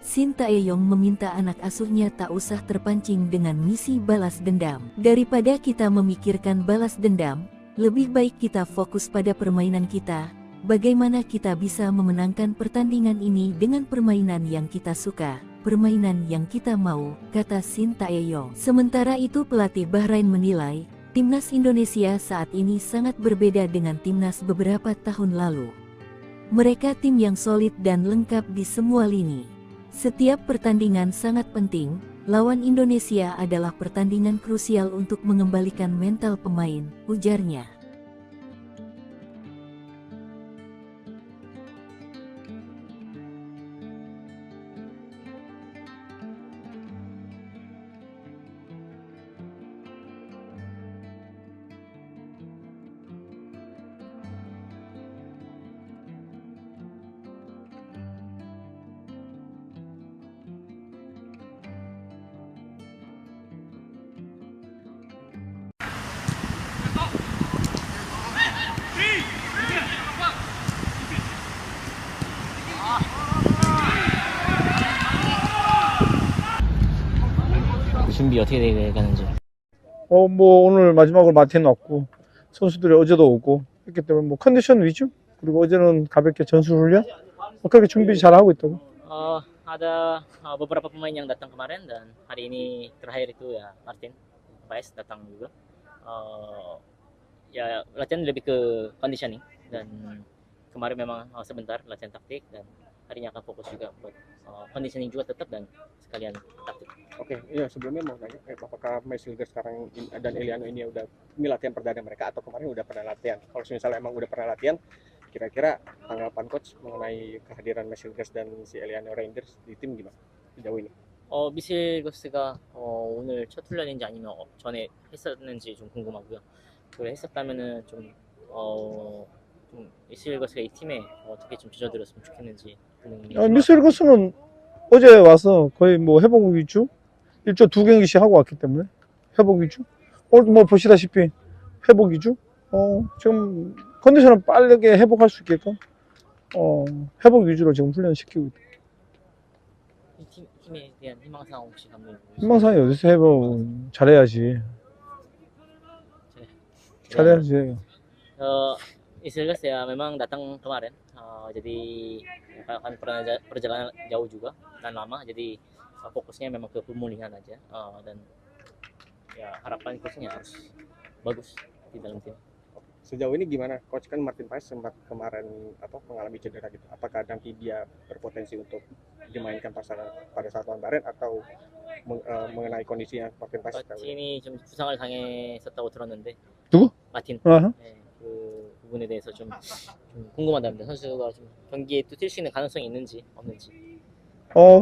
Shin Tae-yong meminta anak asuhnya tak usah terpancing dengan misi balas dendam. Daripada kita memikirkan balas dendam, lebih baik kita fokus pada permainan kita. Bagaimana kita bisa memenangkan pertandingan ini dengan permainan yang kita suka, permainan yang kita mau, kata Shin Tae-yong. Sementara itu pelatih Bahrain menilai, timnas Indonesia saat ini sangat berbeda dengan timnas beberapa tahun lalu. Mereka tim yang solid dan lengkap di semua lini. Setiap pertandingan sangat penting, lawan Indonesia adalah pertandingan krusial untuk mengembalikan mental pemain, ujarnya. 준비 어떻게 되가는지. 뭐 오늘 마지막으로 마틴 왔고 선수들이 어제도 오고 했기 때문에 뭐 컨디션 위주 그리고 어제는 가볍게 전술 훈련 뭐 그렇게 준비 잘 하고 있다고. Ada beberapa pemain yang datang kemarin dan hari ini terakhir itu ya Martin Paes datang juga. Ya latihan lebih ke conditioning dan kemarin memang sebentar latihan taktik dan harinya akan fokus juga buat conditioning juga tetap dan sekalian taktik. Oke, iya sebelumnya mau nanya, apakah Mesliga sekarang dan Eliano ini latihan perdana mereka atau kemarin udah pernah latihan? Kalau misalnya emang udah pernah latihan, kira-kira tanggapan coach mengenai kehadiran Mesliga dan si Eliano Rangers di tim gimana sejauh ini? 미실거스가 오늘 첫 훈련인지 아니면 전에 했었는지 좀 궁금하고요. 그래 했었다면은 좀 미실거스가 이 팀에 어떻게 좀 젖어들었으면 좋겠는지 그런 미셀거스는 어제 와서 거의 뭐 회복 위주 일주 2경기씩 하고 왔기 때문에 회복 위주 오늘 뭐 보시다시피 회복 위주 지금 컨디션을 빠르게 회복할 수 있게끔 회복 위주로 지금 훈련시키고 있다. 이 팀에 대한 희망사항 혹시 감독님 희망사항이 어디서 회복 잘해야지. 잘해야지. Isilgas ya memang datang kemarin, jadi akan perjalanan jauh juga dan lama, jadi fokusnya memang ke pemulihan aja dan ya harapan coachnya harus bagus di dalam tim. Sejauh ini gimana coach, kan Martin Paes sempat kemarin mengalami cedera gitu, apakah nanti dia berpotensi untuk dimainkan pada saat lawan Bahrain atau mengenai kondisinya Martin Paes? 마틴이 좀 부상을 당했었다고 들었는데. 누구? 마틴. 아하. 네, 그 부분에 대해서 좀 궁금하답니다. 선수가 좀 경기에 또 뛸 수 있는 가능성이 있는지 없는지.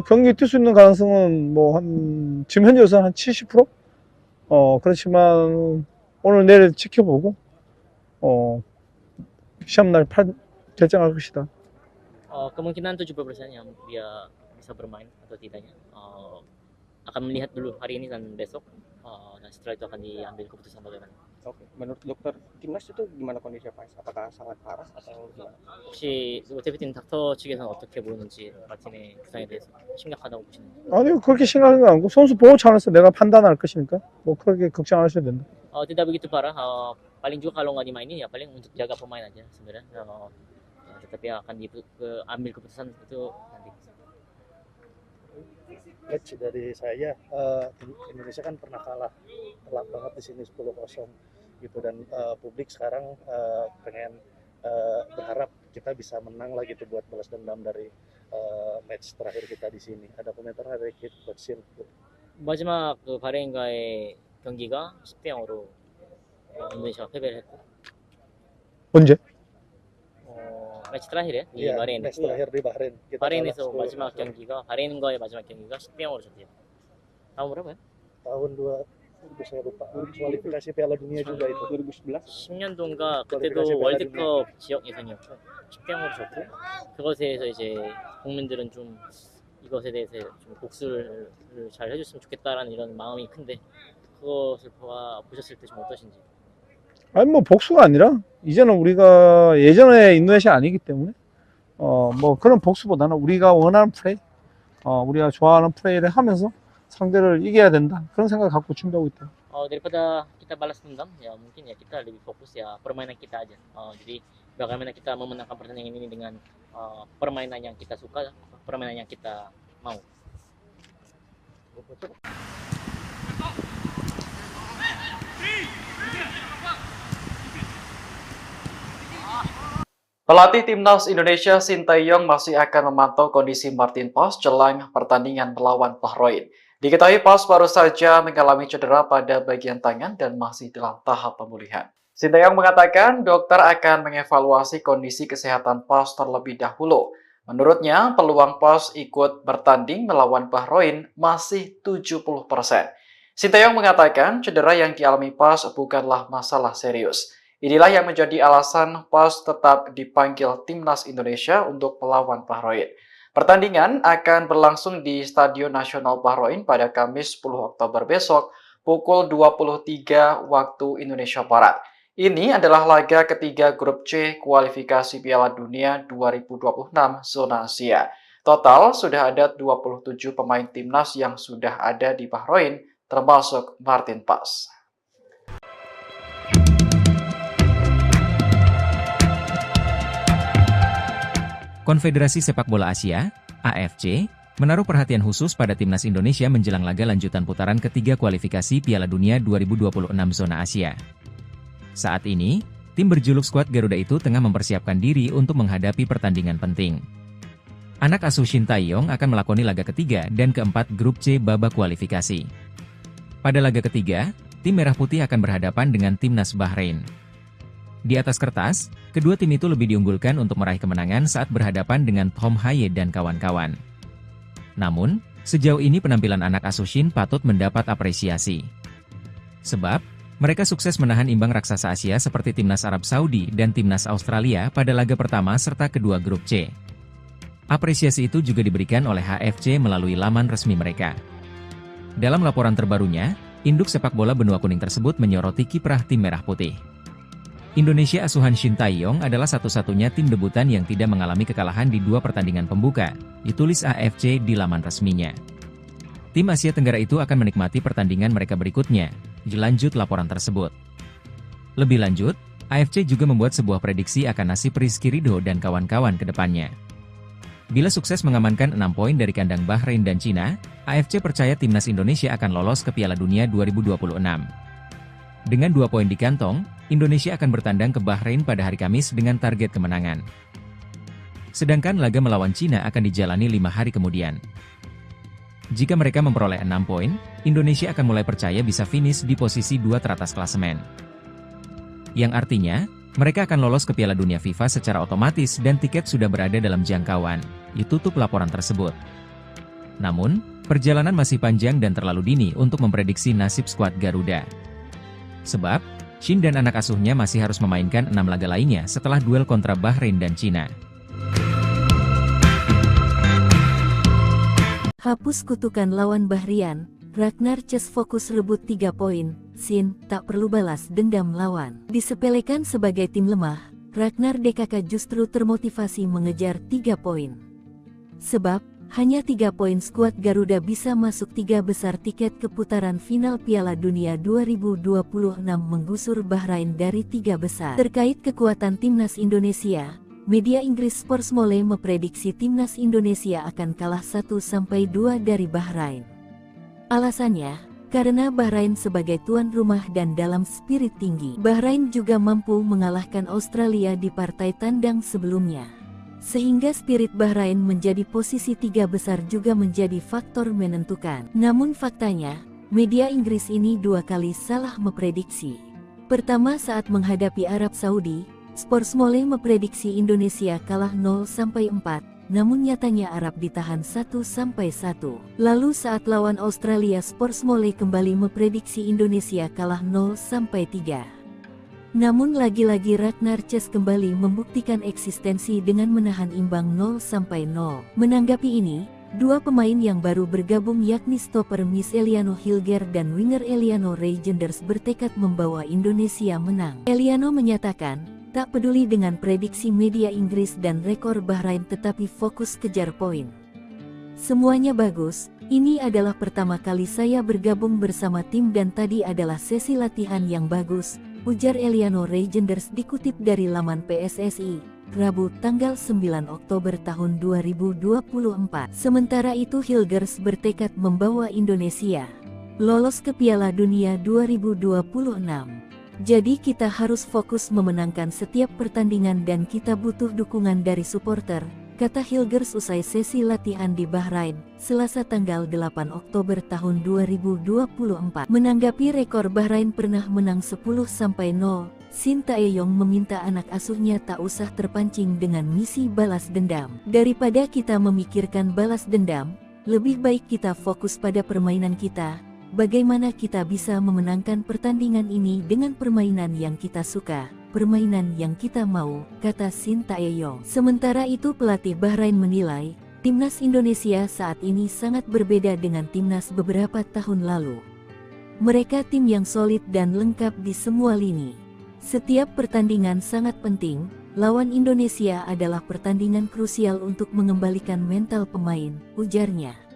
경기 뛸 수 있는 가능성은 지금 현재로서는 한 70%? 그렇지만 오늘 내일 지켜보고 시합날 결정할 것이다. Kemungkinan 70% yang dia bisa bermain atau tidaknya akan melihat dulu hari ini dan besok dan setelah itu akan diambil keputusan bagaimana. Oke, menurut dokter timnas itu gimana kondisi Paes? Apakah sangat parah atau gimana? 혹시 대표팀 닥터 측에서는 어떻게 보는지 마틴의 부상에 대해서 심각하다고 보시는지? 아니요, 그렇게 심각한 건 아니고 선수 보호 차원에서 내가 판단할 것이니까 뭐 그렇게 걱정 안 하셔도 된다. Tidak begitu parah. Paling juga kalau nggak dimainin ya paling untuk jaga pemain aja sebenarnya. Tetapi akan ambil keputusan itu nanti. Coach, dari saya, Indonesia kan pernah kalah telak banget di sini 10-0 gitu, dan publik sekarang pengen berharap kita bisa menang lagi tuh buat balas dendam dari match terakhir kita di sini. Ada komentar dari Coach Sin? 마지막 그 바레인과의 경기가 10대 0으로 인도네시아가 패배를 했고. 언제? 매치 terakhir ya di Iya, Bahrain. match terakhir di Bahrain. Kita 바레인에서 kalah 10-0. 마지막 경기가 바레인과의 마지막 경기가 10대 0으로 졌대요. tahun berapa ya? tahun 2000, saya lupa, kualifikasi Piala Dunia juga itu 2011. 10년도인가 kualifikasi 그때도 Piala 월드컵 Dunia. 지역 예선이었고 10대 0으로 졌고 그것에 대해서 이제 국민들은 좀 이것에 대해서 좀 복수를 잘 해줬으면 좋겠다라는 이런 마음이 큰데 그것을 보셨을 때 좀 어떠신지? 아니 뭐 복수가 아니라 이제는 우리가 예전에 인도네시아 아니기 때문에 뭐 그런 복수보다는 우리가 원하는 플레이, 우리가 좋아하는 플레이를 하면서 상대를 이겨야 된다 그런 생각 갖고 준비하고 있다. Daripada kita balas dendam ya mungkin ya kita lebih fokus ya permainan kita aja. Jadi bagaimana kita memenangkan pertandingan ini dengan permainan yang kita suka, permainan yang kita mau. Pelatih Timnas Indonesia Sinteyong masih akan memantau kondisi Martin Paes jelang pertandingan melawan Bahrain. Diketahui Paes baru saja mengalami cedera pada bagian tangan dan masih dalam tahap pemulihan. Sinteyong mengatakan dokter akan mengevaluasi kondisi kesehatan Paes terlebih dahulu. Menurutnya, peluang Paes ikut bertanding melawan Bahrain masih 70%. Sinteyong mengatakan cedera yang dialami Paes bukanlah masalah serius. Inilah yang menjadi alasan Paes tetap dipanggil Timnas Indonesia untuk melawan Bahrain. Pertandingan akan berlangsung di Stadion Nasional Bahrain pada Kamis 10 Oktober besok pukul 23 waktu Indonesia Barat. Ini adalah laga ketiga grup C kualifikasi Piala Dunia 2026 zona Asia. Total sudah ada 27 pemain timnas yang sudah ada di Bahrain termasuk Martin Paes. Konfederasi Sepak Bola Asia, AFC, menaruh perhatian khusus pada timnas Indonesia menjelang laga lanjutan putaran ketiga kualifikasi Piala Dunia 2026 zona Asia. Saat ini, tim berjuluk skuad Garuda itu tengah mempersiapkan diri untuk menghadapi pertandingan penting. Anak asuh Shin Tae-yong akan melakoni laga ketiga dan keempat grup C babak kualifikasi. Pada laga ketiga, tim Merah Putih akan berhadapan dengan timnas Bahrain. Di atas kertas, kedua tim itu lebih diunggulkan untuk meraih kemenangan saat berhadapan dengan Tom Haye dan kawan-kawan. Namun, sejauh ini penampilan anak asuh Shin patut mendapat apresiasi. Sebab, mereka sukses menahan imbang raksasa Asia seperti timnas Arab Saudi dan timnas Australia pada laga pertama serta kedua grup C. Apresiasi itu juga diberikan oleh HFC melalui laman resmi mereka. Dalam laporan terbarunya, induk sepak bola benua kuning tersebut menyoroti kiprah tim Merah Putih. Indonesia asuhan Shin Tae-yong adalah satu-satunya tim debutan yang tidak mengalami kekalahan di dua pertandingan pembuka, ditulis AFC di laman resminya. Tim Asia Tenggara itu akan menikmati pertandingan mereka berikutnya, dilanjut laporan tersebut. Lebih lanjut, AFC juga membuat sebuah prediksi akan nasib Rizky Ridho dan kawan-kawan ke depannya. Bila sukses mengamankan 6 poin dari kandang Bahrain dan Cina, AFC percaya timnas Indonesia akan lolos ke Piala Dunia 2026. Dengan 2 poin di kantong, Indonesia akan bertandang ke Bahrain pada hari Kamis dengan target kemenangan. Sedangkan laga melawan Cina akan dijalani 5 hari kemudian. Jika mereka memperoleh 6 poin, Indonesia akan mulai percaya bisa finish di posisi 2 teratas klasemen. Yang artinya, mereka akan lolos ke Piala Dunia FIFA secara otomatis dan tiket sudah berada dalam jangkauan, ditutup laporan tersebut. Namun, perjalanan masih panjang dan terlalu dini untuk memprediksi nasib skuad Garuda. Sebab, Shin dan anak asuhnya masih harus memainkan 6 laga lainnya setelah duel kontra Bahrain dan Cina. Hapus kutukan lawan Bahrian, Ragnar Ces fokus rebut 3 poin, Shin tak perlu balas dendam lawan. Disepelekan sebagai tim lemah, Ragnar DKK justru termotivasi mengejar 3 poin. Sebab, hanya 3 poin skuad Garuda bisa masuk 3 besar tiket ke putaran final Piala Dunia 2026 menggusur Bahrain dari 3 besar. Terkait kekuatan timnas Indonesia, media Inggris Sportsmole memprediksi timnas Indonesia akan kalah 1-2 dari Bahrain. Alasannya, karena Bahrain sebagai tuan rumah dan dalam spirit tinggi. Bahrain juga mampu mengalahkan Australia di partai tandang sebelumnya. Sehingga spirit Bahrain menjadi posisi 3 besar juga menjadi faktor menentukan. Namun faktanya, media Inggris ini 2 kali salah memprediksi. Pertama saat menghadapi Arab Saudi, Sportsmole memprediksi Indonesia kalah 0-4, namun nyatanya Arab ditahan 1-1. Lalu saat lawan Australia, Sportsmole kembali memprediksi Indonesia kalah 0-3. Namun lagi-lagi Ragnar Ces kembali membuktikan eksistensi dengan menahan imbang 0-0. Menanggapi ini, 2 pemain yang baru bergabung yakni stopper Miss Eliano Hilger dan winger Eliano Reijenders bertekad membawa Indonesia menang. Eliano menyatakan, tak peduli dengan prediksi media Inggris dan rekor Bahrain tetapi fokus kejar poin. Semuanya bagus, ini adalah pertama kali saya bergabung bersama tim dan tadi adalah sesi latihan yang bagus, ujar Eliano Reijenders dikutip dari laman PSSI, Rabu tanggal 9 Oktober tahun 2024. Sementara itu Hilgers bertekad membawa Indonesia lolos ke Piala Dunia 2026. Jadi kita harus fokus memenangkan setiap pertandingan dan kita butuh dukungan dari supporter, kata Hilgers usai sesi latihan di Bahrain, Selasa tanggal 8 Oktober tahun 2024. Menanggapi rekor Bahrain pernah menang 10-0, Shin Tae-yong meminta anak asuhnya tak usah terpancing dengan misi balas dendam. Daripada kita memikirkan balas dendam, lebih baik kita fokus pada permainan kita. Bagaimana kita bisa memenangkan pertandingan ini dengan permainan yang kita suka, permainan yang kita mau, kata Shin Tae-yong. Sementara itu pelatih Bahrain menilai, timnas Indonesia saat ini sangat berbeda dengan timnas beberapa tahun lalu. Mereka tim yang solid dan lengkap di semua lini. Setiap pertandingan sangat penting, lawan Indonesia adalah pertandingan krusial untuk mengembalikan mental pemain, ujarnya.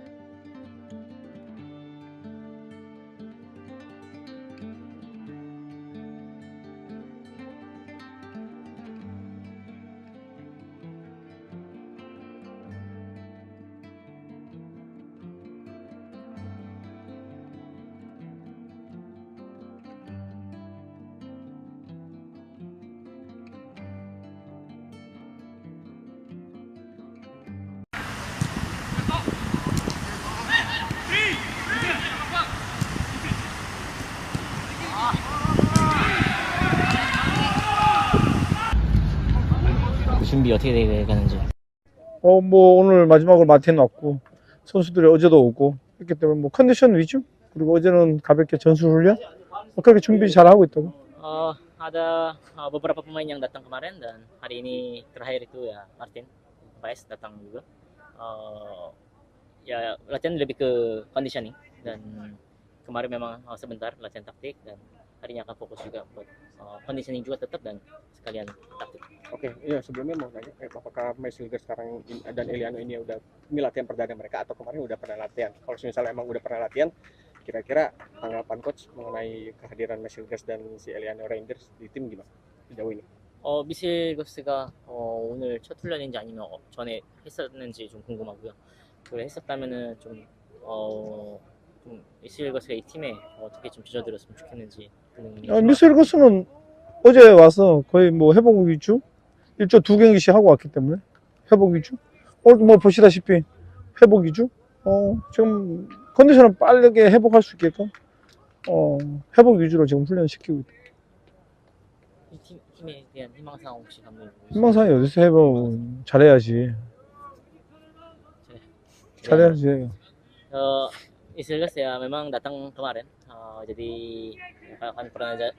준비 어떻게 되가는지. 뭐 오늘 마지막으로 마틴 왔고 선수들이 어제도 오고 했기 때문에 뭐 컨디션 위주 그리고 어제는 가볍게 전술 훈련 그렇게 준비 잘 하고 있다고. Ada beberapa pemain yang datang kemarin dan hari ini terakhir itu ya Martin Paes datang juga. Ya latihan lebih ke conditioning dan kemarin memang sebentar latihan taktik dan harinya akan fokus juga buat conditioning juga tetap dan sekalian taktik. Oke, iya sebelumnya mau nanya, apakah Mesliga sekarang dan Eliano ini ini latihan perdana mereka atau kemarin udah pernah latihan? Kalau misalnya emang udah pernah latihan, kira-kira tanggapan coach mengenai kehadiran Mesliga dan si Eliano Rangers di tim gimana sejauh ini? 미실거스가 오늘 첫 훈련인지 아니면 전에 했었는지 좀 궁금하고요. 그래 했었다면은 좀 미실거스가 이 팀에 어떻게 좀 젖어들었으면 좋겠는지 그런 미스일거스는 어제 와서 거의 뭐 회복 위주 일조 2경기씩 하고 왔기 때문에 회복 위주 오늘 뭐 보시다시피 회복 위주 지금 컨디션을 빠르게 회복할 수 있게끔 회복 위주로 지금 훈련시키고 있다. 이 팀에 대한 희망사항 혹시 감독님 희망사항이 어디서 회복 잘해야지 잘해야지. Isilgas ya memang datang kemarin, jadi akan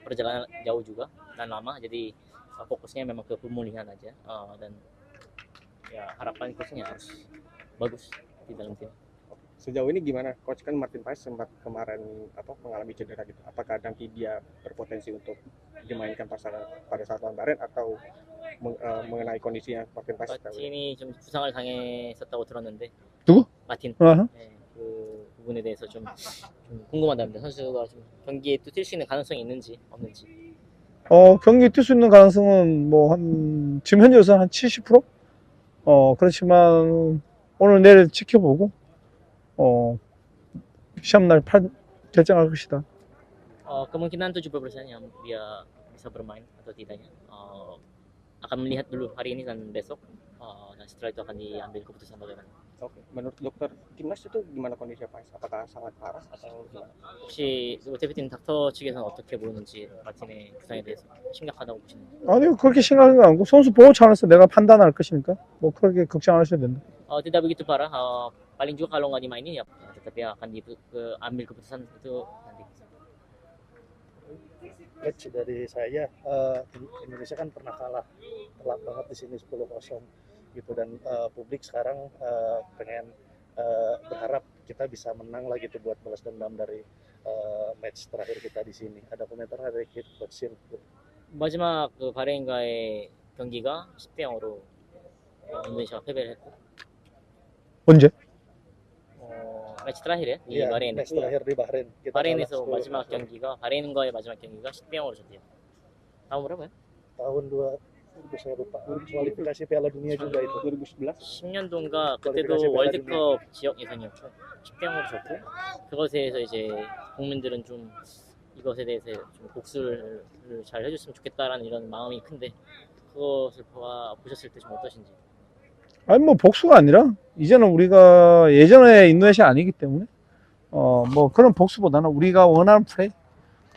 perjalanan jauh juga dan lama, jadi fokusnya memang ke pemulihan aja dan ya harapan coachnya harus bagus di dalam tim. Sejauh ini gimana coach, kan Martin Paes sempat kemarin mengalami cedera gitu, apakah nanti dia berpotensi untuk dimainkan pada saat lawan Bahrain atau mengenai kondisinya Martin Paes? 마틴이 좀 부상을 당했었다고 들었는데. 누구? 마틴. 아하. 네, 그 부분에 대해서 좀 궁금하답니다. 선수가 좀 경기에 또 뛸 수 있는 가능성이 있는지 없는지. 경기 뛸 수 있는 가능성은 뭐 한 지금 현재로서 한 70%? 그렇지만 오늘 내일 지켜보고 시합날 결정할 것이다. Kemungkinan 70% yang dia bisa bermain atau tidaknya akan melihat dulu hari ini dan besok dan setelah itu akan diambil keputusan bagaimana. Oke, menurut dokter timnas itu gimana kondisinya Paes? Apakah sangat parah atau gimana? 혹시 대표팀 닥터 측에서는 어떻게 보는지 마틴의 부상에 대해서 심각하다고 보시는지? 아니요, 그렇게 심각한 건 아니고 선수 보호 차원에서 내가 판단할 것이니까 뭐 그렇게 걱정 안 하셔도 된다. Tidak begitu parah, paling juga kalau nggak dimainin ya tetap ya akan ambil keputusan itu nanti. Coach, dari saya, Indonesia kan pernah kalah telak banget di sini 10-0 gitu, dan publik sekarang pengen berharap kita bisa menang lagi tuh buat balas dendam dari match terakhir kita di sini. Ada komentar dari Coach Sin? 마지막 그 바레인과의 경기가 10대 0으로 인도네시아가 패배를 했고. 언제? 매치 terakhir ya di Iya, Bahrain. match terakhir di Bahrain. Kita 바레인에서 kalah 10-0. 마지막 경기가 바레인과의 마지막 경기가 10대 0으로 졌대요. tahun berapa ya? tahun 2000 saya lupa, kualifikasi Piala Dunia juga itu. 2011? 10년도인가 퀄리피케이션 그때도 빼가지고. 월드컵 지역 예선이었고 10대 0으로 졌고 그것에 대해서 이제 국민들은 좀 이것에 대해서 좀 복수를 잘 해줬으면 좋겠다라는 이런 마음이 큰데 그것을 보셨을 때 좀 어떠신지? 아니 뭐 복수가 아니라 이제는 우리가 예전에 인도네시아 아니기 때문에 뭐 그런 복수보다는 우리가 원하는 플레이,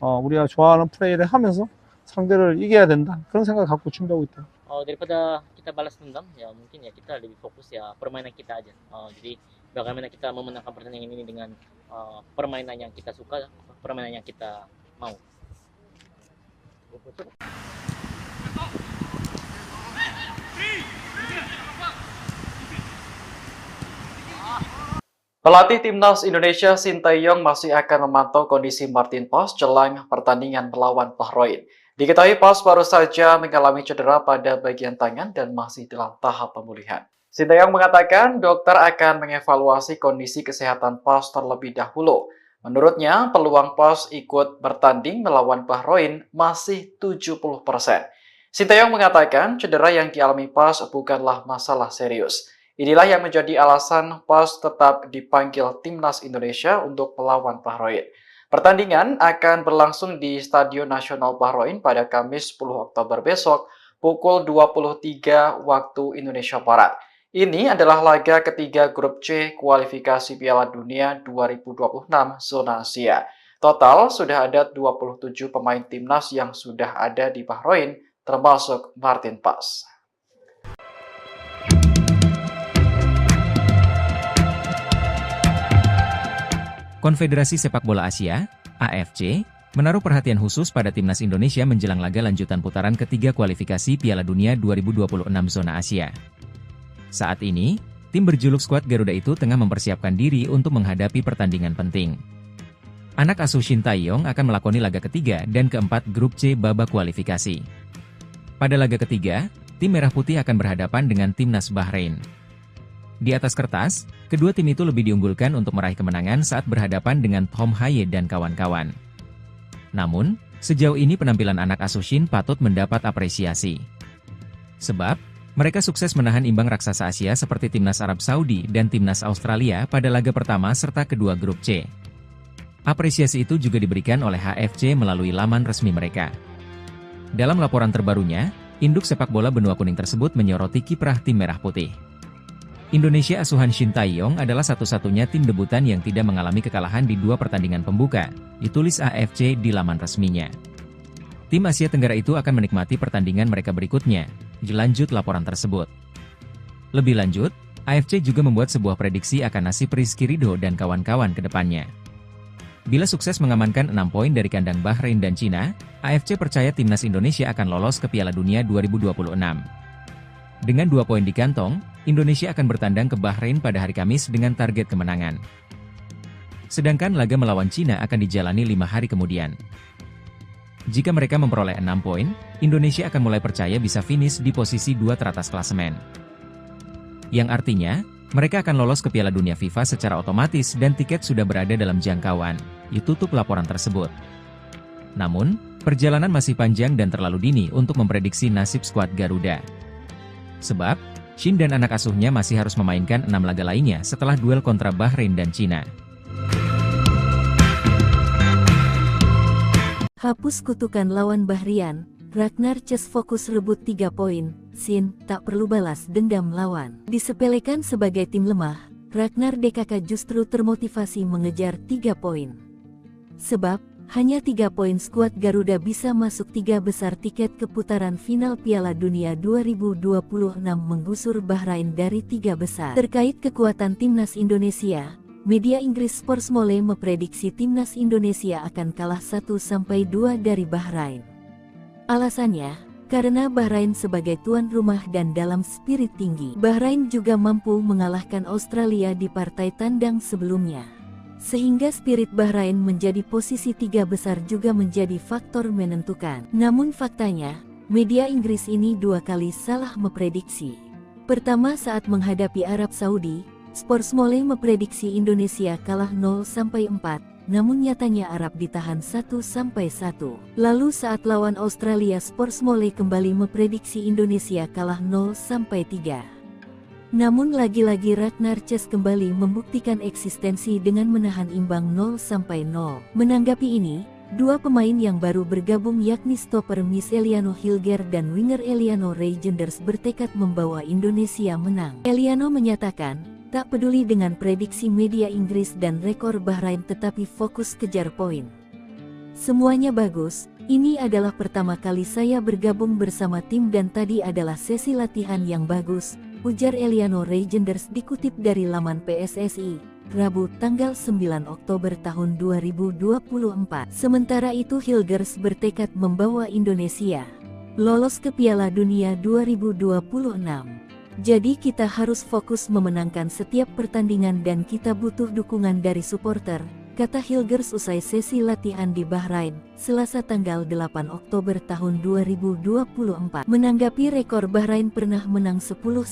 우리가 좋아하는 플레이를 하면서 상대를 이겨야 된다 그런 생각 갖고 준비하고 있다. Daripada kita balas dendam ya mungkin ya kita lebih fokus ya permainan kita aja. Jadi bagaimana kita memenangkan pertandingan ini dengan permainan yang kita suka, permainan yang kita mau. Pelatih Timnas Indonesia Sinteyong masih akan memantau kondisi Martin Paes jelang pertandingan melawan Bahrain. Diketahui Paes baru saja mengalami cedera pada bagian tangan dan masih dalam tahap pemulihan. Sinteyong mengatakan dokter akan mengevaluasi kondisi kesehatan Paes terlebih dahulu. Menurutnya, peluang Paes ikut bertanding melawan Bahrain masih 70%. Sinteyong mengatakan cedera yang dialami Paes bukanlah masalah serius. Inilah yang menjadi alasan Paes tetap dipanggil Timnas Indonesia untuk melawan Bahrain. Pertandingan akan berlangsung di Stadion Nasional Bahrain pada Kamis 10 Oktober besok pukul 23 waktu Indonesia Barat. Ini adalah laga ketiga grup C kualifikasi Piala Dunia 2026 zona Asia. Total sudah ada 27 pemain timnas yang sudah ada di Bahrain, termasuk Martin Paes. Konfederasi Sepak Bola Asia, AFC, menaruh perhatian khusus pada timnas Indonesia menjelang laga lanjutan putaran ketiga kualifikasi Piala Dunia 2026 zona Asia. Saat ini, tim berjuluk skuad Garuda itu tengah mempersiapkan diri untuk menghadapi pertandingan penting. Anak asuh Shin Tae-yong akan melakoni laga ketiga dan keempat grup C babak kualifikasi. Pada laga ketiga, tim Merah Putih akan berhadapan dengan timnas Bahrain. Di atas kertas, kedua tim itu lebih diunggulkan untuk meraih kemenangan saat berhadapan dengan Tom Haye dan kawan-kawan. Namun, sejauh ini penampilan anak asuh Shin patut mendapat apresiasi. Sebab, mereka sukses menahan imbang raksasa Asia seperti timnas Arab Saudi dan timnas Australia pada laga pertama serta kedua grup C. Apresiasi itu juga diberikan oleh HFC melalui laman resmi mereka. Dalam laporan terbarunya, induk sepak bola benua kuning tersebut menyoroti kiprah tim Merah Putih. Indonesia asuhan Shin Tae-yong adalah satu-satunya tim debutan yang tidak mengalami kekalahan di dua pertandingan pembuka, ditulis AFC di laman resminya. Tim Asia Tenggara itu akan menikmati pertandingan mereka berikutnya, dilanjut laporan tersebut. Lebih lanjut, AFC juga membuat sebuah prediksi akan nasib Rizky Ridho dan kawan-kawan ke depannya. Bila sukses mengamankan 6 poin dari kandang Bahrain dan Cina, AFC percaya timnas Indonesia akan lolos ke Piala Dunia 2026. Dengan 2 poin di kantong, Indonesia akan bertandang ke Bahrain pada hari Kamis dengan target kemenangan. Sedangkan laga melawan Cina akan dijalani 5 hari kemudian. Jika mereka memperoleh 6 poin, Indonesia akan mulai percaya bisa finish di posisi 2 teratas klasemen. Yang artinya, mereka akan lolos ke Piala Dunia FIFA secara otomatis dan tiket sudah berada dalam jangkauan, ditutup laporan tersebut. Namun, perjalanan masih panjang dan terlalu dini untuk memprediksi nasib skuad Garuda. Sebab, Shin dan anak asuhnya masih harus memainkan 6 laga lainnya setelah duel kontra Bahrain dan Cina. Hapus kutukan lawan Bahrian, Ragnar Ces fokus rebut 3 poin, Shin tak perlu balas dendam lawan. Disepelekan sebagai tim lemah, Ragnar DKK justru termotivasi mengejar 3 poin. Sebab, hanya 3 poin skuad Garuda bisa masuk 3 besar tiket ke putaran final Piala Dunia 2026 menggusur Bahrain dari 3 besar. Terkait kekuatan timnas Indonesia, media Inggris Sportsmole memprediksi timnas Indonesia akan kalah 1-2 dari Bahrain. Alasannya, karena Bahrain sebagai tuan rumah dan dalam spirit tinggi, Bahrain juga mampu mengalahkan Australia di partai tandang sebelumnya. Sehingga spirit Bahrain menjadi posisi 3 besar juga menjadi faktor menentukan. Namun faktanya, media Inggris ini 2 kali salah memprediksi. Pertama saat menghadapi Arab Saudi, Sportsmole memprediksi Indonesia kalah 0-4, namun nyatanya Arab ditahan 1-1. Lalu saat lawan Australia, Sportsmole kembali memprediksi Indonesia kalah 0-3. Namun lagi-lagi Ragnar Ces kembali membuktikan eksistensi dengan menahan imbang 0-0. Menanggapi ini, 2 pemain yang baru bergabung yakni stopper Miss Eliano Hilger dan winger Eliano Reijenders bertekad membawa Indonesia menang. Eliano menyatakan, tak peduli dengan prediksi media Inggris dan rekor Bahrain tetapi fokus kejar poin. Semuanya bagus, ini adalah pertama kali saya bergabung bersama tim dan tadi adalah sesi latihan yang bagus, ujar Eliano Reijenders dikutip dari laman PSSI, Rabu tanggal 9 Oktober tahun 2024. Sementara itu Hilgers bertekad membawa Indonesia lolos ke Piala Dunia 2026. Jadi kita harus fokus memenangkan setiap pertandingan dan kita butuh dukungan dari supporter, kata Hilgers usai sesi latihan di Bahrain, Selasa tanggal 8 Oktober tahun 2024. Menanggapi rekor Bahrain pernah menang 10-0,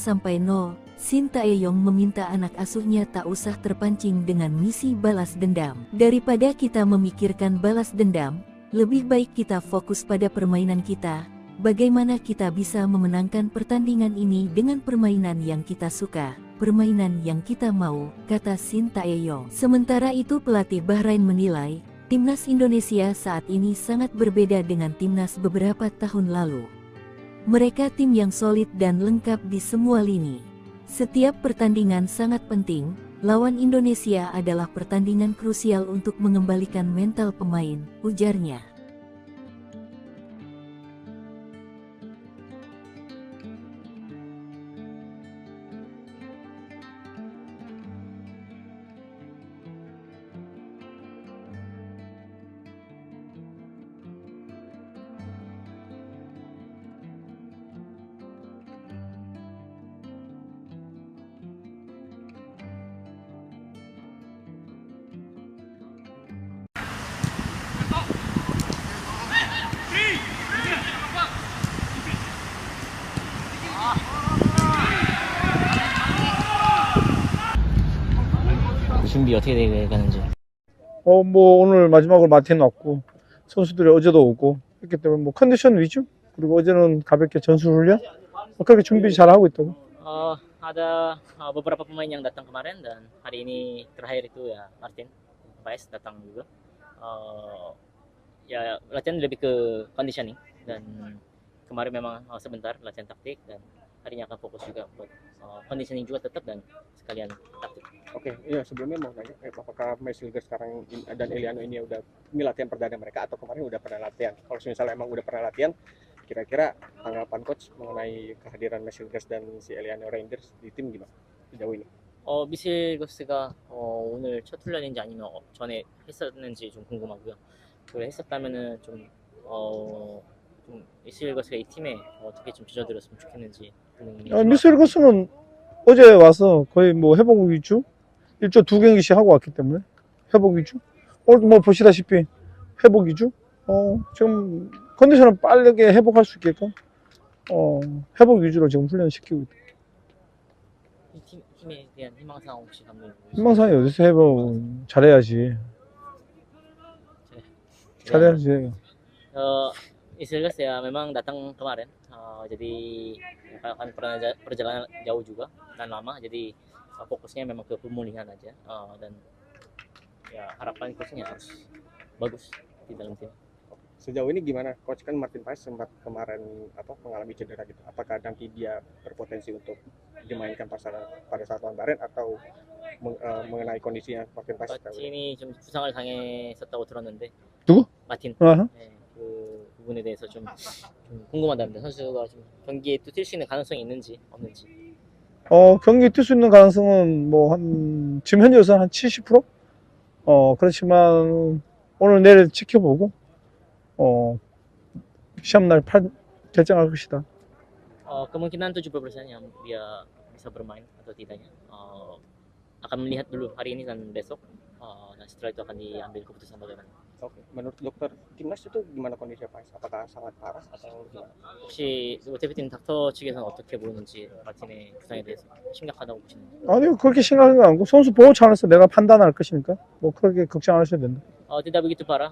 Shin Tae-yong meminta anak asuhnya tak usah terpancing dengan misi balas dendam. Daripada kita memikirkan balas dendam, lebih baik kita fokus pada permainan kita. Bagaimana kita bisa memenangkan pertandingan ini dengan permainan yang kita suka, permainan yang kita mau, kata Shin Tae-yong. Sementara itu pelatih Bahrain menilai, timnas Indonesia saat ini sangat berbeda dengan timnas beberapa tahun lalu. Mereka tim yang solid dan lengkap di semua lini. Setiap pertandingan sangat penting, lawan Indonesia adalah pertandingan krusial untuk mengembalikan mental pemain, ujarnya. 준비 어떻게 되가는지. 뭐 오늘 마지막으로 마틴 왔고 선수들이 어제도 오고 했기 때문에 뭐 컨디션 위주 그리고 어제는 가볍게 전술 훈련 그렇게 준비 잘 하고 있다고. Ada beberapa pemain yang datang kemarin dan hari ini terakhir itu ya Martin Paes datang juga. Ya latihan lebih ke conditioning dan kemarin memang sebentar latihan taktik dan harinya akan fokus juga buat conditioning juga tetap dan sekalian taktik. Oke, iya sebelumnya mau nanya, apakah Mesliga sekarang dan Eliano ini latihan perdana mereka atau kemarin udah pernah latihan? Kalau misalnya emang udah pernah latihan, kira-kira tanggapan coach mengenai kehadiran Mesliga dan si Eliano Rangers di tim gimana sejauh ini? 미실거스가 오늘 첫 훈련인지 아니면 전에 했었는지 좀 궁금하고요. 그걸 했었다면은 좀 미실거스가 이 팀에 어떻게 좀 젖어들었으면 좋겠는지. 미셀거스는 어제 와서 거의 뭐 회복 위주 일주 2경기씩 하고 왔기 때문에 회복 위주 오늘도 뭐 보시다시피 회복 위주 지금 컨디션을 빠르게 회복할 수 있게끔 회복 위주로 지금 훈련시키고 있다. 이 팀에 대한 희망사항 혹시 감독님? 희망사항이 어디서 회복 잘해야지. 잘해야지. Isilgas ya memang datang kemarin, jadi akan perjalanan jauh juga dan lama, jadi fokusnya memang ke pemulihan aja dan ya harapan coachnya harus bagus di dalam tim. Sejauh ini gimana coach, kan Martin Paes sempat kemarin mengalami cedera gitu, apakah nanti dia berpotensi untuk dimainkan pada saat lawan Bahrain atau mengenai kondisinya Martin Paes? 마틴이 좀 부상을 당했었다고 들었는데. 누구? 마틴. 어허. 네, 그 부분에 대해서 좀 궁금하답니다. 선수가 좀 경기에 또 뛸 수 있는 가능성이 있는지 없는지. 경기 뛸 수 있는 가능성은 지금 현재로서는 한 70%? 그렇지만 오늘 내일 지켜보고 시합날 결정할 것이다. Kemungkinan 70% yang dia bisa bermain atau tidaknya akan melihat dulu hari ini dan besok dan setelah itu akan diambil keputusan bagaimana. Oke, menurut dokter timnas itu gimana kondisinya Paes? Apakah sangat parah atau gimana? 혹시 대표팀 닥터 측에서는 어떻게 보는지 마틴의 부상에 대해서 심각하다고 보시는지? 아니요, 그렇게 심각한 건 아니고 선수 보호 차원에서 내가 판단할 것이니까 뭐 그렇게 걱정 안 하셔도 된다. Tidak begitu parah.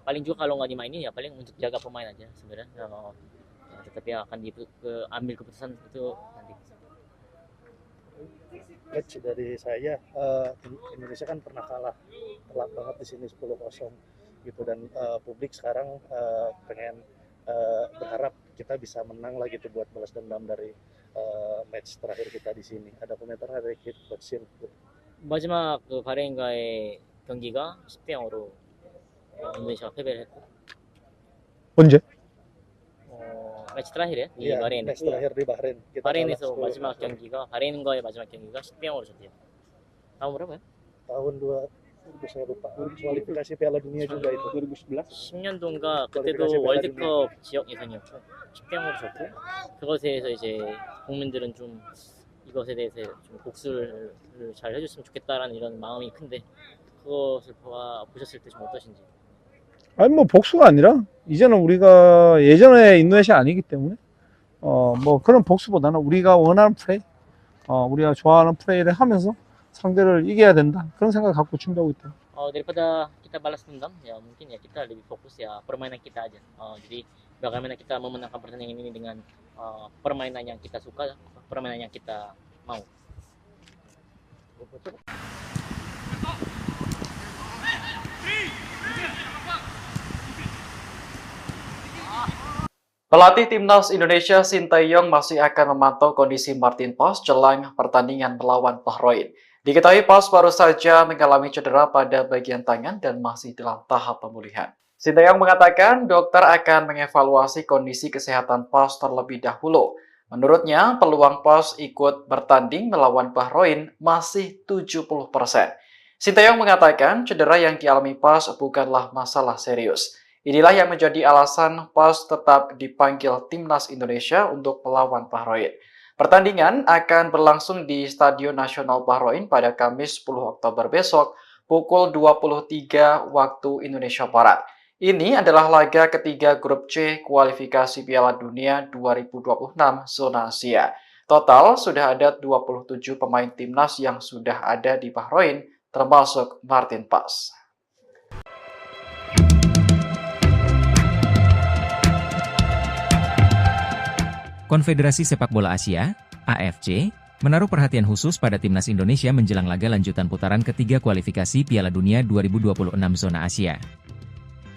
Paling juga kalau nggak dimainin ya paling untuk jaga pemain aja sebenarnya. Tetapi akan ambil keputusan itu nanti. Coach, dari saya, Indonesia kan pernah kalah telak banget di sini 10-0 gitu, dan publik sekarang pengen berharap kita bisa menang lagi tuh buat balas dendam dari match terakhir kita di sini. Ada komentar dari Coach Shin? 마지막 그 바레인과의 경기가 10대 0으로 인도네시아가 패배를 했고. 언제? 매치 terakhir ya di Iya, Bahrain. match terakhir di Bahrain. Kita 바레인에서 kalah 10-0. 마지막 경기가 바레인과의 마지막 경기가 10대 0으로 졌대요. tahun berapa ya? tahun 2000, saya lupa, kualifikasi Piala Dunia juga itu. 2011? 10년도인가 kualifikasi 그때도 Piala 월드컵 Dunia. 지역 예선이었고 10대 0으로 졌고 그것에 대해서 이제 국민들은 좀 이것에 대해서 좀 복수를 잘 해줬으면 좋겠다라는 이런 마음이 큰데 그것을 보셨을 때 좀 어떠신지? 아니 뭐 복수가 아니라 이제는 우리가 예전에 인도네시아 아니기 때문에 뭐 그런 복수보다는 우리가 원하는 플레이, 우리가 좋아하는 플레이를 하면서 상대를 이겨야 된다 그런 생각을 갖고 준비하고 있다. Daripada kita balas dendam ya mungkin ya kita lebih fokus ya permainan kita aja. Jadi bagaimana kita memenangkan pertandingan ini dengan permainan yang kita suka, permainan yang kita mau. Pelatih Timnas Indonesia Sinteyong masih akan memantau kondisi Martin Paes jelang pertandingan melawan Bahrain. Diketahui Paes baru saja mengalami cedera pada bagian tangan dan masih dalam tahap pemulihan. Sinteyong mengatakan dokter akan mengevaluasi kondisi kesehatan Paes terlebih dahulu. Menurutnya, peluang Paes ikut bertanding melawan Bahrain masih 70%. Sinteyong mengatakan cedera yang dialami Paes bukanlah masalah serius. Inilah yang menjadi alasan Paes tetap dipanggil Timnas Indonesia untuk melawan Bahrain. Pertandingan akan berlangsung di Stadion Nasional Bahrain pada Kamis 10 Oktober besok pukul 23 waktu Indonesia Barat. Ini adalah laga ketiga grup C kualifikasi Piala Dunia 2026 zona Asia. Total sudah ada 27 pemain timnas yang sudah ada di Bahrain termasuk Martin Paes. Konfederasi Sepak Bola Asia, AFC, menaruh perhatian khusus pada timnas Indonesia menjelang laga lanjutan putaran ketiga kualifikasi Piala Dunia 2026 zona Asia.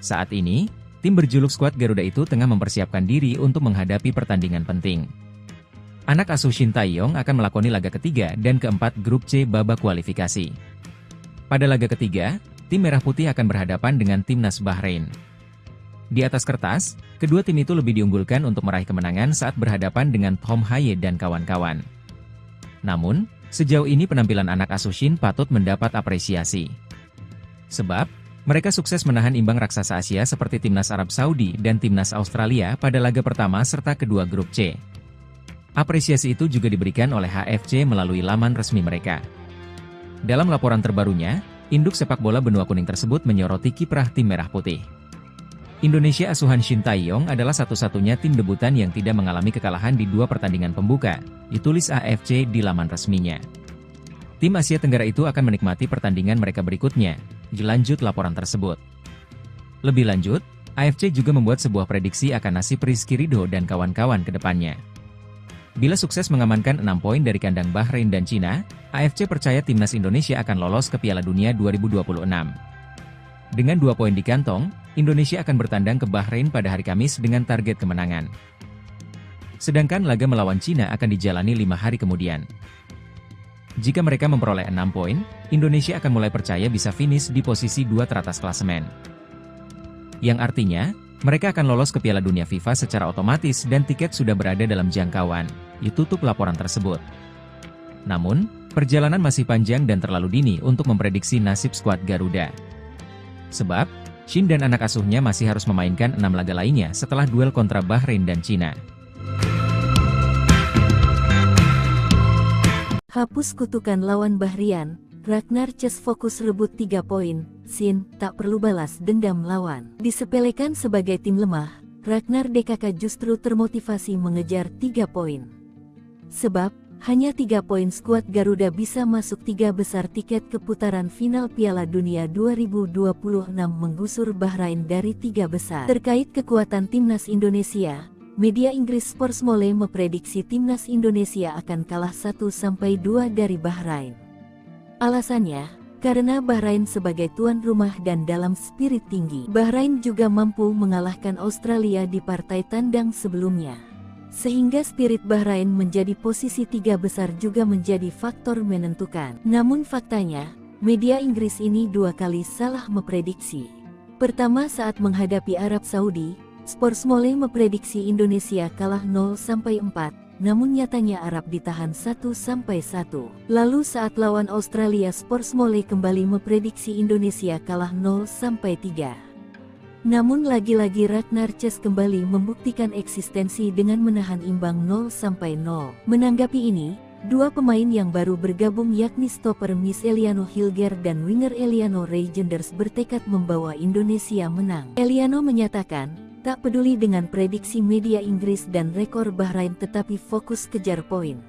Saat ini, tim berjuluk skuad Garuda itu tengah mempersiapkan diri untuk menghadapi pertandingan penting. Anak asuh Shin Tae-yong akan melakoni laga ketiga dan keempat grup C babak kualifikasi. Pada laga ketiga, tim Merah Putih akan berhadapan dengan timnas Bahrain. Di atas kertas, kedua tim itu lebih diunggulkan untuk meraih kemenangan saat berhadapan dengan Tom Haye dan kawan-kawan. Namun, sejauh ini penampilan anak asuh Shin patut mendapat apresiasi. Sebab, mereka sukses menahan imbang raksasa Asia seperti timnas Arab Saudi dan timnas Australia pada laga pertama serta kedua grup C. Apresiasi itu juga diberikan oleh HFC melalui laman resmi mereka. Dalam laporan terbarunya, induk sepak bola benua kuning tersebut menyoroti kiprah tim Merah Putih. Indonesia asuhan Shin Tae-yong adalah satu-satunya tim debutan yang tidak mengalami kekalahan di dua pertandingan pembuka, ditulis AFC di laman resminya. Tim Asia Tenggara itu akan menikmati pertandingan mereka berikutnya, dilanjut laporan tersebut. Lebih lanjut, AFC juga membuat sebuah prediksi akan nasib Rizky Ridho dan kawan-kawan ke depannya. Bila sukses mengamankan 6 poin dari kandang Bahrain dan Cina, AFC percaya timnas Indonesia akan lolos ke Piala Dunia 2026. Dengan 2 poin di kantong, Indonesia akan bertandang ke Bahrain pada hari Kamis dengan target kemenangan. Sedangkan laga melawan Cina akan dijalani 5 hari kemudian. Jika mereka memperoleh 6 poin, Indonesia akan mulai percaya bisa finish di posisi 2 teratas klasemen. Yang artinya, mereka akan lolos ke Piala Dunia FIFA secara otomatis dan tiket sudah berada dalam jangkauan, ditutup laporan tersebut. Namun, perjalanan masih panjang dan terlalu dini untuk memprediksi nasib skuad Garuda. Sebab, Shin dan anak asuhnya masih harus memainkan 6 laga lainnya setelah duel kontra Bahrain dan Cina. Hapus kutukan lawan Bahrian, Ragnar Ces fokus rebut 3 poin, Shin tak perlu balas dendam lawan. Disepelekan sebagai tim lemah, Ragnar DKK justru termotivasi mengejar 3 poin. Sebab, hanya 3 poin skuad Garuda bisa masuk 3 besar tiket ke putaran final Piala Dunia 2026 menggusur Bahrain dari 3 besar. Terkait kekuatan timnas Indonesia, media Inggris Sportsmole memprediksi timnas Indonesia akan kalah 1-2 dari Bahrain. Alasannya, karena Bahrain sebagai tuan rumah dan dalam spirit tinggi. Bahrain juga mampu mengalahkan Australia di partai tandang sebelumnya. Sehingga spirit Bahrain menjadi posisi 3 besar juga menjadi faktor menentukan. Namun faktanya, media Inggris ini 2 kali salah memprediksi. Pertama saat menghadapi Arab Saudi, Sportsmole memprediksi Indonesia kalah 0-4, namun nyatanya Arab ditahan 1-1. Lalu saat lawan Australia, Sportsmole kembali memprediksi Indonesia kalah 0-3. Namun lagi-lagi Ragnar Ces kembali membuktikan eksistensi dengan menahan imbang 0-0. Menanggapi ini, 2 pemain yang baru bergabung yakni stopper Miss Eliano Hilger dan winger Eliano Reijenders bertekad membawa Indonesia menang. Eliano menyatakan, tak peduli dengan prediksi media Inggris dan rekor Bahrain tetapi fokus kejar poin.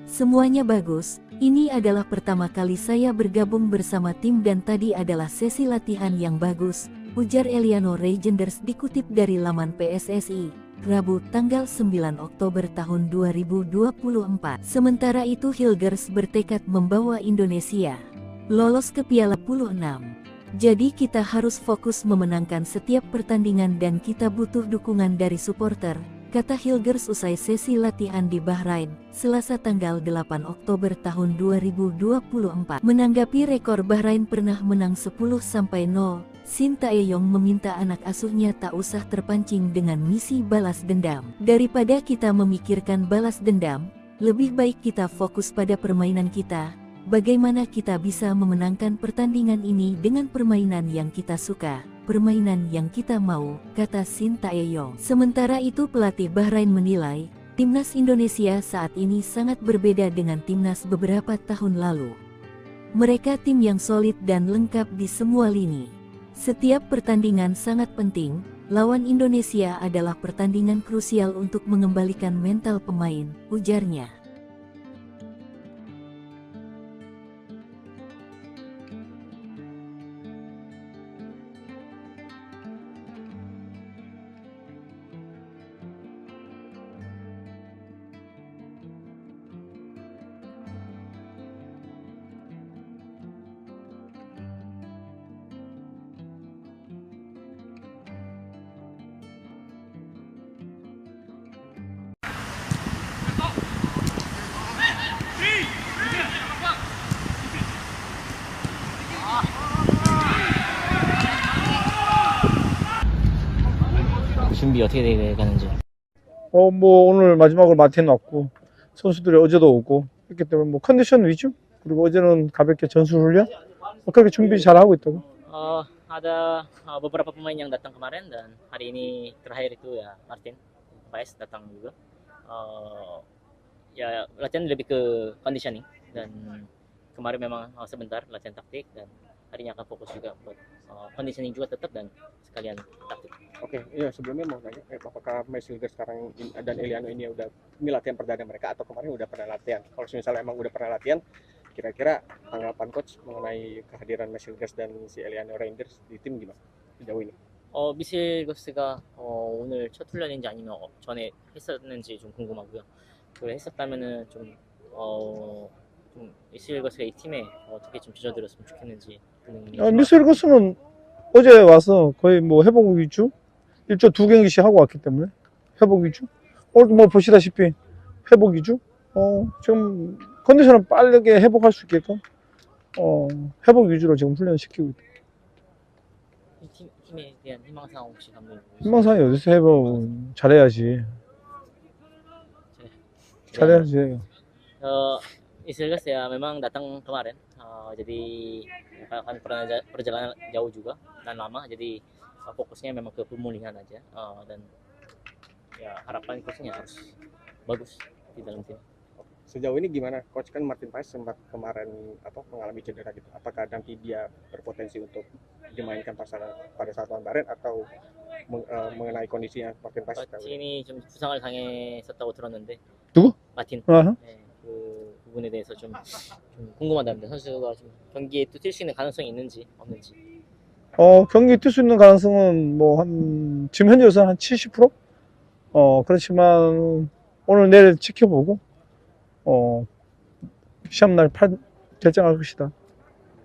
Semuanya bagus, ini adalah pertama kali saya bergabung bersama tim dan tadi adalah sesi latihan yang bagus, ujar Eliano Reijenders dikutip dari laman PSSI, Rabu tanggal 9 Oktober tahun 2024. Sementara itu Hilgers bertekad membawa Indonesia lolos ke Piala 26. Jadi kita harus fokus memenangkan setiap pertandingan dan kita butuh dukungan dari supporter, kata Hilgers usai sesi latihan di Bahrain, Selasa tanggal 8 Oktober tahun 2024. Menanggapi rekor Bahrain pernah menang 10-0, Shin Tae-yong meminta anak asuhnya tak usah terpancing dengan misi balas dendam. Daripada kita memikirkan balas dendam, lebih baik kita fokus pada permainan kita. Bagaimana kita bisa memenangkan pertandingan ini dengan permainan yang kita suka, permainan yang kita mau, kata Shin Tae-yong. Sementara itu pelatih Bahrain menilai, timnas Indonesia saat ini sangat berbeda dengan timnas beberapa tahun lalu. Mereka tim yang solid dan lengkap di semua lini. Setiap pertandingan sangat penting, lawan Indonesia adalah pertandingan krusial untuk mengembalikan mental pemain, ujarnya. 준비 어떻게 돼가는지. 뭐 오늘 마지막으로 마틴 왔고 선수들이 어제도 오고 했기 때문에 뭐 컨디션 위주 그리고 어제는 가볍게 전술 훈련 뭐 그렇게 준비 잘 하고 있다고. Ada beberapa pemain yang datang kemarin dan hari ini terakhir itu ya Martin Paes datang juga. Ya latihan lebih ke conditioning dan kemarin memang sebentar latihan taktik dan harinya akan fokus juga buat conditioning juga tetap dan sekalian taktik. Oke, iya sebelumnya mau nanya, apakah Messilger sekarang dan Eliano ini latihan perdana mereka atau kemarin udah pernah latihan? Kalau misalnya emang udah pernah latihan, kira-kira tanggapan coach mengenai kehadiran Messilger dan si Eliano Reinders di tim gimana sejauh ini? 미실거스가 오늘 첫 훈련인지 아니면 전에 했었는지 좀 궁금하고요. 그 했었다면은 좀 미실거스가 이 팀에 어떻게 좀 젖어들었으면 좋겠는지. 미셀거스는 어제 와서 거의 뭐 회복 위주 일주 2경기씩 하고 왔기 때문에 회복 위주. 오늘도 뭐 보시다시피 회복 위주. 지금 컨디션을 빠르게 회복할 수 있게끔 회복 위주로 지금 훈련시키고 있다. 이 팀에 대한 희망사항 혹시 감독님? 희망사항이 어디서 회복 잘해야지. 잘해야지. Isilgas ya memang datang kemarin, jadi akan perjalanan jauh juga dan lama, jadi fokusnya memang ke pemulihan aja dan ya harapan coachnya harus bagus di dalam tim. Sejauh ini gimana coach, kan Martin Paes sempat kemarin mengalami cedera gitu, apakah nanti dia berpotensi untuk dimainkan pada saat lawan Bahrain atau mengenai kondisinya Martin Paes? 마틴이 좀 부상을 당했었다고 들었는데. 누구? 마틴. 아하. 네, 그 부분에 대해서 좀 궁금하답니다. 선수가 좀 경기에 또 뛸 수 있는 가능성이 있는지 없는지. 경기 뛸 수 있는 가능성은 뭐 지금 현재로서는 한 70%? 그렇지만 오늘 내일 지켜보고 시합날 결정할 것이다.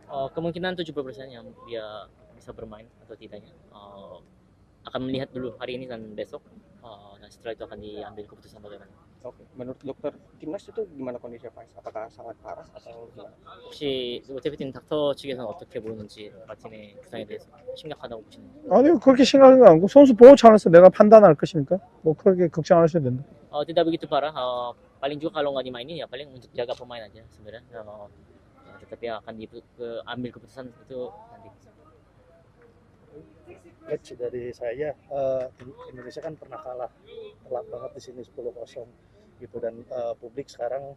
Kemungkinan 70% yang dia bisa bermain atau tidaknya akan melihat dulu hari ini dan besok, dan setelah itu akan diambil keputusan bagaimana. Oke, menurut dokter timnas itu gimana kondisinya Paes? Apakah sangat parah atau gimana? 혹시 대표팀 닥터 측에서는 어떻게 보는지 마틴의 부상에 대해서 심각하다고 보시나요? 아니요, 그렇게 심각한 거 아니고 선수 보호 차원에서 내가 판단할 것이니까 뭐 그렇게 걱정 안 하셔도 된다. Tidak begitu parah, paling juga kalau nggak dimainin ya paling untuk jaga pemain aja sebenarnya. Tetapi akan ambil keputusan itu nanti. Coach, dari saya, Indonesia kan pernah kalah telak banget di sini 10-0 gitu, dan publik sekarang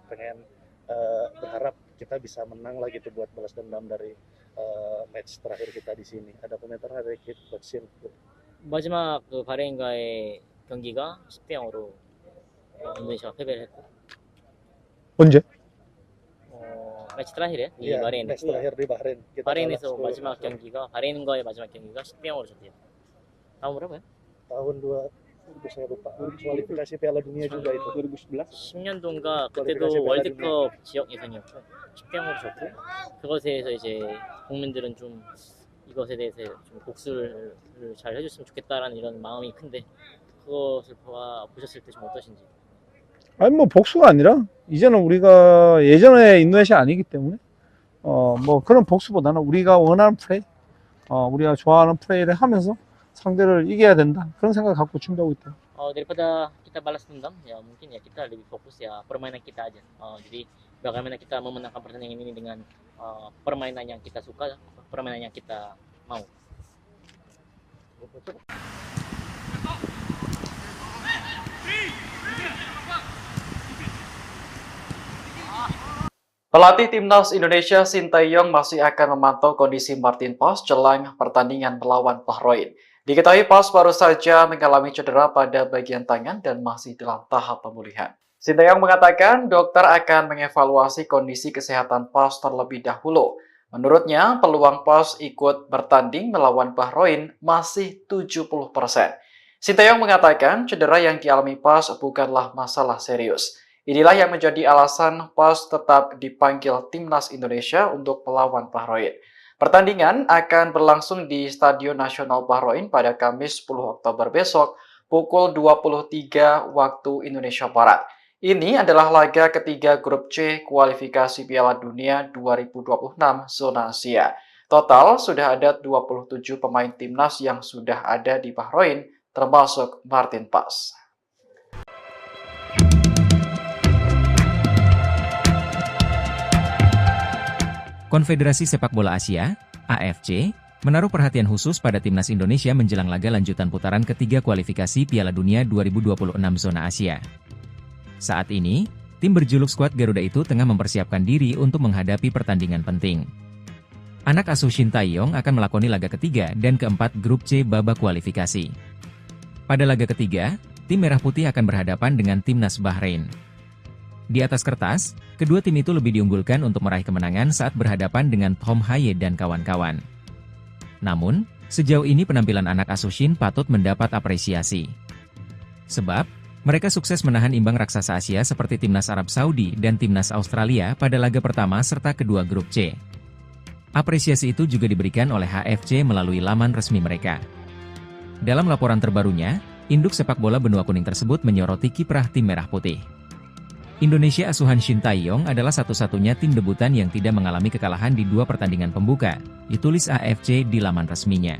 pengen berharap kita bisa menang lagi tuh buat balas dendam dari match terakhir kita di sini. Ada komentar dari Coach Sin? 마지막 그 바레인과의 경기가 10대 0으로 인도네시아가 패배를 했고. 언제? 매치 terakhir ya di Iya, Bahrain. match terakhir di Bahrain. Kita 바레인에서 kalah 10-0. 마지막 경기가 바레인과의 마지막 경기가 10대 0으로 졌대요. tahun berapa ya? tahun 2000, saya lupa, kualifikasi Piala Dunia juga itu. 2011? 10년도인가 kualifikasi 그때도 Piala 월드컵 Dunia. 지역 예선이었고 10대 0으로 졌고, 그것에 대해서 이제 국민들은 좀 이것에 대해서 좀 복수를 잘 해줬으면 좋겠다라는 이런 마음이 큰데 그것을 보셨을 때 좀 어떠신지? 아니 뭐 복수가 아니라 이제는 우리가 예전에 인도네시아 아니기 때문에 뭐 그런 복수보다는 우리가 원하는 플레이, 우리가 좋아하는 플레이를 하면서 상대를 이겨야 된다, 그런 생각 갖고 준비하고 있다. Daripada kita balas dendam ya mungkin ya kita lebih fokus ya permainan kita aja. Jadi bagaimana kita memenangkan pertandingan ini dengan permainan yang kita suka, permainan yang kita mau. Pelatih Timnas Indonesia Sinteyong masih akan memantau kondisi Martin Paes jelang pertandingan melawan Bahrain. Diketahui Paes baru saja mengalami cedera pada bagian tangan dan masih dalam tahap pemulihan. Sinteyong mengatakan dokter akan mengevaluasi kondisi kesehatan Paes terlebih dahulu. Menurutnya, peluang Paes ikut bertanding melawan Bahrain masih 70%. Sinteyong mengatakan cedera yang dialami Paes bukanlah masalah serius. Inilah yang menjadi alasan Paes tetap dipanggil Timnas Indonesia untuk melawan Bahrain. Pertandingan akan berlangsung di Stadion Nasional Bahrain pada Kamis 10 Oktober besok pukul 23 waktu Indonesia Barat. Ini adalah laga ketiga grup C kualifikasi Piala Dunia 2026 zona Asia. Total sudah ada 27 pemain timnas yang sudah ada di Bahrain termasuk Martin Paes. Konfederasi Sepak Bola Asia, AFC, menaruh perhatian khusus pada timnas Indonesia menjelang laga lanjutan putaran ketiga kualifikasi Piala Dunia 2026 zona Asia. Saat ini, tim berjuluk skuad Garuda itu tengah mempersiapkan diri untuk menghadapi pertandingan penting. Anak asuh Shin Tae-yong akan melakoni laga ketiga dan keempat grup C babak kualifikasi. Pada laga ketiga, tim Merah Putih akan berhadapan dengan timnas Bahrain. Di atas kertas, kedua tim itu lebih diunggulkan untuk meraih kemenangan saat berhadapan dengan Tom Haye dan kawan-kawan. Namun, sejauh ini penampilan anak asuh Shin patut mendapat apresiasi. Sebab, mereka sukses menahan imbang raksasa Asia seperti timnas Arab Saudi dan timnas Australia pada laga pertama serta kedua grup C. Apresiasi itu juga diberikan oleh HFC melalui laman resmi mereka. Dalam laporan terbarunya, induk sepak bola benua kuning tersebut menyoroti kiprah tim Merah Putih. Indonesia asuhan Shin Tae-yong adalah satu-satunya tim debutan yang tidak mengalami kekalahan di dua pertandingan pembuka, ditulis AFC di laman resminya.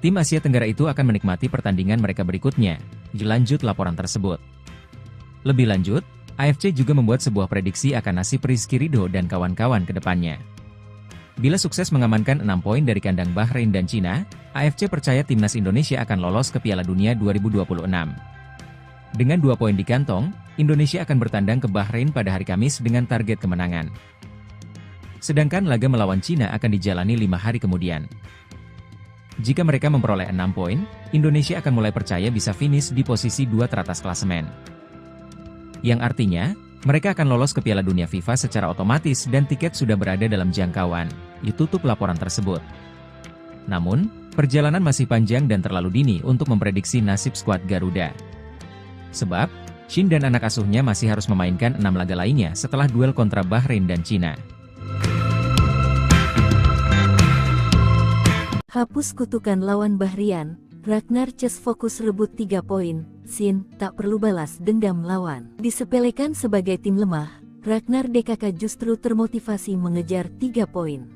Tim Asia Tenggara itu akan menikmati pertandingan mereka berikutnya, dilanjut laporan tersebut. Lebih lanjut, AFC juga membuat sebuah prediksi akan nasib Rizky Ridho dan kawan-kawan ke depannya. Bila sukses mengamankan 6 poin dari kandang Bahrain dan Cina, AFC percaya timnas Indonesia akan lolos ke Piala Dunia 2026. Dengan 2 poin di kantong, Indonesia akan bertandang ke Bahrain pada hari Kamis dengan target kemenangan. Sedangkan laga melawan Cina akan dijalani 5 hari kemudian. Jika mereka memperoleh 6 poin, Indonesia akan mulai percaya bisa finish di posisi 2 teratas klasemen. Yang artinya, mereka akan lolos ke Piala Dunia FIFA secara otomatis dan tiket sudah berada dalam jangkauan, ditutup laporan tersebut. Namun, perjalanan masih panjang dan terlalu dini untuk memprediksi nasib skuad Garuda. Sebab, Shin dan anak asuhnya masih harus memainkan 6 laga lainnya setelah duel kontra Bahrain dan Cina. Hapus kutukan lawan Bahrian, Ragnar Ces fokus rebut 3 poin, Shin tak perlu balas dendam lawan. Disepelekan sebagai tim lemah, Ragnar DKK justru termotivasi mengejar 3 poin.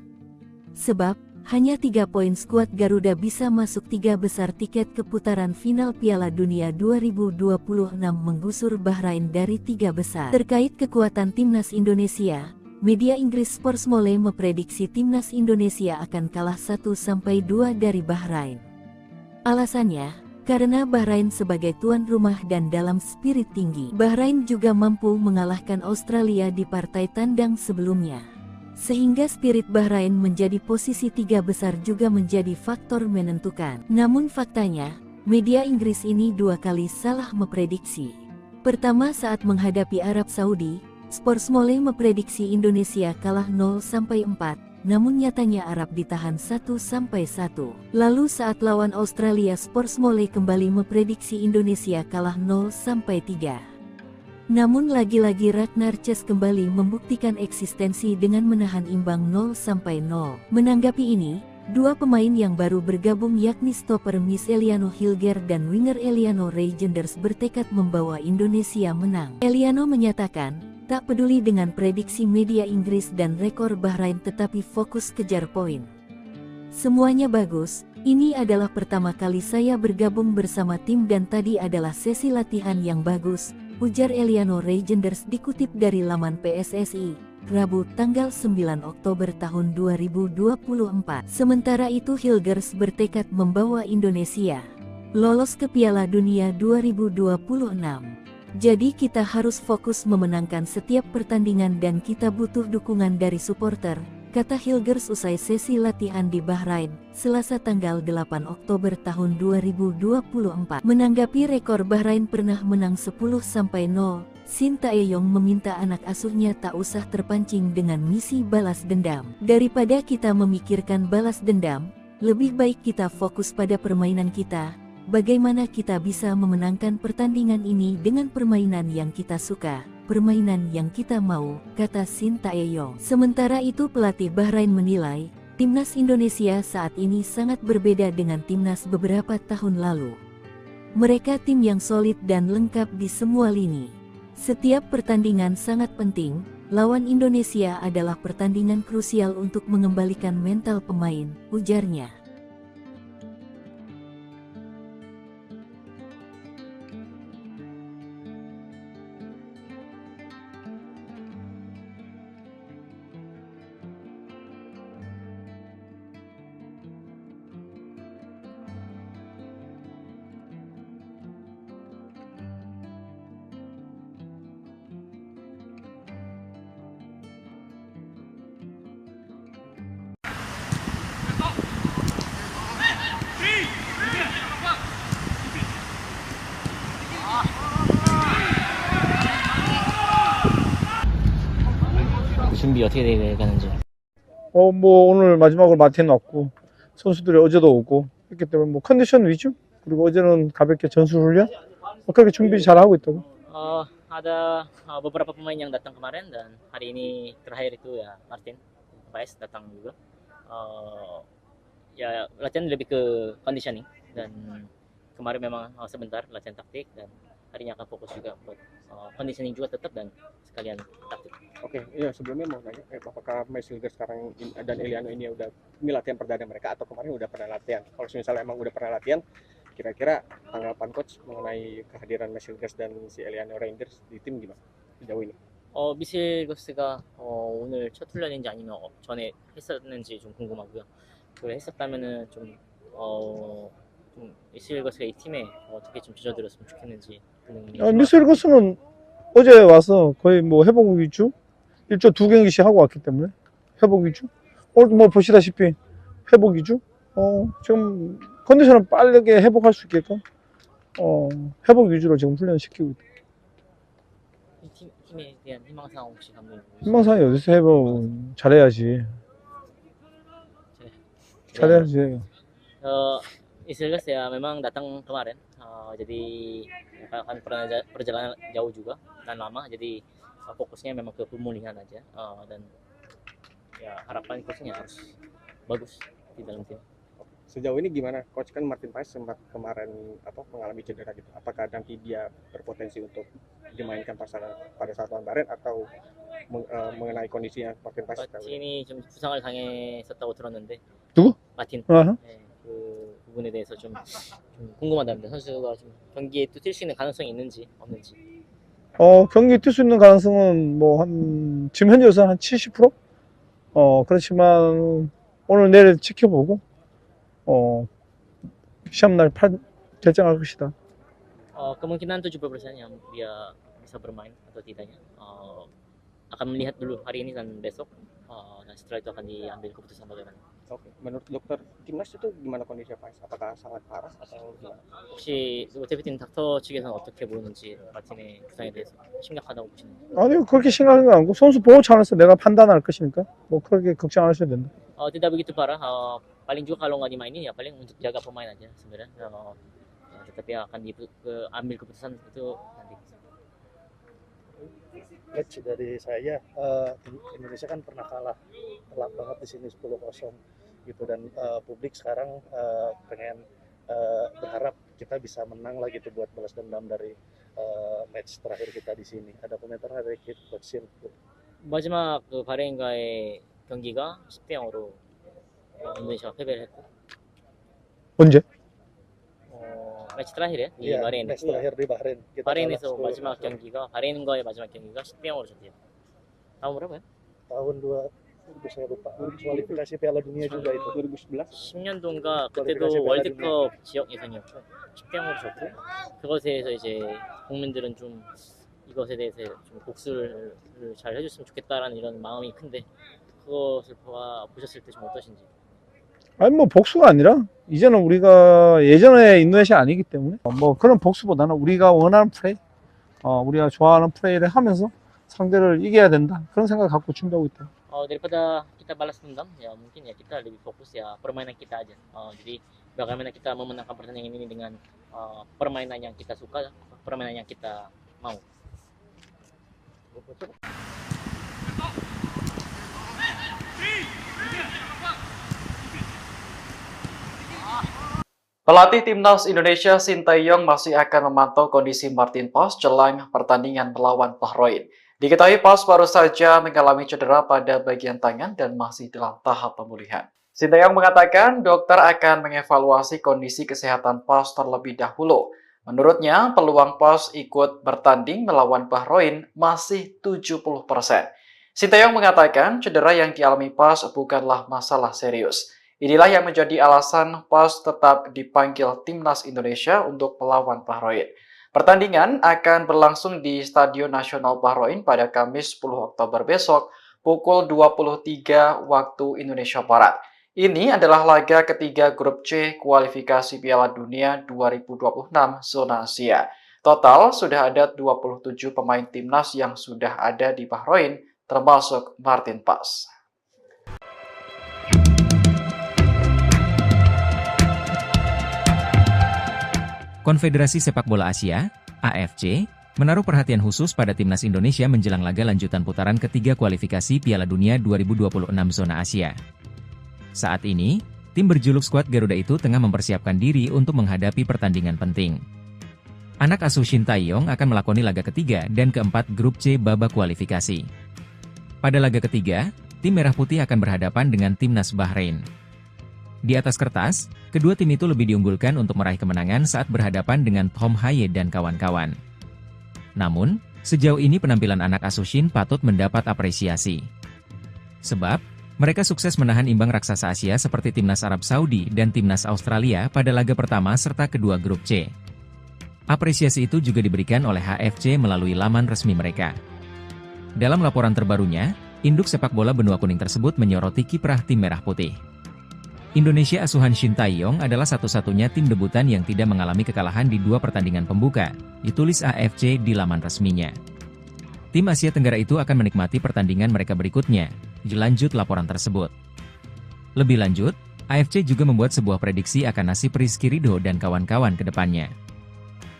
Sebab, hanya 3 poin skuad Garuda bisa masuk 3 besar tiket ke putaran final Piala Dunia 2026 menggusur Bahrain dari 3 besar. Terkait kekuatan timnas Indonesia, media Inggris Sportsmole memprediksi timnas Indonesia akan kalah 1-2 dari Bahrain. Alasannya, karena Bahrain sebagai tuan rumah dan dalam spirit tinggi. Bahrain juga mampu mengalahkan Australia di partai tandang sebelumnya. Sehingga spirit Bahrain menjadi posisi 3 besar juga menjadi faktor menentukan. Namun faktanya, media Inggris ini 2 kali salah memprediksi. Pertama saat menghadapi Arab Saudi, Sportsmole memprediksi Indonesia kalah 0-4, namun nyatanya Arab ditahan 1-1. Lalu saat lawan Australia, Sportsmole kembali memprediksi Indonesia kalah 0-3. Namun lagi-lagi Ragnar Ces kembali membuktikan eksistensi dengan menahan imbang 0-0. Menanggapi ini, 2 pemain yang baru bergabung yakni stopper Miss Eliano Hilger dan winger Eliano Reijenders bertekad membawa Indonesia menang. Eliano menyatakan, tak peduli dengan prediksi media Inggris dan rekor Bahrain tetapi fokus kejar poin. Semuanya bagus, ini adalah pertama kali saya bergabung bersama tim dan tadi adalah sesi latihan yang bagus, ujar Eliano Reijenders dikutip dari laman PSSI, Rabu tanggal 9 Oktober tahun 2024. Sementara itu Hilgers bertekad membawa Indonesia lolos ke Piala Dunia 2026. Jadi kita harus fokus memenangkan setiap pertandingan dan kita butuh dukungan dari supporter, kata Hilgers usai sesi latihan di Bahrain, Selasa tanggal 8 Oktober tahun 2024. Menanggapi rekor Bahrain pernah menang 10-0, Shin Tae-yong meminta anak asuhnya tak usah terpancing dengan misi balas dendam. Daripada kita memikirkan balas dendam, lebih baik kita fokus pada permainan kita. Bagaimana kita bisa memenangkan pertandingan ini dengan permainan yang kita suka, permainan yang kita mau, kata Shin Tae-yong. Sementara itu pelatih Bahrain menilai, timnas Indonesia saat ini sangat berbeda dengan timnas beberapa tahun lalu. Mereka tim yang solid dan lengkap di semua lini. Setiap pertandingan sangat penting, lawan Indonesia adalah pertandingan krusial untuk mengembalikan mental pemain, ujarnya. 준비 어떻게 되가는지. 뭐 오늘 마지막으로 마틴 왔고 선수들이 어제도 오고 했기 때문에 뭐 컨디션 위주 그리고 어제는 가볍게 전술 훈련 그렇게 준비 잘 하고 있다고. Ada beberapa pemain yang datang kemarin dan hari ini terakhir itu ya Martin Paes datang juga. Ya latihan lebih ke conditioning dan kemarin memang sebentar latihan taktik dan harinya akan fokus juga buat conditioning juga tetap dan sekalian taktik. Oke, iya sebelumnya mau nanya, apakah Mesliga sekarang dan Eliano ini latihan perdana mereka atau kemarin udah pernah latihan? Kalau misalnya emang udah pernah latihan, kira-kira tanggapan coach mengenai kehadiran Mesliga dan si Eliano Rangers di tim gimana sejauh ini? 미실거스가 오늘 첫 훈련인지 아니면 전에 했었는지 좀 궁금하고요. 그걸 했었다면은 좀 미실거스가 이 팀에 어떻게 좀 젖어들었으면 좋겠는지 그런 미셀거스는 어제 와서 거의 뭐 회복 위주 일주 2경기씩 하고 왔기 때문에 회복 위주 오늘 뭐 보시다시피 회복 위주 지금 컨디션을 빠르게 회복할 수 있게끔 회복 위주로 지금 훈련시키고 있다. 이 팀에 대한 희망사항 혹시 감독님 희망사항이 어디서 회복 잘해야지. 잘해야지. Isilgas ya memang datang kemarin, jadi akan perjalanan jauh juga dan lama, jadi fokusnya memang ke pemulihan aja dan ya harapan coachnya harus bagus di dalam tim. Sejauh ini gimana coach, kan Martin Paes sempat kemarin mengalami cedera gitu, apakah nanti dia berpotensi untuk dimainkan pada saat lawan Bahrain atau mengenai kondisinya Martin Paes? 마틴이 좀 부상을 당했었다고 들었는데. 누구? 마틴. 어허. 네, 그 부분에 대해서 좀 궁금하답니다. 선수가 좀 경기에 또 뛸 수 있는 가능성이 있는지 없는지. 경기 뛸 수 있는 가능성은 지금 현재로서는 한 70%? 그렇지만 오늘 내일 지켜보고 시합날 결정할 것이다. Kemungkinan 70% yang dia bisa bermain atau tidaknya akan melihat dulu hari ini dan besok dan setelah itu akan diambil keputusan bagaimana. Oke, menurut dokter timnas itu gimana kondisi Paes? Apakah sangat parah atau gimana? 혹시 대표팀 닥터 측에서는 어떻게 보는지 마틴의 부상에 대해서 심각하다고 보시는지. 아니요, 그렇게 심각한 건 아니고 선수 보호 차원에서 내가 판단할 것이니까 뭐 그렇게 걱정 안 하셔도 된다. Tidak begitu parah. Paling juga kalau nggak dimainin ya paling untuk jaga pemain aja sebenarnya. Tetapi akan ambil keputusan itu nanti. Coach, dari saya, Indonesia kan pernah kalah telak banget di sini 10-0 gitu, dan publik sekarang pengen berharap kita bisa menang lagi tuh buat balas dendam dari match terakhir kita di sini. Ada komentar dari Coach Sil? 마지막 그 바레인과의 경기가 10대 0으로 인도네시아가 패배를 했고. 언제? 매치 terakhir ya di Iya, Bahrain. match terakhir di Bahrain. Kita 바레인에서 kalah 10-0. 마지막 경기가 바레인과의 마지막 경기가 10대 0으로 졌대요. tahun berapa ya? tahun 2000, saya lupa, kualifikasi Piala Dunia juga itu 2011? 10년도인가 kualifikasi 그때도 Piala 월드컵 Dunia. 지역 예선이었고 10대 0으로 졌고 그것에 대해서 이제 국민들은 좀 이것에 대해서 좀 복수를 잘 해줬으면 좋겠다라는 이런 마음이 큰데 그것을 보셨을 때 좀 어떠신지. 아니 뭐 복수가 아니라 이제는 우리가 예전에 인도네시아 아니기 때문에 뭐 그런 복수보다는 우리가 원하는 플레이, 우리가 좋아하는 플레이를 하면서 상대를 이겨야 된다 그런 생각 갖고 준비하고 있다. Daripada kita balas dendam ya mungkin ya kita lebih fokus ya permainan kita aja. Jadi bagaimana kita memenangkan pertandingan ini dengan permainan yang kita suka, permainan yang kita mau. Pelatih Timnas Indonesia Sinteyong masih akan memantau kondisi Martin Paes jelang pertandingan melawan Bahrain. Diketahui Paes baru saja mengalami cedera pada bagian tangan dan masih dalam tahap pemulihan. Sinteyong mengatakan dokter akan mengevaluasi kondisi kesehatan Paes terlebih dahulu. Menurutnya, peluang Paes ikut bertanding melawan Bahrain masih 70%. Sinteyong mengatakan cedera yang dialami Paes bukanlah masalah serius. Inilah yang menjadi alasan Paes tetap dipanggil Timnas Indonesia untuk melawan Bahrain. Pertandingan akan berlangsung di Stadion Nasional Bahrain pada Kamis 10 Oktober besok pukul 23 waktu Indonesia Barat. Ini adalah laga ketiga grup C kualifikasi Piala Dunia 2026 zona Asia. Total sudah ada 27 pemain timnas yang sudah ada di Bahrain termasuk Martin Paes. Konfederasi Sepak Bola Asia, AFC, menaruh perhatian khusus pada timnas Indonesia menjelang laga lanjutan putaran ketiga kualifikasi Piala Dunia 2026 zona Asia. Saat ini, tim berjuluk skuad Garuda itu tengah mempersiapkan diri untuk menghadapi pertandingan penting. Anak asuh Shin Tae-yong akan melakoni laga ketiga dan keempat grup C babak kualifikasi. Pada laga ketiga, tim Merah Putih akan berhadapan dengan timnas Bahrain. Di atas kertas, kedua tim itu lebih diunggulkan untuk meraih kemenangan saat berhadapan dengan Tom Haye dan kawan-kawan. Namun, sejauh ini penampilan anak asuh Shin patut mendapat apresiasi. Sebab, mereka sukses menahan imbang raksasa Asia seperti timnas Arab Saudi dan timnas Australia pada laga pertama serta kedua grup C. Apresiasi itu juga diberikan oleh HFC melalui laman resmi mereka. Dalam laporan terbarunya, induk sepak bola benua kuning tersebut menyoroti kiprah tim Merah Putih. Indonesia asuhan Shin Tae-yong adalah satu-satunya tim debutan yang tidak mengalami kekalahan di dua pertandingan pembuka, ditulis AFC di laman resminya. Tim Asia Tenggara itu akan menikmati pertandingan mereka berikutnya, dilanjut laporan tersebut. Lebih lanjut, AFC juga membuat sebuah prediksi akan nasib Rizky Ridho dan kawan-kawan ke depannya.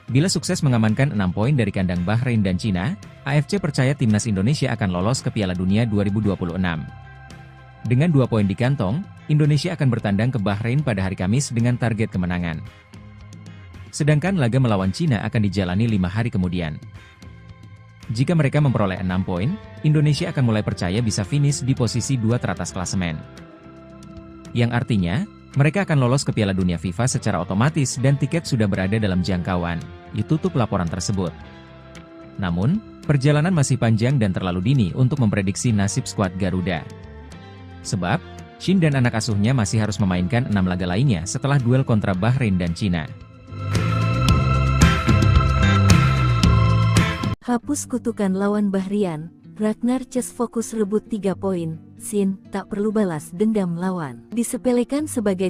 Bila sukses mengamankan 6 poin dari kandang Bahrain dan Cina, AFC percaya timnas Indonesia akan lolos ke Piala Dunia 2026. Dengan 2 poin di kantong, Indonesia akan bertandang ke Bahrain pada hari Kamis dengan target kemenangan. Sedangkan laga melawan Cina akan dijalani 5 hari kemudian. Jika mereka memperoleh 6 poin, Indonesia akan mulai percaya bisa finish di posisi 2 teratas klasemen. Yang artinya, mereka akan lolos ke Piala Dunia FIFA secara otomatis dan tiket sudah berada dalam jangkauan, ditutup laporan tersebut. Namun, perjalanan masih panjang dan terlalu dini untuk memprediksi nasib skuad Garuda. Sebab, Shin dan anak asuhnya masih harus memainkan 6 laga lainnya setelah duel kontra Bahrain dan Cina. Hapus kutukan lawan Bahrian, Ragnar Ces fokus rebut 3 poin, Shin tak perlu balas dendam lawan. Disepelekan sebagai